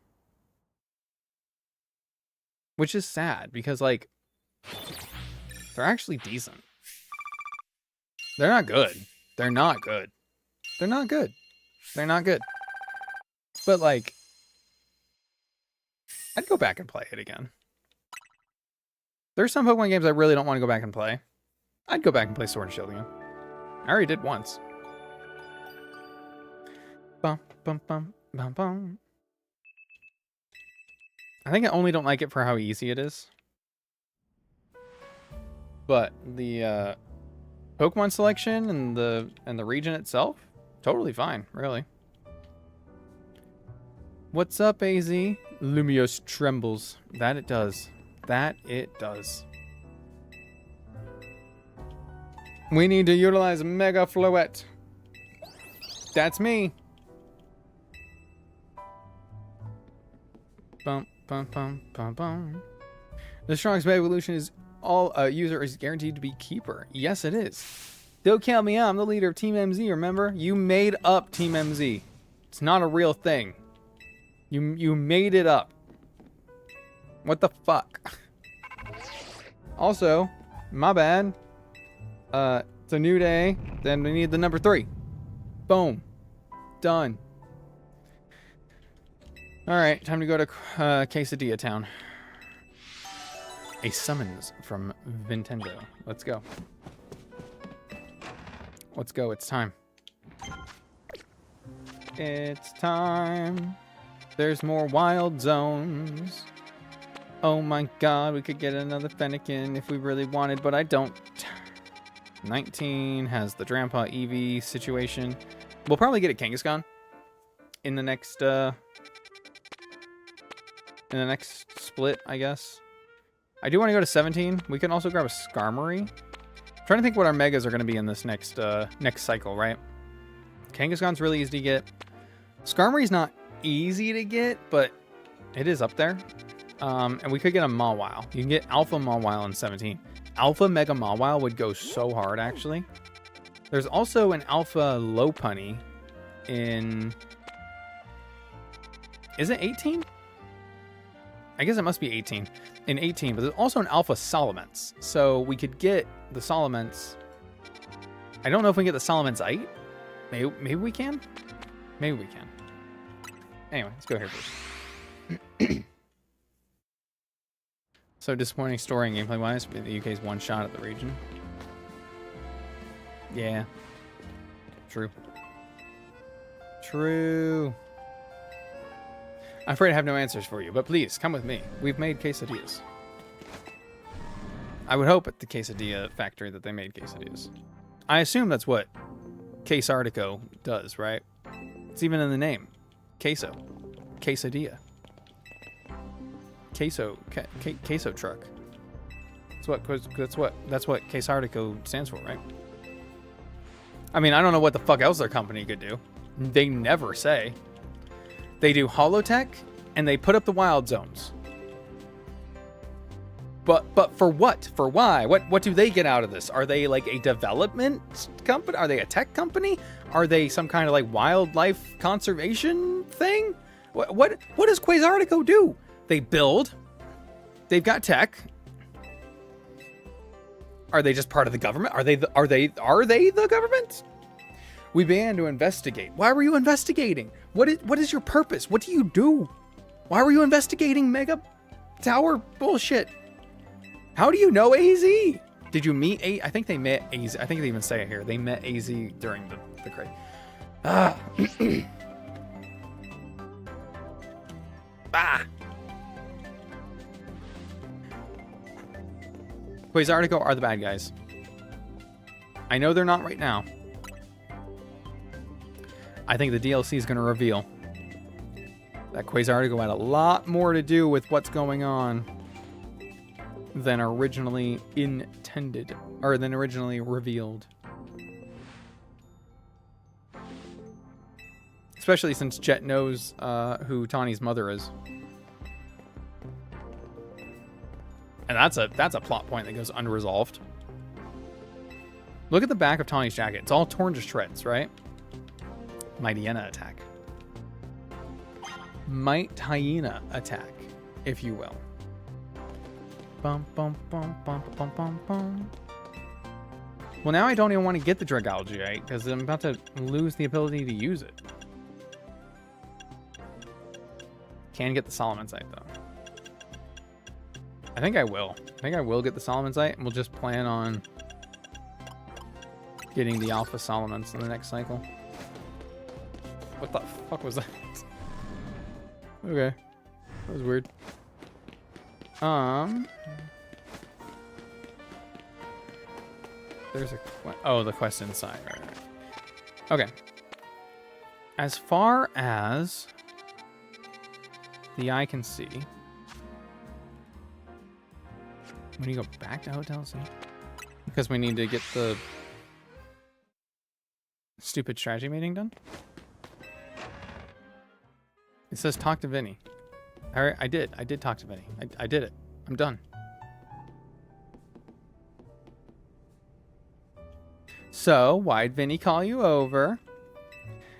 Which is sad, because, like, they're actually decent. They're not good. They're not good. They're not good. They're not good. But, like, I'd go back and play it again. There's some Pokemon games I really don't want to go back and play. I'd go back and play Sword and Shield again. I already did once. Bum, bum, bum. Bum, bum. I think I only don't like it for how easy it is. But the Pokemon selection and the region itself, totally fine, really. What's up, AZ? Lumiose trembles. That it does. That it does. We need to utilize Mega Floette. That's me. Bum, bum, bum, bum, bum. The strongest Mega Evolution is all user is guaranteed to be keeper. Yes, it is. Don't count me out. I'm the leader of Team MZ, remember? You made up Team MZ. It's not a real thing. You made it up. What the fuck? Also, my bad. It's a new day. Then we need the number 3. Boom. Done. Alright, time to go to Quesadilla Town. A summons from Nintendo. Let's go. Let's go, it's time. It's time. There's more wild zones. Oh my god, we could get another Fennekin if we really wanted, but I don't. 19 has the Grandpa Eevee situation. We'll probably get a Kangaskhan in the next split, I guess. I do want to go to 17. We can also grab a Skarmory. I'm trying to think what our megas are going to be in this next cycle, right? Kangaskhan's really easy to get. Skarmory's not easy to get, but it is up there. And we could get a Mawile. You can get Alpha Mawile in 17. Alpha Mega Mawile would go so hard, actually. There's also an Alpha Lopunny in... Is it 18? I guess it must be 18. In 18, but there's also an Alpha Salamence. So we could get the Salamence. I don't know if we can get the Salamencite. Maybe we can? Maybe we can. Anyway, let's go here first. So disappointing story and gameplay wise, but the UK's one shot at the region. Yeah. True. True. I'm afraid I have no answers for you, but please come with me. We've made quesadillas. I would hope at the quesadilla factory that they made quesadillas. I assume that's what Case Artico does, right? It's even in the name. Queso. Quesadilla. Queso truck. That's what Case Artico stands for, right? I mean, I don't know what the fuck else their company could do. They never say. They do Holotech and they put up the wild zones. But for what? For why? What do they get out of this? Are they like a development company? Are they a tech company? Are they some kind of like wildlife conservation thing? What does Quasartico do? They build. They've got tech. Are they just part of the government? Are they the government? We began to investigate. Why were you investigating? What is your purpose? What do you do? Why were you investigating Mega Tower bullshit? How do you know AZ? Did you meet AZ? I think they met AZ. I think they even say it here. They met AZ during the crate. Ah. Ah. Quasartico are the bad guys. I know they're not right now. I think the DLC is going to reveal that Quasartico had a lot more to do with what's going on than originally intended, or than originally revealed. Especially since Jet knows who Tawny's mother is. And that's a plot point that goes unresolved. Look at the back of Tawny's jacket. It's all torn to shreds, right? Mighty Hyena attack. Might Hyena attack, if you will. Bum, bum, bum, bum, bum, bum, bum. Well, now I don't even want to get the Dragalge, because I'm about to lose the ability to use it. Can get the Salamencite, though. I think I will. I think I will get the Salamencite, and we'll just plan on getting the Alpha Salamence in the next cycle. What the fuck was that? Okay. That was weird. There's a... Oh, the quest inside. Right. Okay. As far as the eye can see... We need to go back to Hotel C? Because we need to get the stupid strategy meeting done? It says talk to Vinny. I did talk to Vinny. I did it. I'm done. So, why'd Vinny call you over?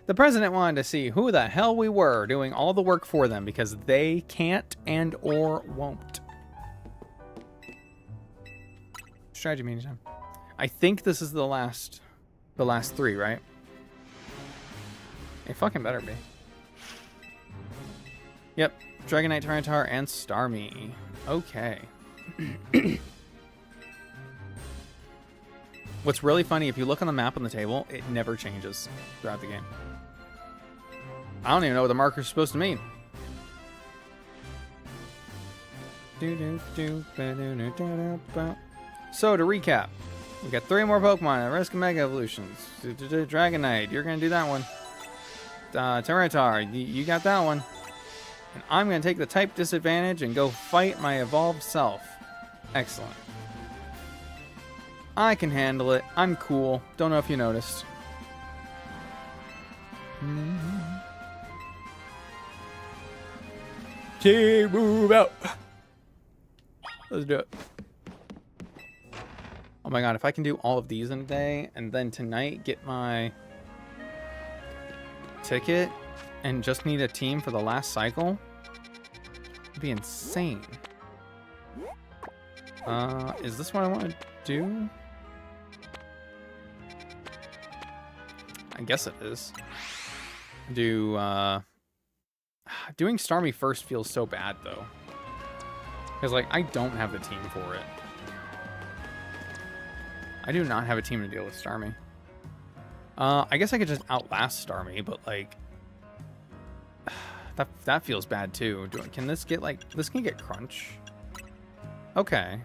The president wanted to see who the hell we were doing all the work for them because they can't and or won't. Strategy meeting time. I think this is the last 3, right? It fucking better be. Yep. Dragon Knight, Tyranitar, and Starmie. Okay. What's really funny, if you look on the map on the table, it never changes throughout the game. I don't even know what the marker's supposed to mean. So, to recap, we got 3 more Pokemon at risk of Mega Evolutions. Dragonite, you're going to do that one. Tyranitar, you got that one. And I'm going to take the type disadvantage and go fight my evolved self. Excellent. I can handle it. I'm cool. Don't know if you noticed. Team, move out. Let's do it. Oh my god, if I can do all of these in a day and then tonight get my ticket and just need a team for the last cycle, it'd be insane. Is this what I want to do? I guess it is. Doing Starmie first feels so bad though. Because like I don't have the team for it. I do not have a team to deal with Starmie. I guess I could just outlast Starmie, but like that feels bad too. Can this get like this can get Crunch? Okay.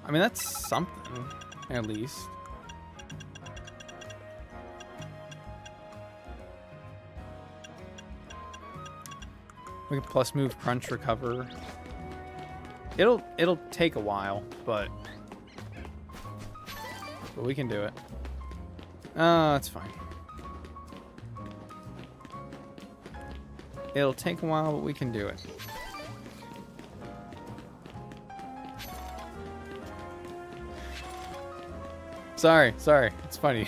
I mean that's something at least. We can plus move, Crunch, recover. It'll take a while, but we can do it. That's fine. It'll take a while, but we can do it. Sorry, it's funny.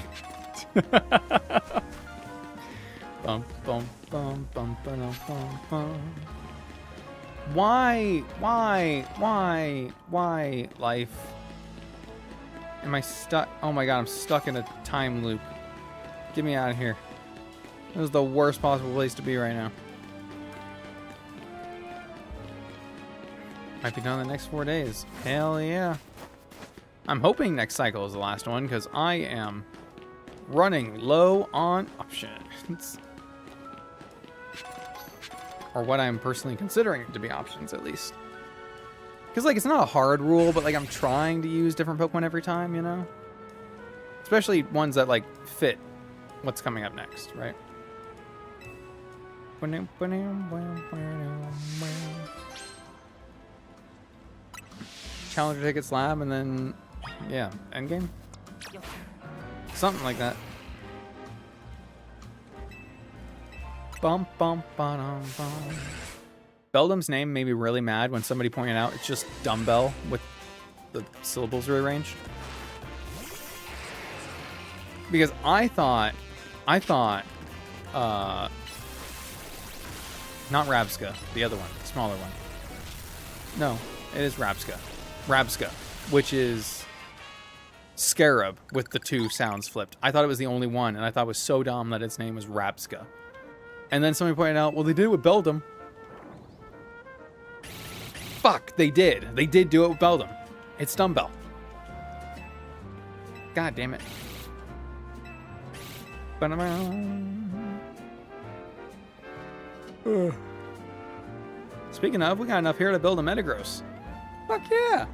Bum, bum, bum, bum, bum, bum, bum. Why, life? Am I stuck? Oh my god, I'm stuck in a time loop. Get me out of here. This is the worst possible place to be right now. Might be done in the next 4 days. Hell yeah. I'm hoping next cycle is the last one, because I am running low on options. Or what I'm personally considering to be options, at least. Because, like, it's not a hard rule, but, like, I'm trying to use different Pokemon every time, you know? Especially ones that, like, fit what's coming up next, right? Challenger tickets lab, and then, yeah, endgame? Something like that. Bum, bum, ba-dum, bum. Beldum's name made me really mad when somebody pointed out it's just dumbbell with the syllables rearranged. Because I thought, not Rabsca, the other one, the smaller one. No, it is Rabsca. Rabsca, which is Scarab with the 2 sounds flipped. I thought it was the only one, and I thought it was so dumb that its name was Rabsca. And then somebody pointed out, well, they did it with Beldum. Fuck, they did. They did do it with Beldum. It's Dumbbell. God damn it. Speaking of, we got enough here to build a Metagross. Fuck yeah.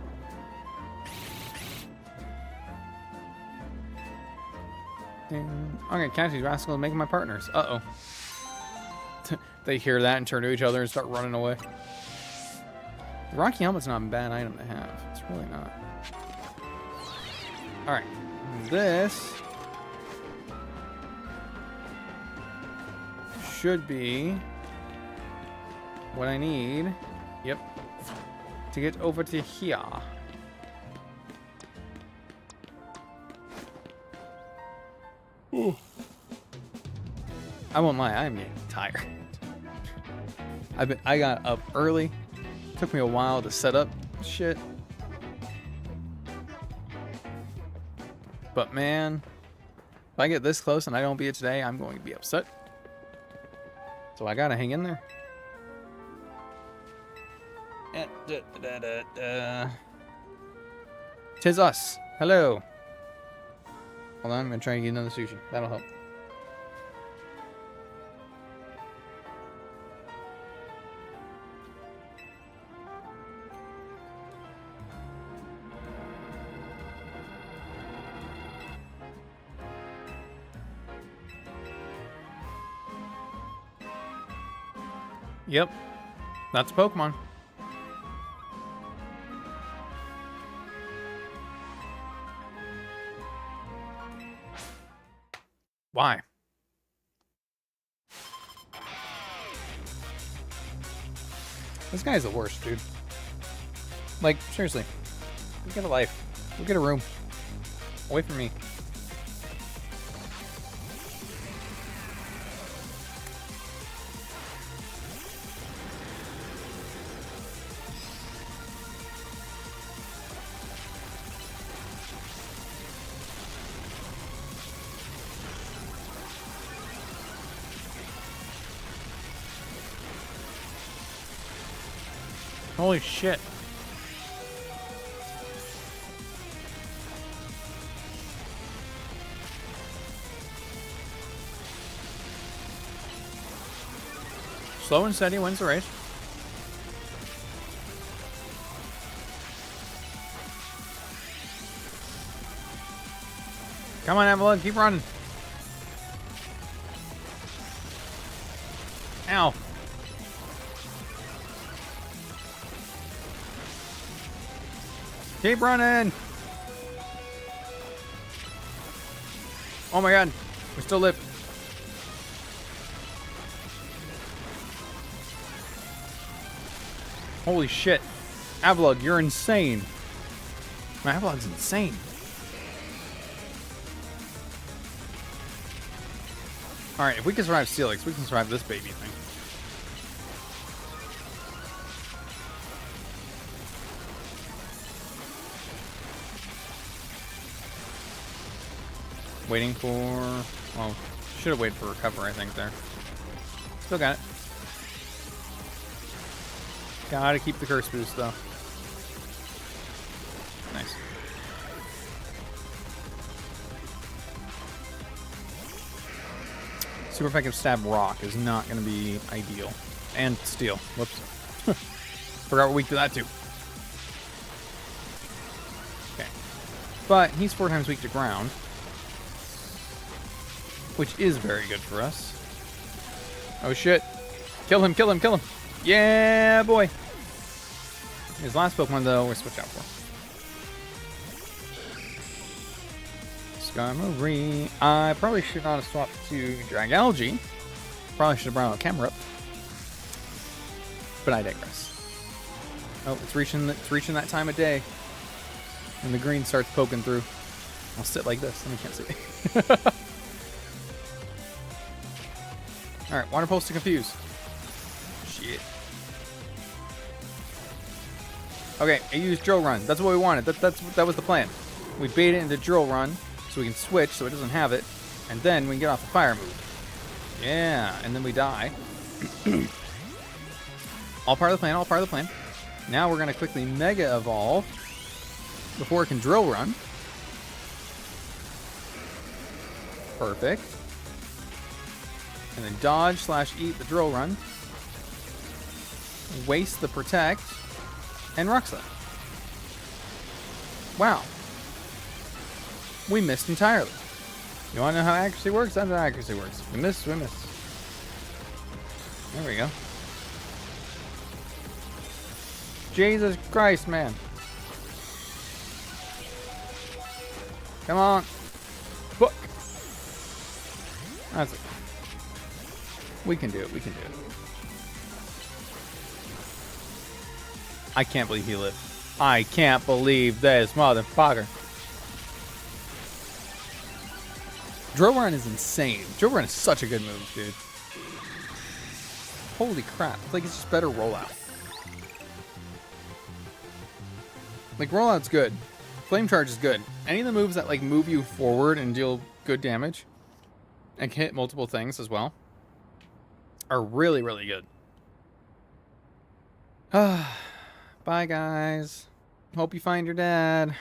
I'm gonna catch these rascals and make them my partners. Uh-oh. They hear that and turn to each other and start running away. The Rocky Helmet's not a bad item to have. It's really not. Alright. This should be what I need. Yep. To get over to here. Ooh. I won't lie, I'm getting tired. I got up early. Took me a while to set up shit. But man, if I get this close and I don't beat it today, I'm going to be upset. So I gotta hang in there. Tis us. Hello. Hold on, I'm gonna try and get another sushi. That'll help. Yep. That's a Pokemon. Why? This guy's the worst, dude. Like, seriously. Look at a life. Look at a room. Away from me. Holy shit. Slow and steady wins the race. Come on, Evelyn, keep running. Ow. Keep running. Oh my god. We still live. Holy shit. Avalugg, you're insane. My Avalugg's insane. Alright, if we can survive Steelix, we can survive this baby thing. Waiting for... Well, should have waited for recover, I think, there. Still got it. Gotta keep the curse boost, though. Nice. Super effective stab rock is not going to be ideal. And steel. Whoops. Forgot what weak to that, too. Okay. But he's 4 times weak to ground. Which is very good for us. Oh shit. Kill him, kill him, kill him. Yeah, boy. His last Pokemon, though, we'll switch out for. Skarmory. I probably should not have swapped to Dragalge. Probably should have brought out Camerupt. But I digress. Oh, it's reaching that time of day. And the green starts poking through. I'll sit like this, and you can't see. Alright, Water Pulse to confuse. Shit. Okay, I used Drill Run. That's what we wanted. That was the plan. We bait it into Drill Run so we can switch so it doesn't have it. And then we can get off the fire move. Yeah, and then we die. All part of the plan, all part of the plan. Now we're going to quickly Mega Evolve before it can Drill Run. Perfect. And then dodge / eat the Drill Run. Waste the Protect. And Rock Slide. Wow. We missed entirely. You want to know how accuracy works? That's how accuracy works. We missed, we missed. There we go. Jesus Christ, man. Come on. Book. That's it. We can do it. We can do it. I can't believe he lived. I can't believe this motherfucker. Drill Run is insane. Drill Run is such a good move, dude. Holy crap. Like, it's just better rollout. Like, rollout's good. Flame Charge is good. Any of the moves that, like, move you forward and deal good damage and can hit multiple things as well are really, really good. Bye, guys. Hope you find your dad.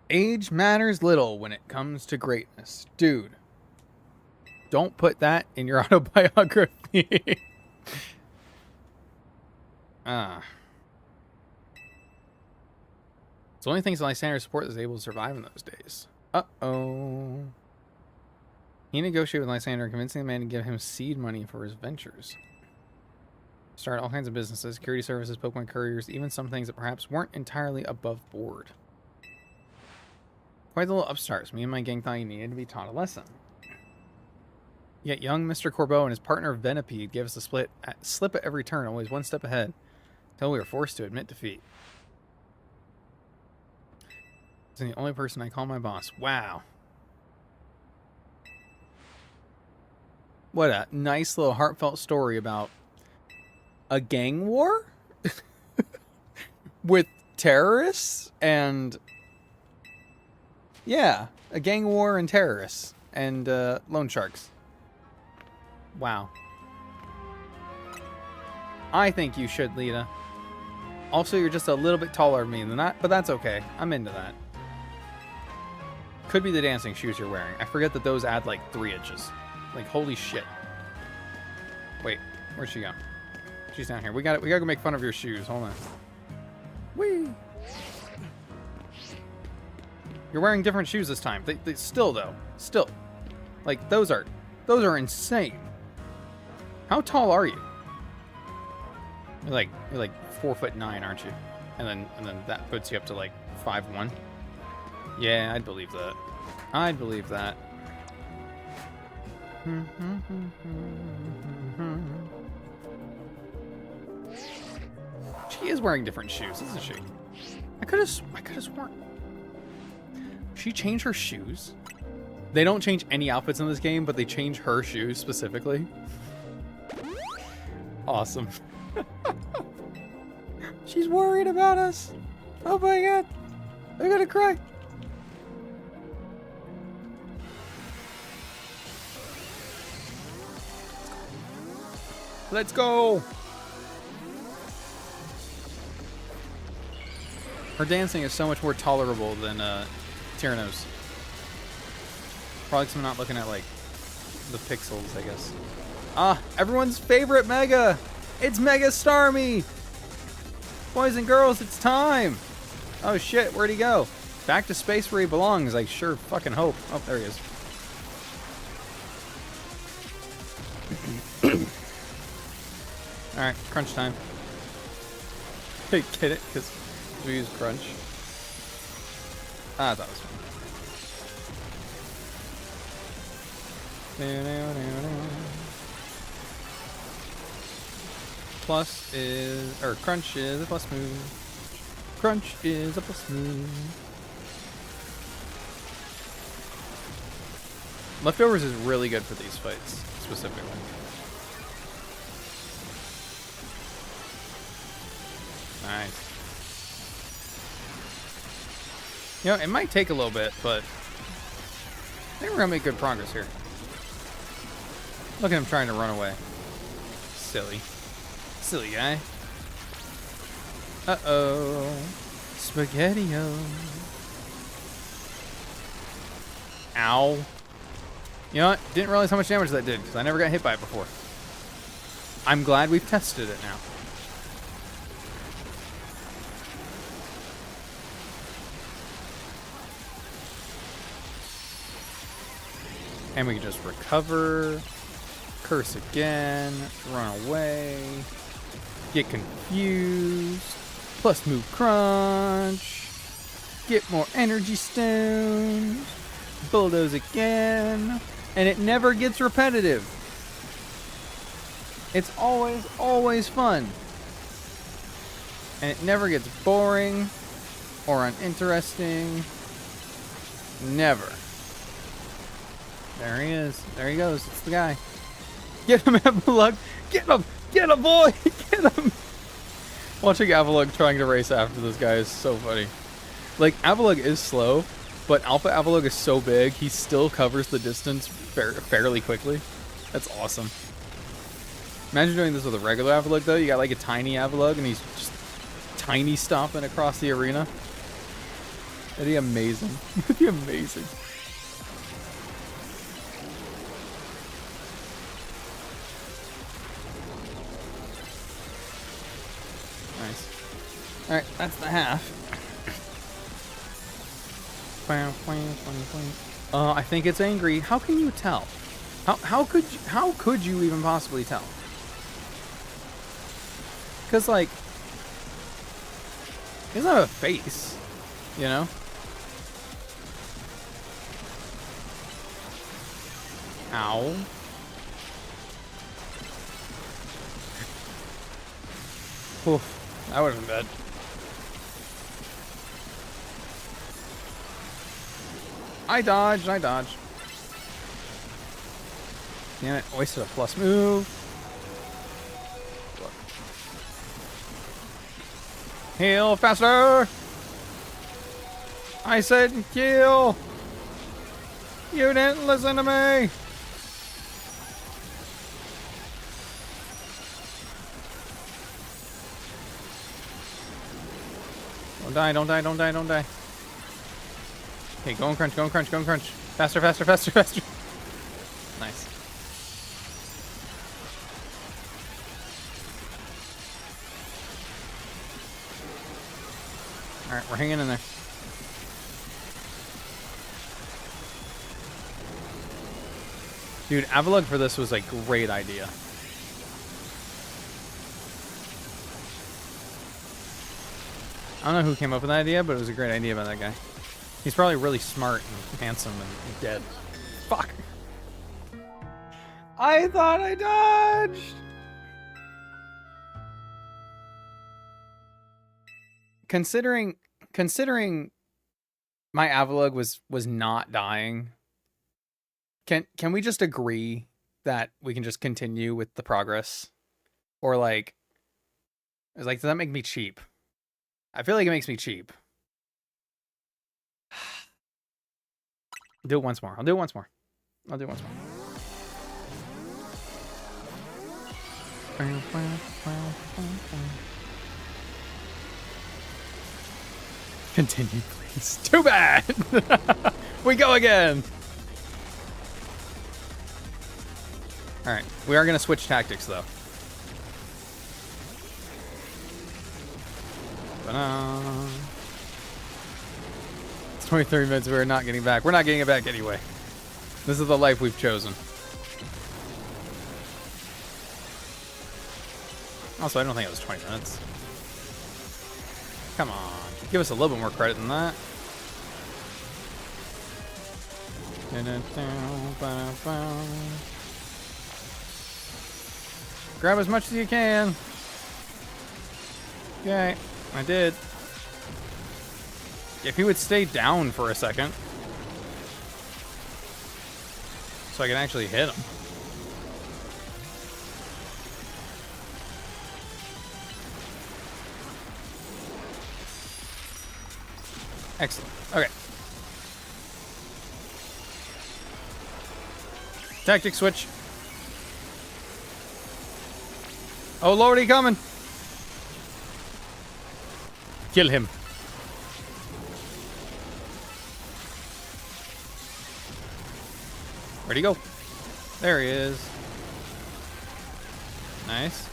Age matters little when it comes to greatness. Dude, don't put that in your autobiography. It's the only things Lysander's support is able to survive in those days. Uh-oh. He negotiated with Lysander, convincing the man to give him seed money for his ventures. Started all kinds of businesses, security services, Pokemon couriers, even some things that perhaps weren't entirely above board. Quite the little upstarts. Me and my gang thought he needed to be taught a lesson. Yet young Mr. Corbeau and his partner Venipede gave us a slip at every turn, always one step ahead, until we were forced to admit defeat. He's the only person I call my boss. Wow. What a nice little heartfelt story about a gang war with terrorists and... Yeah, a gang war and terrorists and loan sharks. Wow. I think you should, Lita. Also, you're just a little bit taller than me than that, but that's okay. I'm into that. Could be the dancing shoes you're wearing. I forget that those add like 3 inches. Like, holy shit. Wait, where'd she go? She's down here. We gotta go make fun of your shoes. Hold on. Whee! You're wearing different shoes this time. They still though. Still. Like those are insane. How tall are you? You're like 4'9", aren't you? And then that puts you up to like 5'1". Yeah, I'd believe that. I'd believe that. She is wearing different shoes, isn't she? I could have sworn. She changed her shoes. They don't change any outfits in this game, but they change her shoes specifically. Awesome. She's worried about us. Oh my god. I'm gonna cry. Let's go. Her dancing is so much more tolerable than Tyranno's. Probably because I'm not looking at like the pixels, I guess. Ah, everyone's favorite Mega! It's Mega Starmie! Boys and girls, it's time! Oh shit, where'd he go? Back to space where he belongs, I sure fucking hope. Oh, there he is. Alright, crunch time. Get it? Because we use crunch. Ah, that was fun. Plus is, or crunch is a plus move. Crunch is a plus move. Leftovers is really good for these fights, specifically. Nice. You know, it might take a little bit, but I think we're gonna make good progress here. Look at him trying to run away. Silly. Silly guy. Uh-oh. Spaghetti-o. Ow. You know what? Didn't realize how much damage that did, because I never got hit by it before. I'm glad we've tested it now. And we can just recover, curse again, run away, get confused, plus move crunch, get more energy stones, bulldoze again, and it never gets repetitive. It's always fun. And it never gets boring or uninteresting. Never. There he is. There he goes. It's the guy. Get him, Avalugg. Get him. Get him, boy. Get him. Watching Avalugg trying to race after this guy is so funny. Like, Avalugg is slow, but Alpha Avalugg is so big, he still covers the distance fairly quickly. That's awesome. Imagine doing this with a regular Avalugg, though. You got, like, a tiny Avalugg, and he's just tiny stomping across the arena. That'd be amazing. That'd be amazing. Nice. Alright, that's the half. I think it's angry. How can you tell? How could you even possibly tell? Because, like, he doesn't have a face, you know? Ow. Oof, that would have been bad. I dodged. Damn it, wasted a plus move. Heal faster! I said kill! You didn't listen to me! Don't die. Okay, go and crunch. Faster. Nice. Alright, we're hanging in there. Dude, Avalugg for this was a great idea. I don't know who came up with that idea, but it was a great idea by that guy. He's probably really smart and handsome and dead. Fuck. I thought I dodged! Considering my Avalugg was not dying, can we just agree that we can just continue with the progress? Or like does that make me cheap? I feel like it makes me cheap. I'll do it once more. Continue, please. Too bad! We go again! Alright, we are going to switch tactics, though. It's 23 minutes we're not getting back. We're not getting it back anyway. This is the life we've chosen. Also, I don't think it was 20 minutes. Come on. Give us a little bit more credit than that. Grab as much as you can. Okay, I did. If he would stay down for a second, so I can actually hit him. Excellent. Okay. Tactic switch. Oh lord, he coming. Kill him. Where'd he go? There he is. Nice.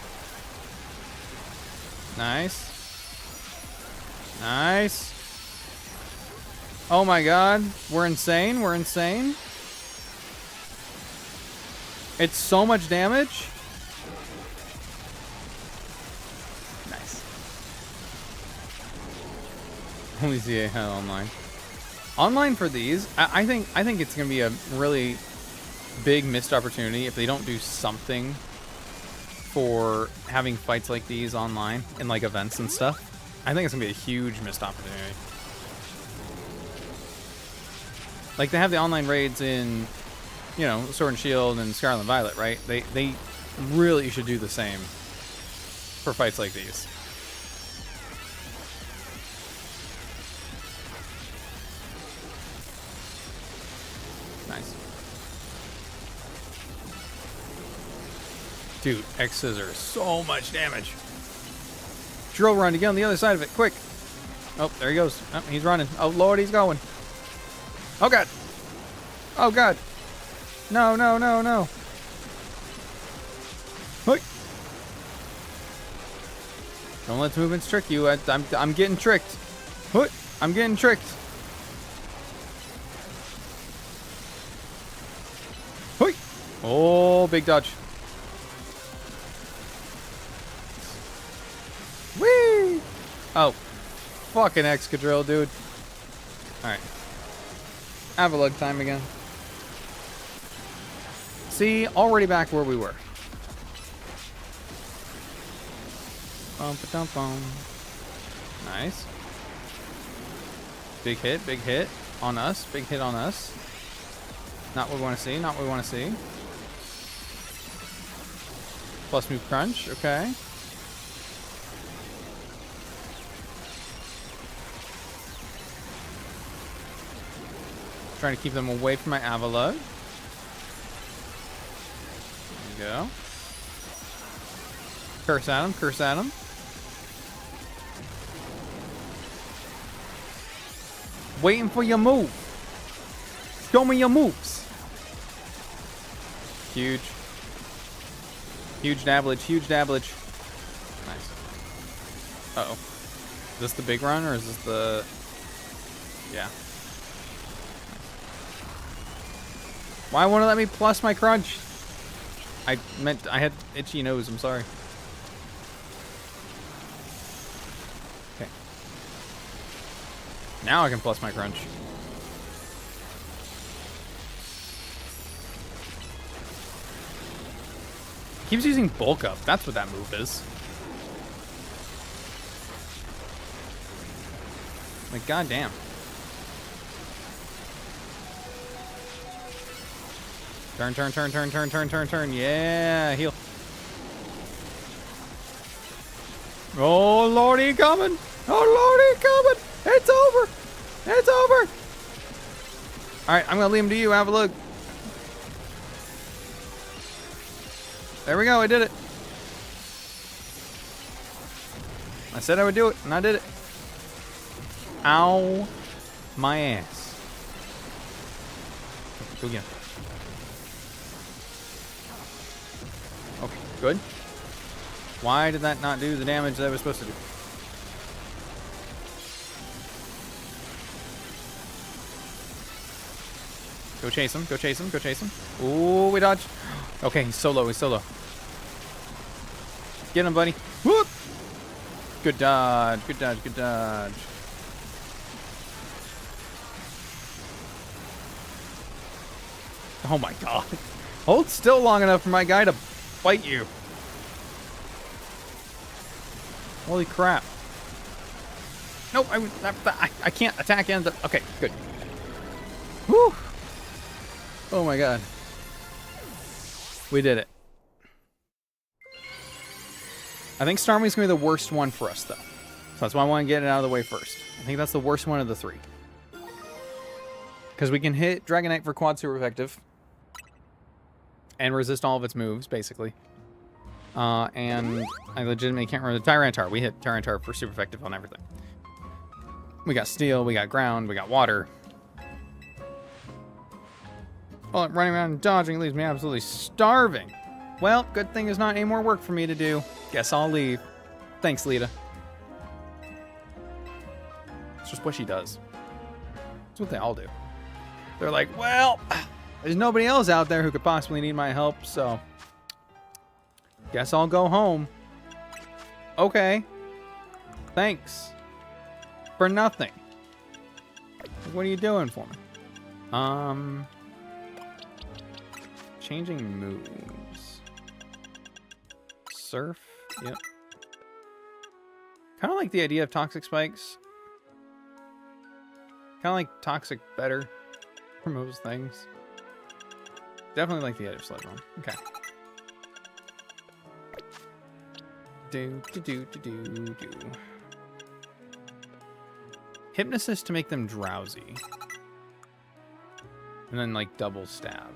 Oh my god. We're insane. It's so much damage. Nice. Only ZA had online. Online for these, I think it's gonna be a really big missed opportunity if they don't do something for having fights like these online in like events and stuff. I think it's gonna be a huge missed opportunity. Like they have the online raids in, you know, Sword and Shield and Scarlet and Violet, right? They really should do the same for fights like these. Nice. Dude, X Scissors, so much damage. Drill run to get on the other side of it, quick. Oh, there he goes. Oh, he's running. Oh, Lord, he's going. Oh, God. Oh, God. No, no, no, no. Hey. Don't let the movements trick you. I'm getting tricked. Hey. I'm getting tricked. Hey. Oh, big dodge. Whee! Oh, fucking Excadrill, dude. Alright. Avalugg time again. See, already back where we were. Bum-ba-dum-bum. Nice. Big hit on us, big hit on us. Not what we want to see, not what we want to see. Plus move crunch, okay. Trying to keep them away from my Avalugg. There we go. Curse at him, curse at him. Waiting for your move. Show me your moves. Huge. Huge dabblage, huge dabblage. Nice. Uh-oh. Is this the big run or is this the... Yeah. Why won't it let me plus my crunch? I meant I had itchy nose, I'm sorry. Okay. Now I can plus my crunch. Keeps using bulk up. That's what that move is. Like, goddamn. Turn, turn, turn, turn, turn, turn, turn, turn. Yeah, heal. Oh, Lordy, coming. Oh, Lordy, coming. It's over. It's over. All right, I'm going to leave him to you, Avalugg. There we go. I did it. I said I would do it, and I did it. Ow. My ass. Go again. Okay, good. Why did that not do the damage that I was supposed to do? Go chase him, go chase him, go chase him. Ooh, we dodged. Okay, he's so low, he's so low. Get him, buddy. Whoop! Good dodge, good dodge, good dodge. Oh my god. Hold still long enough for my guy to bite you. Holy crap. Nope, I can't attack and... Okay, good. Whew. Oh my god. We did it. I think Starmie's going to be the worst one for us, though. So that's why I want to get it out of the way first. I think that's the worst one of the three. Because we can hit Dragonite for quad super effective. And resist all of its moves, basically. And I legitimately can't remember the Tyranitar. We hit Tyranitar for super effective on everything. We got steel, we got ground, we got water. Well, running around and dodging leaves me absolutely starving. Well, good thing there's not any more work for me to do. Guess I'll leave. Thanks, Lita. It's just what she does. It's what they all do. They're like, well, there's nobody else out there who could possibly need my help, so guess I'll go home. Okay. Thanks. For nothing. What are you doing for me? Changing moves. Surf. Yep. Kind of like the idea of toxic spikes. Kind of like toxic better for most things. Definitely like the idea of Sled Run. Okay. Do. Hypnosis to make them drowsy. And then like double stab.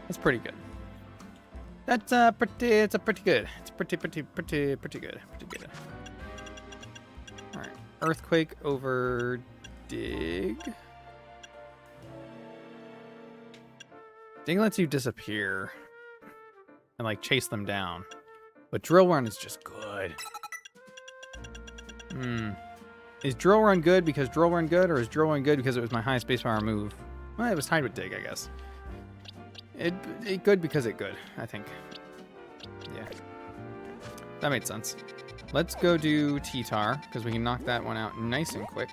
That's pretty good. That's pretty good. It's pretty good. Alright. Earthquake over dig. Dig lets you disappear and like chase them down. But Drill Run is just good. Is Drill Run good because Drill Run good, or is Drill Run good because it was my highest base power move? Well, it was tied with Dig, I guess. It good because it good, I think. Yeah. That made sense. Let's go do T-Tar, because we can knock that one out nice and quick.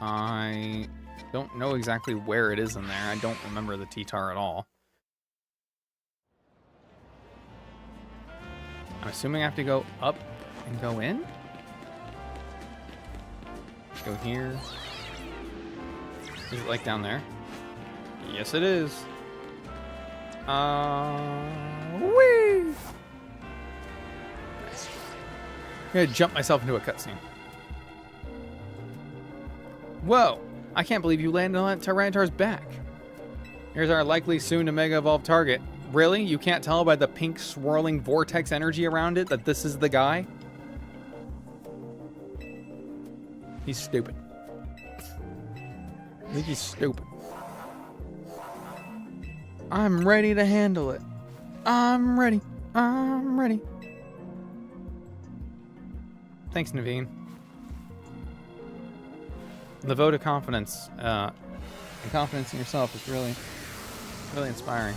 I don't know exactly where it is in there. I don't remember the T-Tar at all. I'm assuming I have to go up and go in? Go here. Is it like down there? Yes, it is. Whee! Nice. I'm gonna jump myself into a cutscene. Whoa! I can't believe you landed on Tyranitar's back. Here's our likely soon to Mega Evolve target. Really? You can't tell by the pink swirling vortex energy around it that this is the guy? He's stupid. I think he's stupid. I'm ready to handle it. I'm ready. Thanks, Naveen. The vote of confidence. And confidence in yourself is really inspiring.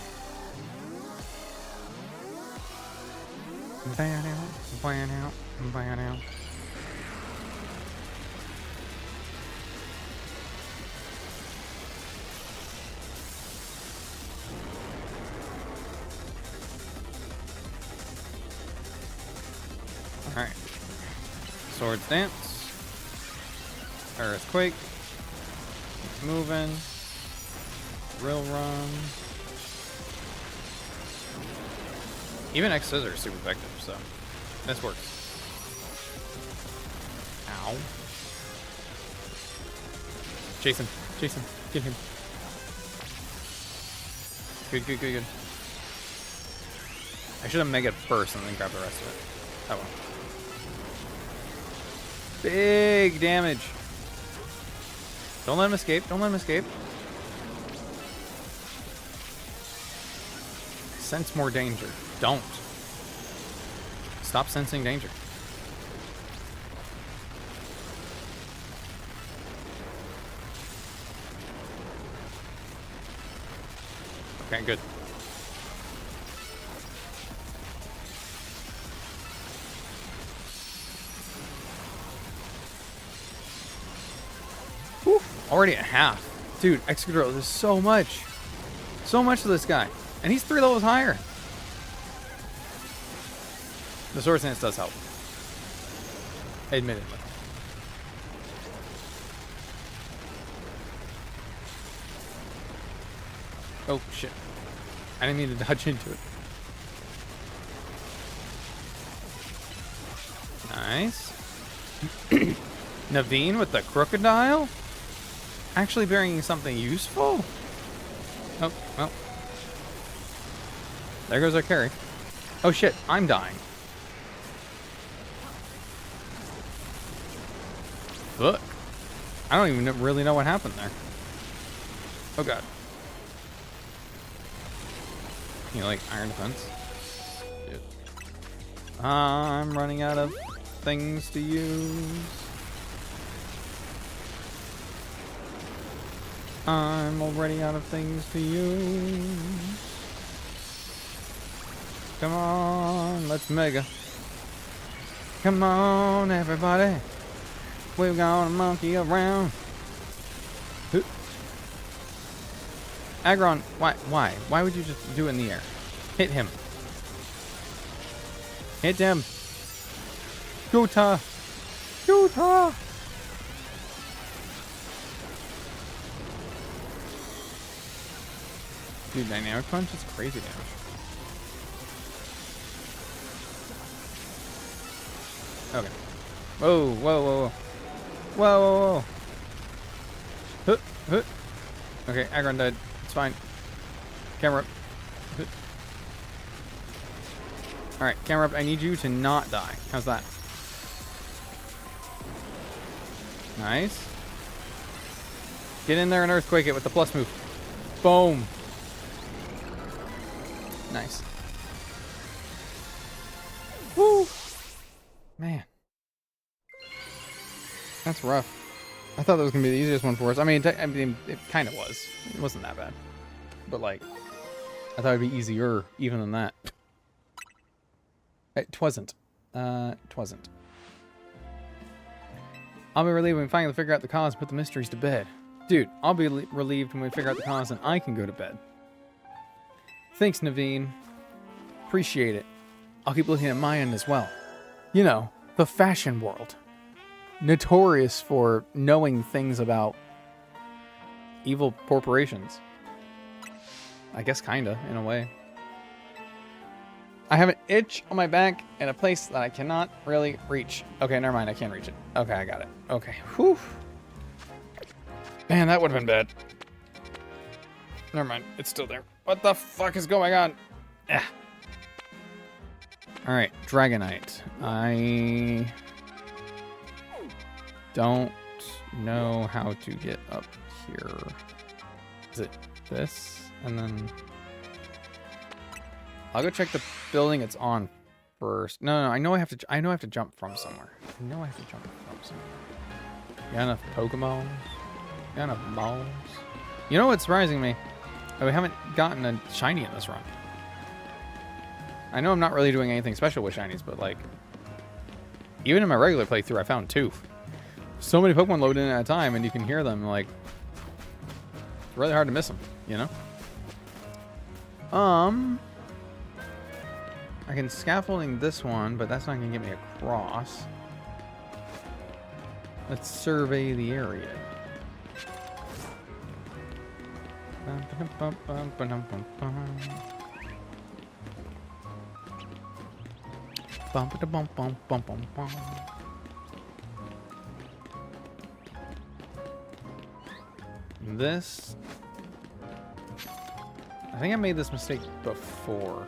Ban out. Alright. Swords Dance. Earthquake. Keep moving. Drill Run. Even X Scissors is super effective, so this works. Ow. Jason, get him. Good. I should have Mega first and then grab the rest of it. Oh well. Big damage. Don't let him escape. Sense more danger. Don't. Stop sensing danger. Okay, good. Whew, already at half. Dude, Excadrill, there's so much. So much to this guy. And he's 3 levels higher. The Swords Dance does help. Admittedly. Oh, shit. I didn't mean to dodge into it. Nice. Naveen with the Crocodile? Actually bearing something useful? Oh, well. There goes our carry. Oh shit, I'm dying. Look. I don't even really know what happened there. Oh god. You like Iron Defense? Shit. I'm running out of things to use. I'm already out of things to use. Come on, let's Mega. Come on, everybody. We're gonna monkey around. Aggron, why? Why would you just do it in the air? Hit him. Hit him. Yuta. Yuta. Dude, Dynamic Punch is crazy damage. Okay. Whoa, whoa, whoa, whoa. Whoa, whoa, whoa. Huh. Okay, Aggron died. It's fine. Camera up. Alright, camera up. I need you to not die. How's that? Nice. Get in there and Earthquake it with the plus move. Boom. Nice. Woo! Man. That's rough. I thought that was going to be the easiest one for us. I mean, it kind of was. It wasn't that bad. But, like, I thought it would be easier even than that. It wasn't. Twasn't. I'll be relieved when we finally figure out the cause and put the mysteries to bed. Dude, I'll be relieved when we figure out the cause and I can go to bed. Thanks, Naveen. Appreciate it. I'll keep looking at my end as well. You know, the fashion world. Notorious for knowing things about evil corporations. I guess kinda, in a way. I have an itch on my back in a place that I cannot really reach. Okay, never mind, I can't reach it. Okay, I got it. Okay, whew. Man, that would have been bad. Never mind, it's still there. What the fuck is going on? Ah. Alright, Dragonite. I don't know how to get up here. Is it this? And then I'll go check the building it's on first. No, I know I have to jump from somewhere. I know I have to jump from somewhere. Got enough Pokemon? Got enough balls? You know what's surprising me? We haven't gotten a shiny in this run. I know I'm not really doing anything special with shinies, but like, even in my regular playthrough, I found 2. So many Pokemon load in at a time, and you can hear them. Like, it's really hard to miss them, you know. I can scaffolding this one, but that's not gonna get me across. Let's survey the area. This, I think I made this mistake before.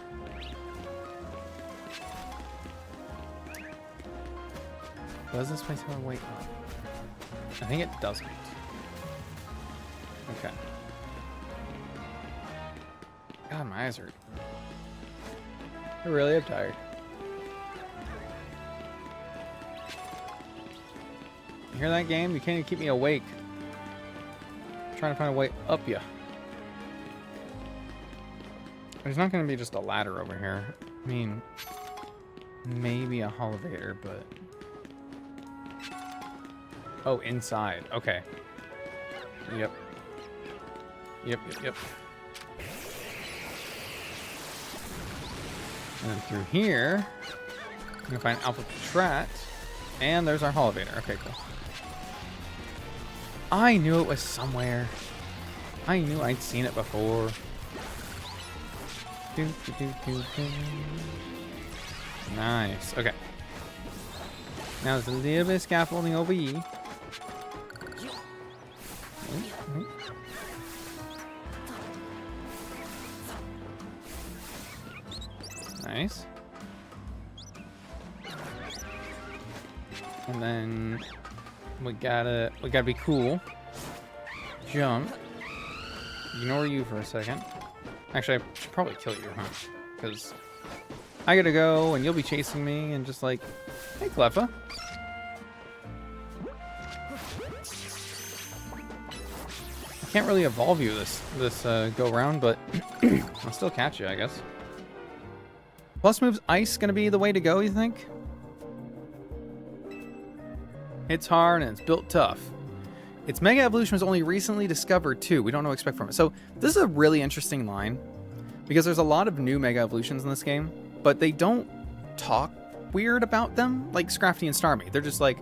Does this place have a wait up? I think it doesn't. Okay. God, my eyes hurt. I really am tired. You hear that, game? You can't even keep me awake. I'm trying to find a way up ya. There's not going to be just a ladder over here. I mean, maybe a elevator, but... Oh, inside. Okay. Yep. Yep. And then through here, we can find Alpha Patrat. And there's our elevator. Okay, cool. I knew it was somewhere. I knew I'd seen it before. Nice. Okay. Now there's a little bit of scaffolding over here. Nice. And then we gotta be cool. Jump. Ignore you for a second. Actually, I should probably kill you, huh? Because I gotta go, and you'll be chasing me, and just like, hey, Cleffa. I can't really evolve you this go round, but I'll still catch you, I guess. Plus moves ice gonna be the way to go, you think? It's hard and it's built tough. Its Mega Evolution was only recently discovered too. We don't know what to expect from it. So this is a really interesting line because there's a lot of new Mega Evolutions in this game, but they don't talk weird about them, like Scrafty and Starmie. They're just like,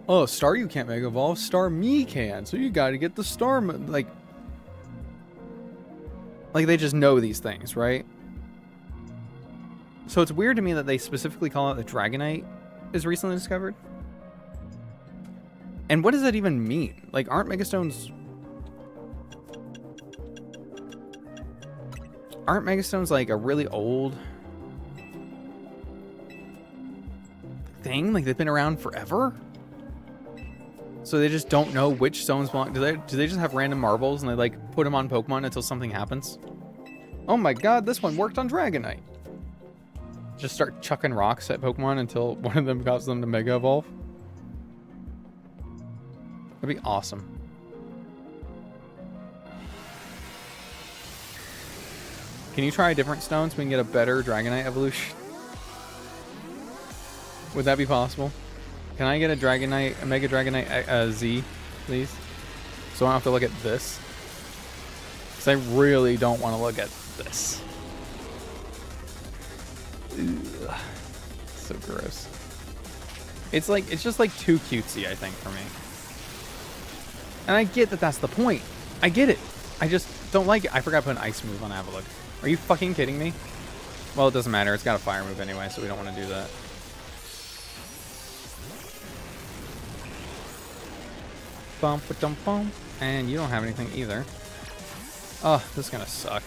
oh, Staryu can't Mega Evolve, Starmie can, so you gotta get the Star... Like they just know these things, right? So it's weird to me that they specifically call out that Dragonite is recently discovered. And what does that even mean? Like, aren't Megastones... Aren't Megastones like a really old thing? Like, they've been around forever? So they just don't know which stones belong. Do they just have random marbles and they like put them on Pokemon until something happens? Oh my god, this one worked on Dragonite. Just start chucking rocks at Pokemon until one of them causes them to Mega Evolve. That'd be awesome. Can you try a different stone so we can get a better Dragonite evolution? Would that be possible? Can I get a Dragonite, a Mega Dragonite Z, please? So I don't have to look at this. Because I really don't want to look at this. Ugh. So gross. It's just like too cutesy, I think, for me. And I get that that's the point. I get it. I just don't like it. I forgot to put an ice move on Avalugg. Are you fucking kidding me? Well, it doesn't matter. It's got a fire move anyway, so we don't want to do that. Bump, dump, bump. And you don't have anything either. Oh, this is gonna suck.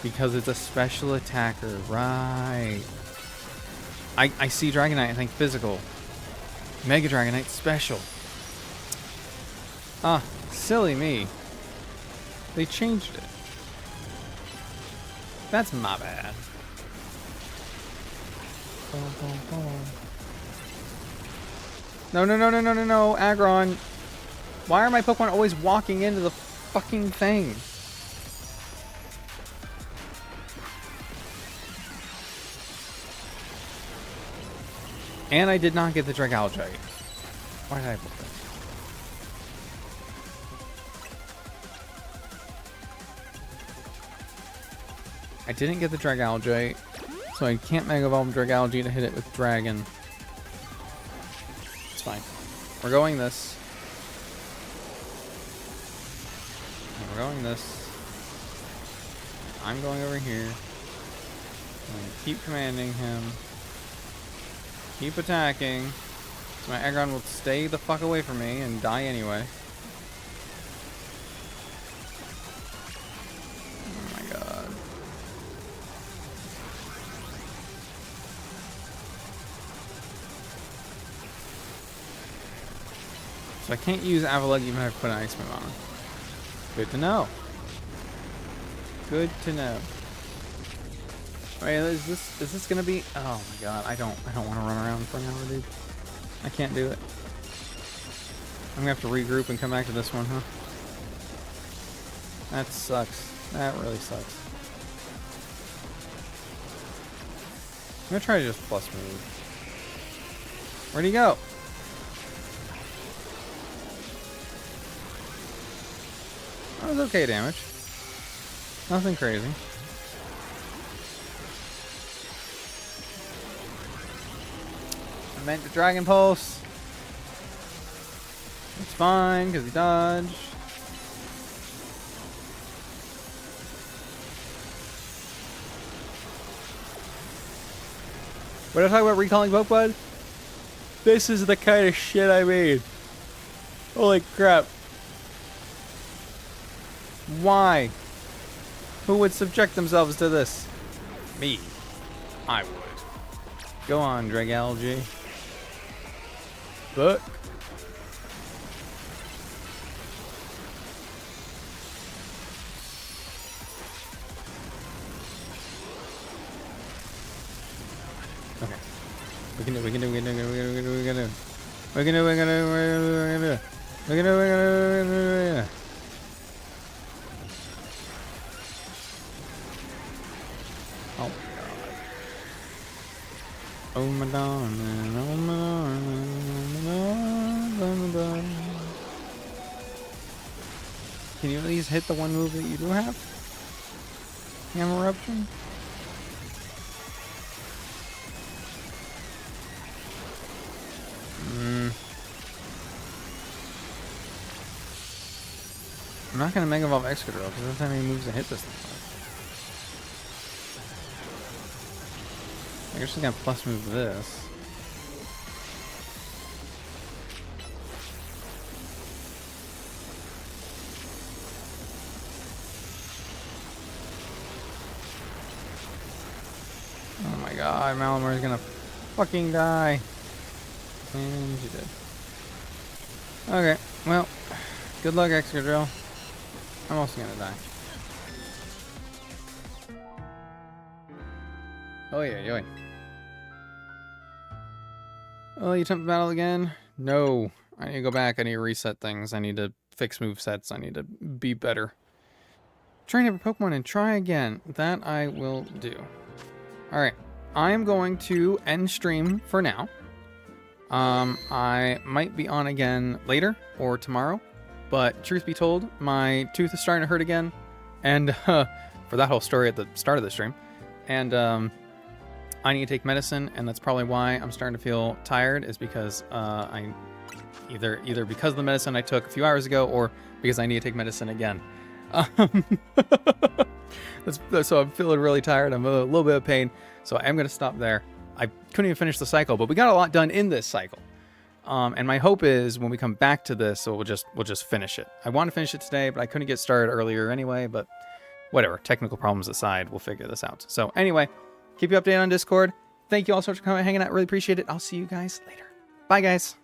Because it's a special attacker, right? I see Dragonite, I think physical. Mega Dragonite special. Ah, silly me. They changed it. That's my bad. No, no, no, no, no, no, no, Aggron. Why are my Pokemon always walking into the fucking thing? And I did not get the Dragalgite. Why did I put that? I didn't get the Dragalgite, so I can't Mega Evolve Dragalge to hit it with Dragon. It's fine. We're going this. And we're going this. I'm going over here. I'm going to keep commanding him. Keep attacking. So my Aggron will stay the fuck away from me and die anyway. Oh my god. So I can't use Avalugg even if I put an Ice Move on. Good to know. Good to know. Wait, is this gonna be? Oh my god, I don't want to run around for an hour, dude. I can't do it. I'm gonna have to regroup and come back to this one, huh? That sucks. That really sucks. I'm gonna try to just plus move. Where'd he go? That was okay damage. Nothing crazy. I meant to Dragon Pulse. It's fine because he dodged. What did I talk about recalling Pokebud? This is the kind of shit I made. Holy crap. Why? Who would subject themselves to this? Me. I would. Go on, Dragalge. But okay. We can do. Oh my god. Oh my darling, oh my darling, oh my darling. Can you at least hit the one move that you do have? Hammer Eruption? I'm not gonna Mega Evolve Excadrill because doesn't have any moves to hit this thing. I guess she's gonna plus move this. Oh my god, Malamar is gonna fucking die. And she did. Okay, well, good luck, Excadrill. I'm also gonna die. Oh yeah, yeah. Oh, you attempt battle again? No. I need to go back. I need to reset things. I need to fix movesets. I need to be better. Train every Pokemon and try again. That I will do. Alright. I am going to end stream for now. I might be on again later or tomorrow. But truth be told, my tooth is starting to hurt again. And for that whole story at the start of the stream. And I need to take medicine, and that's probably why I'm starting to feel tired, is because I either because of the medicine I took a few hours ago, or because I need to take medicine again. So I'm feeling really tired. I'm a little bit of pain, so I am going to stop there. I couldn't even finish the cycle, but we got a lot done in this cycle. And my hope is when we come back to this, so we'll just finish it. I want to finish it today, but I couldn't get started earlier anyway. But whatever, technical problems aside, we'll figure this out. So anyway, keep you updated on Discord. Thank you all so much for coming, hanging out. Really appreciate it. I'll see you guys later. Bye, guys.